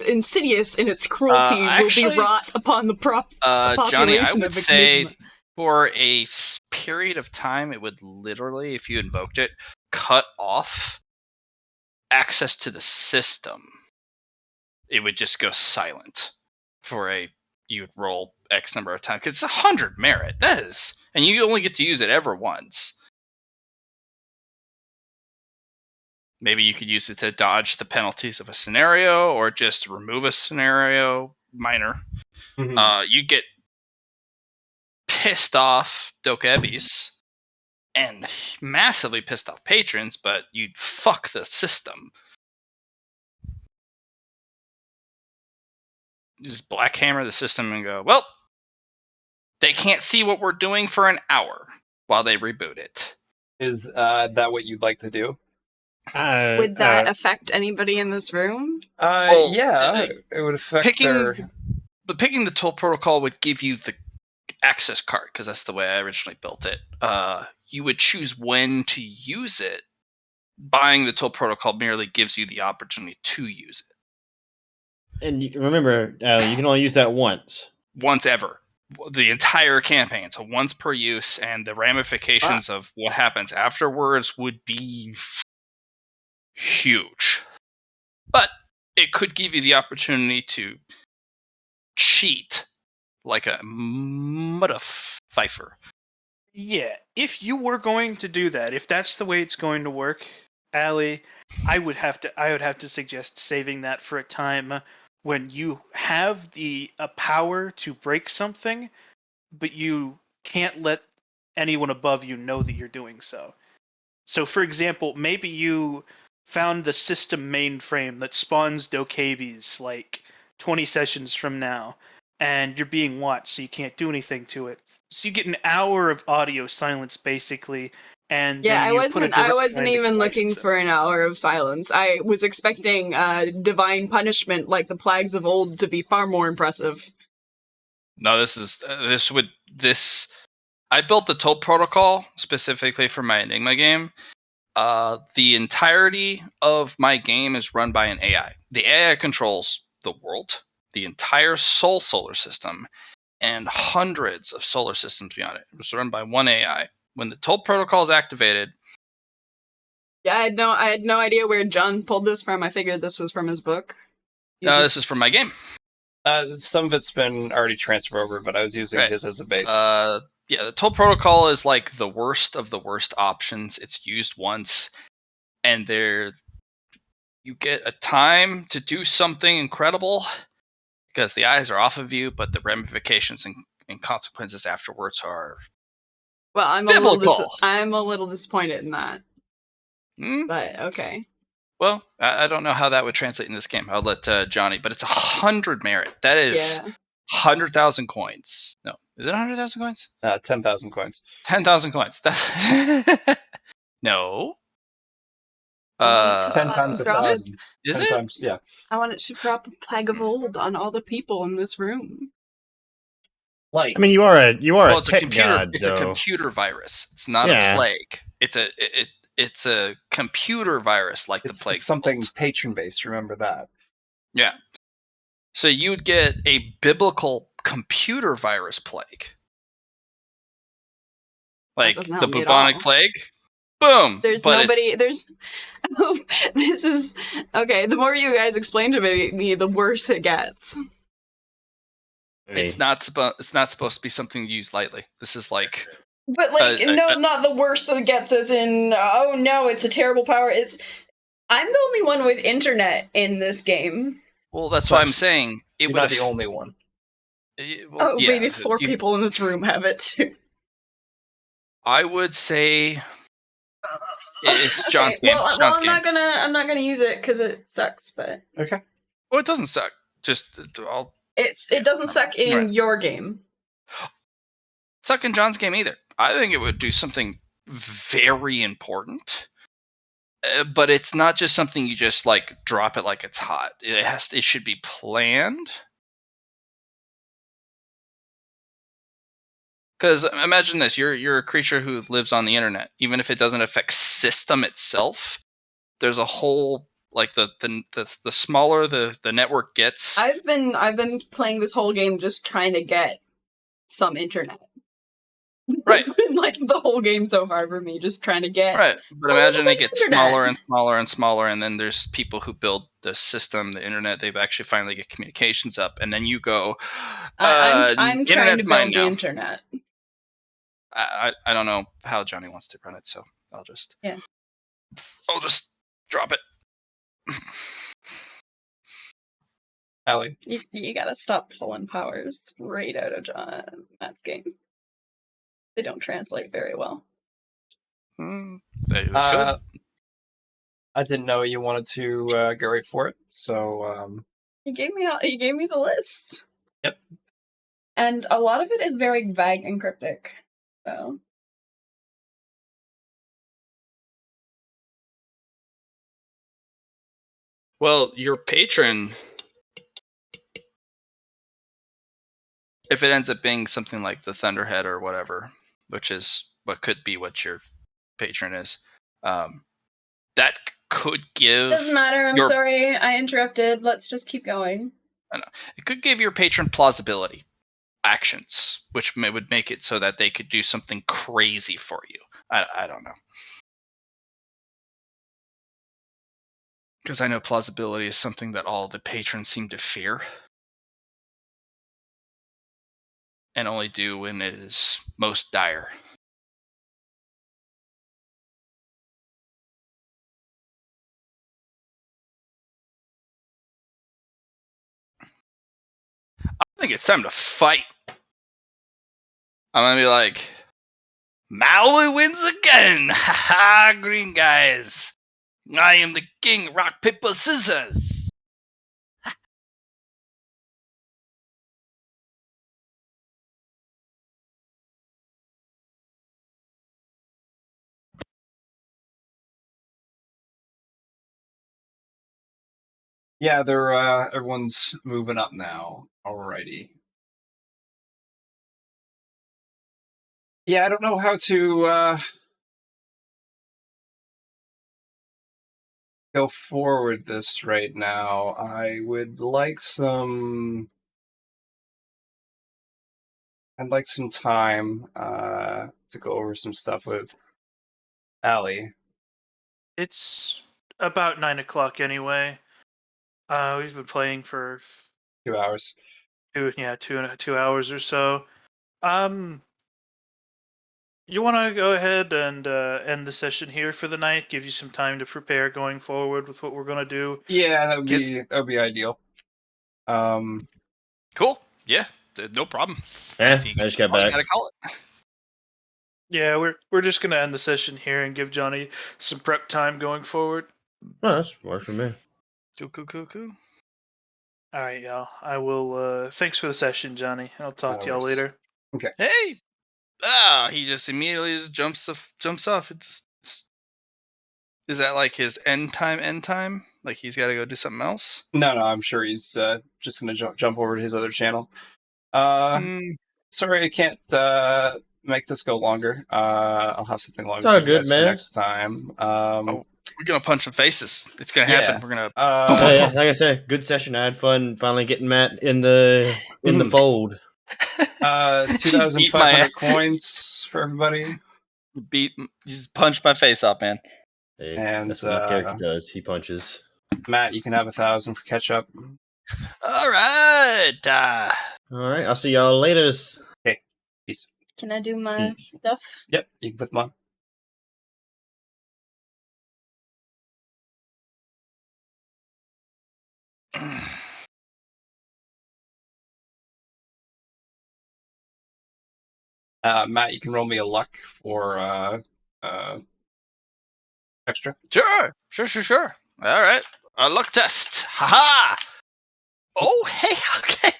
insidious in its cruelty, will be wrought upon the population Johnny, I would of say Enigma. for a period of time, it would literally, if you invoked it, cut off access to the system. It would just go silent for you'd roll X number of times, because it's 100 merit. That is, and you only get to use it ever once. Maybe you could use it to dodge the penalties of a scenario, or just remove a scenario, minor. You get pissed off Dokebis and massively pissed off patrons, but you'd fuck the system. You just blackhammer the system and go, well, they can't see what we're doing for an hour while they reboot it. Is that what you'd like to do? Would that affect anybody in this room? Yeah, it would affect picking the toll protocol would give you the access card, because that's the way I originally built it. You would choose when to use it. Buying the toll protocol merely gives you the opportunity to use it. And remember, you can only use that once. Once ever. The entire campaign. So once per use, and the ramifications of what happens afterwards would be huge. But it could give you the opportunity to cheat like a motherfifer. Yeah, if you were going to do that, if that's the way it's going to work, Allie, I would have to suggest saving that for a time when you have the power to break something, but you can't let anyone above you know that you're doing so. So, for example, maybe you found the system mainframe that spawns Dokebis like 20 sessions from now, and you're being watched, so you can't do anything to it. So you get an hour of audio silence, basically, and yeah, then I wasn't even looking for an hour of silence. I was expecting divine punishment like the plagues of old to be far more impressive. No, I built the toll protocol specifically for my Enigma game. The entirety of my game is run by an AI. The AI controls the world, the entire solar system, and hundreds of solar systems beyond it. It was run by one AI. When the toll protocol is activated, yeah, I had no idea where John pulled this from. I figured this was from his book. This is from my game. Some of it's been already transferred over, but I was using his as a base. Yeah, the toll protocol is like the worst of the worst options. It's used once, and you get a time to do something incredible because the eyes are off of you, but the ramifications and consequences afterwards are well. I'm a little disappointed in that. But okay. Well, I don't know how that would translate in this game. I'll let Johnny. But it's 100 merit. That is 100,000 coins. No, is it 100,000 coins? 10,000 coins. 10,000 coins. That's no. 10 times 1,000. Is 10 it? times, yeah. I want it to drop a plague of old on all the people in this room. Like, I mean, you are a it's tech a computer. god, It's a computer virus. It's not a plague. It's a computer virus, like the plague. It's something patron based. Remember that. Yeah. So you would get a biblical computer virus plague, like the bubonic plague. Boom. There's nobody. There's. This is okay. The more you guys explain to me, the worse it gets. It's not supposed to be something used lightly. This is like. But not the worse it gets. As in, oh no, it's a terrible power. I'm the only one with internet in this game. Well, that's why I'm saying you're not the only one. Maybe 4 people in this room have it too. I would say it's John's game. Well, I'm not gonna use it because it sucks. But okay. Well, it doesn't suck. Just it doesn't suck in your game. Suck in John's game either. I think it would do something very important, but it's not just something you just like drop it like it's hot. It should be planned. Because imagine this: you're a creature who lives on the internet. Even if it doesn't affect system itself, there's a whole like the smaller the network gets. I've been playing this whole game just trying to get some internet. Right. It's been like the whole game so far for me, just trying to get Right, but a imagine little it bit of gets internet. smaller and smaller and smaller, and then there's people who build the system, the internet. They've actually finally get communications up, and then you go, I'm trying to internet's mine build the now. internet. I don't know how Johnny wants to run it, so I'll just drop it. Allie. You gotta stop pulling powers right out of Matt's game. They don't translate very well. They could. I didn't know you wanted to go right for it, so He gave me the list. Yep. And a lot of it is very vague and cryptic. So Well, your patron, if it ends up being something like the Thunderhead or whatever, which is what could be what your patron is, that could give. doesn't matter. I'm sorry, I interrupted. Let's just keep going. I know. It could give your patron plausibility actions, which would make it so that they could do something crazy for you. I don't know. Because I know plausibility is something that all the patrons seem to fear. And only do when it is most dire. I think it's time to fight. I'm gonna be like, Maui wins again! Haha, green guys! I am the king, rock, paper, scissors! yeah, they're everyone's moving up now. Alrighty. Yeah, I don't know how to go forward this right now. I would like some. I'd like some time to go over some stuff with Allie. It's about 9 o'clock anyway. We've been playing for 2 hours. 2 hours or so. You want to go ahead and end the session here for the night? Give you some time to prepare going forward with what we're gonna do. Yeah, that would be ideal. Cool. Yeah, no problem. I just got back. You gotta call it. Yeah, we're just gonna end the session here and give Johnny some prep time going forward. Oh, that works for me. Cool. All right, y'all. I will. Thanks for the session, Johnny. I'll talk to y'all worries. later. Okay. Hey! He just immediately just jumps off. Is that like his end time? Like he's got to go do something else? No, I'm sure he's just going to jump over to his other channel. Sorry, I can't make this go longer. I'll have something longer for you guys for next time. We're gonna punch some faces. It's gonna happen. We're gonna. Yeah, like I said, good session. I had fun finally getting Matt in the fold. 2,500 coins for everybody. He's punched my face off, man. Hey, And that's what my character does. He punches. Matt, you can have 1,000 for catch up. All right. All right. I'll see y'all later. Okay. Peace. Can I do my stuff? Yep, you can put them on. Matt, you can roll me a luck for extra. Sure. All right. A luck test. Haha. Oh, hey. Okay.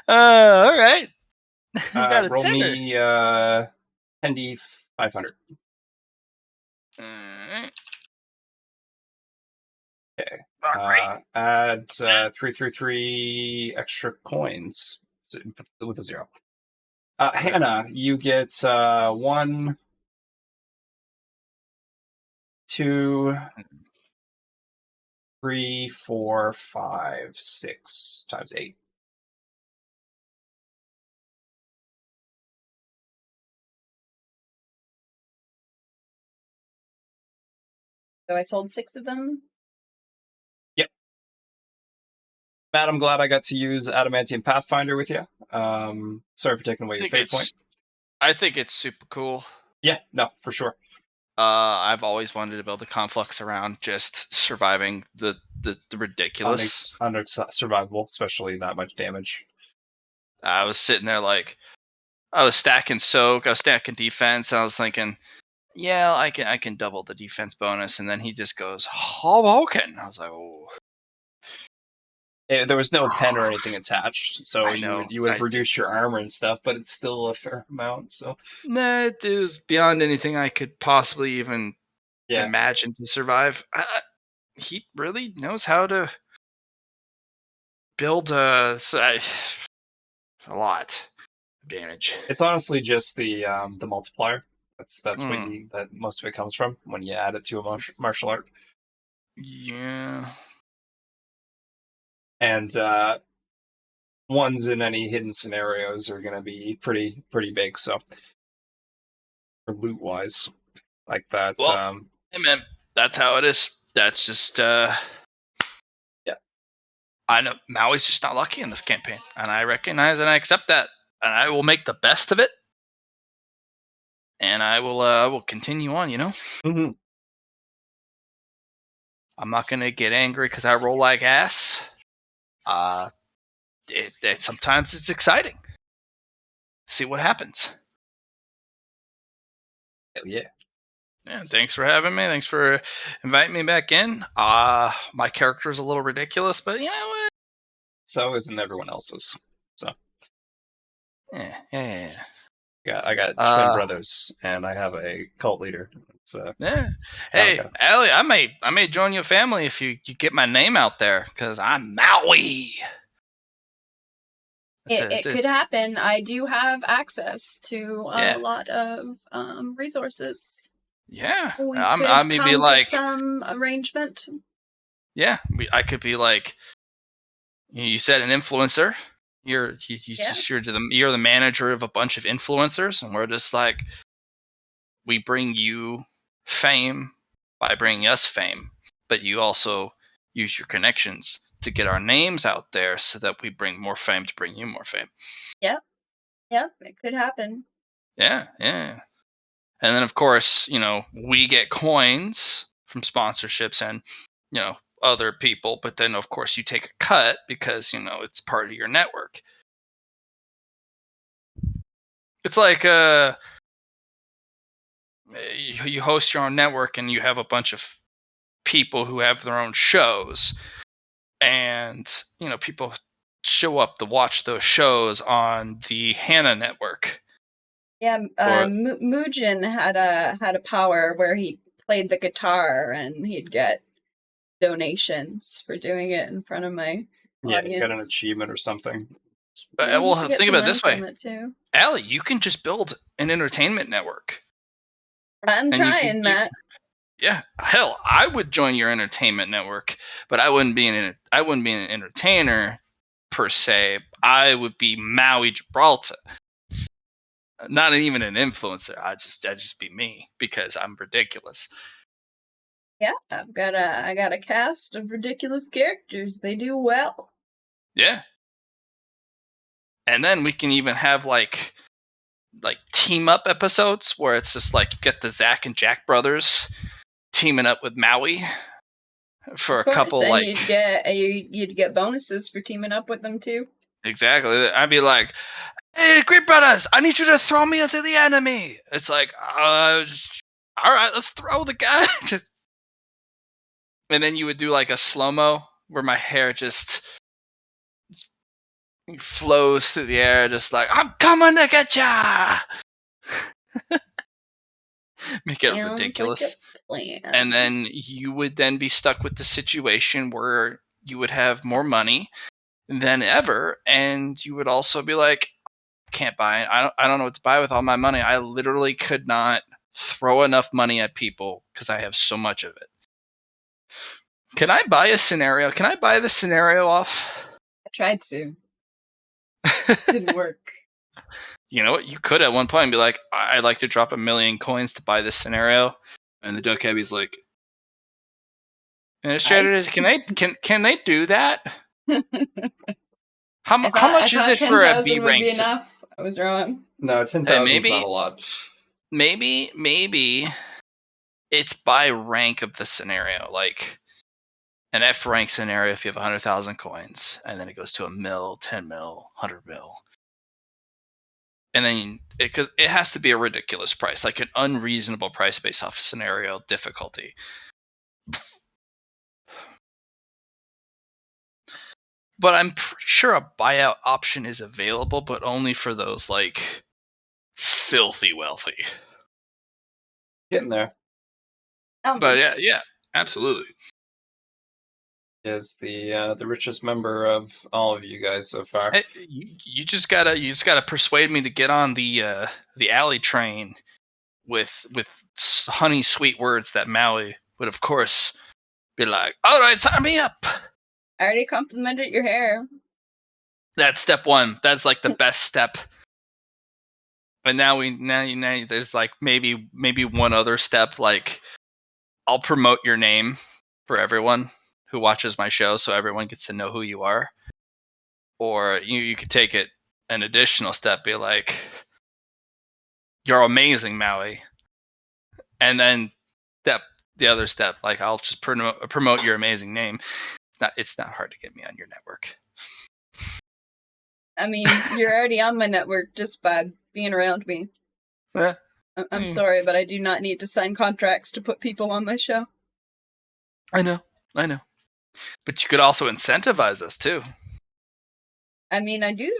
All right. You got a roll tender. me 10d 500. Okay. All right. Add 333 extra coins with a 0. Hannah, you get 1, 2, 3, 4, 5, 6 times 8. So I sold 6 of them. Matt, I'm glad I got to use Adamantium Pathfinder with you. Sorry for taking away your fate point. I think it's super cool. Yeah, no, for sure. I've always wanted to build a conflux around just surviving the ridiculous. Unsurvivable, especially that much damage. I was sitting there like, I was stacking soak, I was stacking defense, and I was thinking, yeah, I can double the defense bonus, and then he just goes Hoboken. I was like, oh. There was no pen or anything attached, so I you know, would have reduced your armor and stuff, but it's still a fair amount. So Nah, it was beyond anything I could possibly even yeah, imagine to survive. He really knows how to build a lot of damage. it's honestly just the multiplier. That's what Hmm. that most of it comes from when you add it to a martial art. Yeah. And ones in any hidden scenarios are going to be pretty big. So, for loot wise, like that. Well, hey man, that's how it is. That's just yeah. I know Maui's just not lucky in this campaign, and I recognize and I accept that, and I will make the best of it, and I will continue on. Mm-hmm. I'm not gonna get angry because I roll like ass. Sometimes it's exciting. See what happens. Hell yeah. Yeah, thanks for having me. Thanks for inviting me back in. My character is a little ridiculous, but you know what? So isn't everyone else's. So Yeah. I got twin brothers, and I have a cult leader. Yeah. Hey, Allie, I may join your family if you get my name out there, because I'm Maui. It could happen. I do have access to Yeah. a lot of resources. Yeah. We I could may come be like, to some arrangement. yeah, I could be like, you said an influencer. You're the manager of a bunch of influencers, and we're just like, we bring you fame by bringing us fame, but you also use your connections to get our names out there so that we bring more fame to bring you more fame. Yep, it could happen. Yeah. And then of course, we get coins from sponsorships and, other people, but then of course you take a cut because, it's part of your network. It's like you host your own network and you have a bunch of people who have their own shows, and people show up to watch those shows on the Hannah network. Yeah, Muujin had a power where he played the guitar and he'd get donations for doing it in front of my audience. Yeah, got an achievement or something. Well, think about it this way, Allie, you can just build an entertainment network. I'm trying, Matt. Yeah, hell, I would join your entertainment network, but I wouldn't be an entertainer per se. I would be Maui Gibraltar, not even an influencer. I'd just be me because I'm ridiculous. Yeah, I got a cast of ridiculous characters. They do well. Yeah, and then we can even have like team up episodes where it's just like you get the Zach and Jack brothers teaming up with Maui for of course, a couple, and like you'd get bonuses for teaming up with them too. Exactly. I'd be like, "Hey, Great Brothers, I need you to throw me into the enemy." It's like, all right, let's throw the guy. And then you would do like a slow-mo where my hair just flows through the air, just like, "I'm coming to get ya." Make it Sounds ridiculous. like a plan. And then you would then be stuck with the situation where you would have more money than ever, and you would also be like, can't buy it. I don't know what to buy with all my money. I literally could not throw enough money at people because I have so much of it. Can I buy a scenario? Can I buy the scenario off? I tried to. Didn't work. You know what? You could at one point be like, I'd like to drop 1 million coins to buy this scenario, and the Duck Abbey's like, administrators, can they do that? How much is it for a B 10,000 would be rank? enough. I was wrong. No, 10,000 is not a lot. Maybe it's by rank of the scenario. Like an F rank scenario, if you have 100,000 coins, and then it goes to 1 mil, 10 mil, 100 mil. And then it has to be a ridiculous price, like an unreasonable price based off scenario difficulty. But I'm pretty sure a buyout option is available, but only for those like filthy wealthy. Getting there. Almost. But yeah, absolutely. Is the richest member of all of you guys so far. Hey, you just gotta persuade me to get on the alley train with honey sweet words that Maui would of course be like, all right, sign me up. I already complimented your hair. That's step one. That's like the best step. But now there's like maybe one other step. Like I'll promote your name for everyone who watches my show, so everyone gets to know who you are. Or you could take it an additional step, be like, you're amazing, Maui. And then the other step, like I'll just promote your amazing name. It's not hard to get me on your network. I mean, you're already on my network just by being around me. Yeah. I'm sorry, but I do not need to sign contracts to put people on my show. I know. But you could also incentivize us too. I mean, I do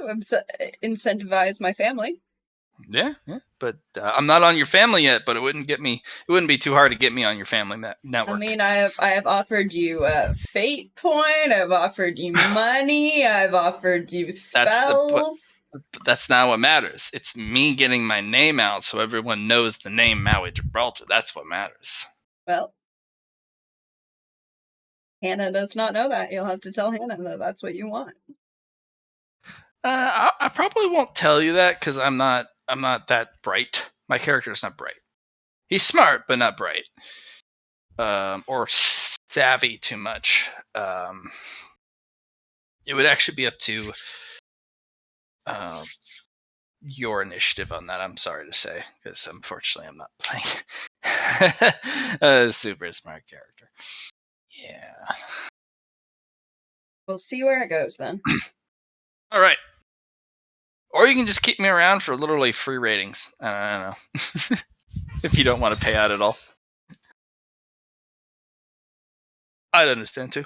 incentivize my family. Yeah. But I'm not on your family yet. But it wouldn't be too hard to get me on your family network. I mean, I have offered you a fate point. I've offered you money. I've offered you spells. But that's not what matters. It's me getting my name out so everyone knows the name Maui Gibraltar. That's what matters. Well, Hannah does not know that. You'll have to tell Hannah that that's what you want. I probably won't tell you that because I'm not that bright. My character's not bright. He's smart, but not bright. Or savvy too much. It would actually be up to your initiative on that. I'm sorry to say, because unfortunately I'm not playing a super smart character. Yeah. We'll see where it goes then. All right. Or you can just keep me around for literally free ratings. I don't know. If you don't want to pay out at all. I'd understand too.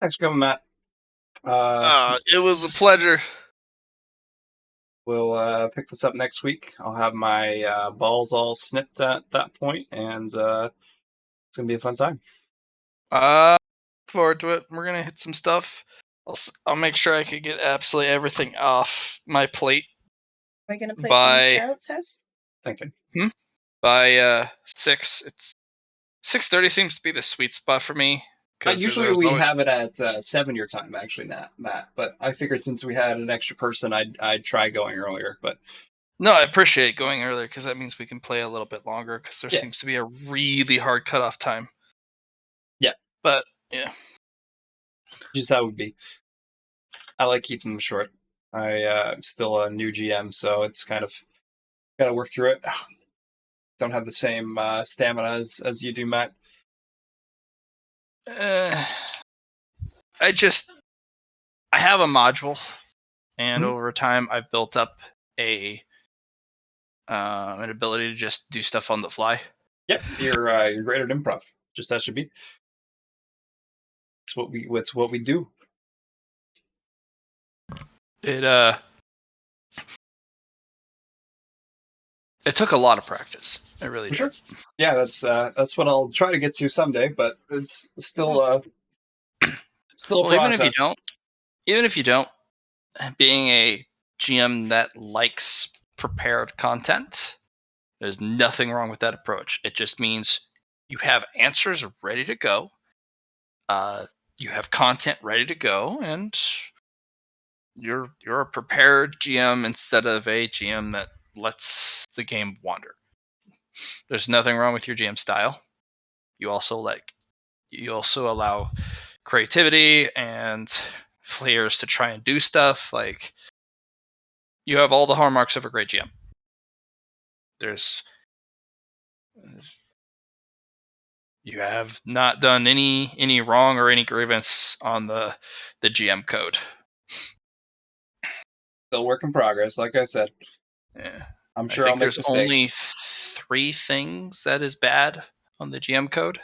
Thanks for coming, Matt. It was a pleasure. We'll pick this up next week. I'll have my balls all snipped at that point, and it's gonna be a fun time. Look forward to it. We're gonna hit some stuff. I'll make sure I can get absolutely everything off my plate. Are we gonna play By Charlotte's house? Thinking. By 6. It's 6:30 seems to be the sweet spot for me. Usually we have it at 7 your time, actually, Matt. But I figured since we had an extra person, I'd try going earlier. But no, I appreciate going earlier because that means we can play a little bit longer. Because there seems to be a really hard cutoff time. Yeah, but yeah, just how it would be. I like keeping them short. I'm still a new GM, so it's kind of gotta work through it. Don't have the same stamina as you do, Matt. I have a module, and over time I've built up an ability to just do stuff on the fly. Yep, you're great at improv. Just as should be. It's what we do. It took a lot of practice. It really did. Sure. Yeah, that's what I'll try to get to someday, but it's still Still a Well, even if you process. don't, being a GM that likes prepared content, there's nothing wrong with that approach. It just means you have answers ready to go. You have content ready to go, and you're a prepared GM instead of a GM that lets the game wander. There's nothing wrong with your GM style. You also allow creativity and players to try and do stuff. Like, you have all the hallmarks of a great GM. You have not done any wrong or any grievance on the GM code. Still work in progress, like I said. Yeah. I'm I sure I'll think make there's mistakes. only 3 things that is bad on the GM code,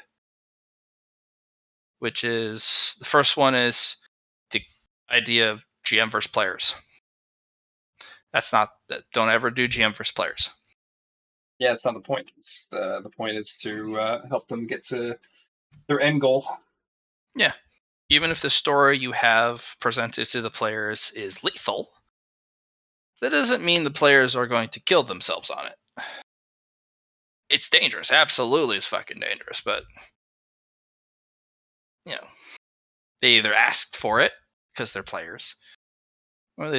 which is, the first one is the idea of GM versus players. Don't ever do GM versus players. Yeah, it's not the point. The point is to help them get to their end goal. Yeah. Even if the story you have presented to the players is lethal, that doesn't mean the players are going to kill themselves on it. It's dangerous. Absolutely, it's fucking dangerous. But, they either asked for it because they're players, or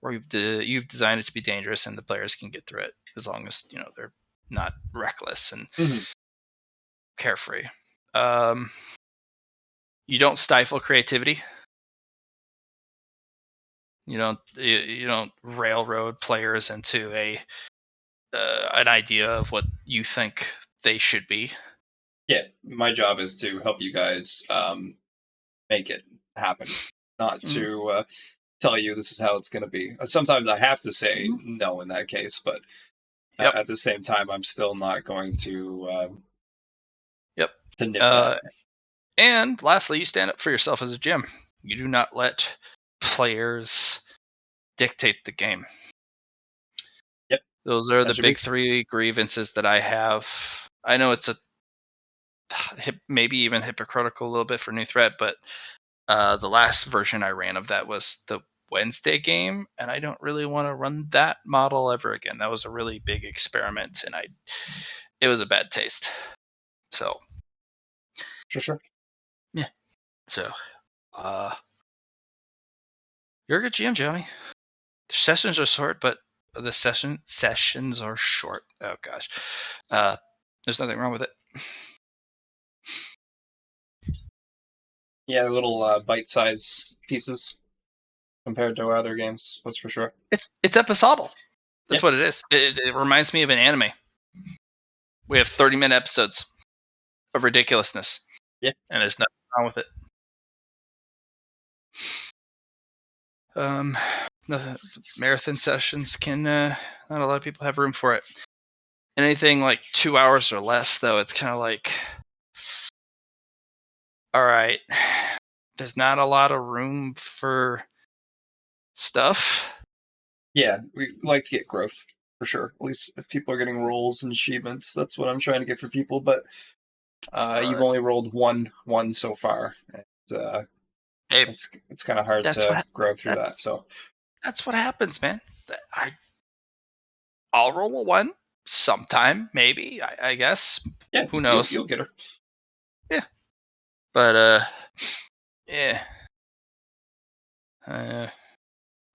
or you've designed it to be dangerous, and the players can get through it as long as they're not reckless and carefree. You don't stifle creativity. You don't railroad players into an idea of what you think they should be. Yeah, my job is to help you guys make it happen, not to tell you this is how it's going to be. Sometimes I have to say no in that case, but Yep. at the same time, I'm still not going to to nip Uh, that. And lastly, you stand up for yourself as a GM. You do not let players dictate the game. Yep. Those are That the should big be- 3 grievances that I have. I know it's maybe even hypocritical a little bit for New Threat, but the last version I ran of that was the Wednesday game, and I don't really want to run that model ever again. That was a really big experiment, and it was a bad taste. So Sure. yeah. So you're a good GM, Johnny. The sessions are short, but the sessions are short. Oh gosh, there's nothing wrong with it. Yeah, little bite-sized pieces compared to other games. That's for sure. It's episodal. That's Yeah. what it is. It reminds me of an anime. We have 30-minute episodes of ridiculousness. Yeah. And there's nothing wrong with it. The marathon sessions can not a lot of people have room for it. Anything like 2 hours or less, though, it's kind of like, all right, there's not a lot of room for stuff. Yeah, we like to get growth for sure. At least if people are getting rolls and achievements, that's what I'm trying to get for people. But you've only rolled one so far. And, Hey, it's kind of hard to grow through that. So that's what happens, man. I'll roll a 1 sometime, maybe. I guess. yeah, Who knows? You'll get her. Yeah, but yeah.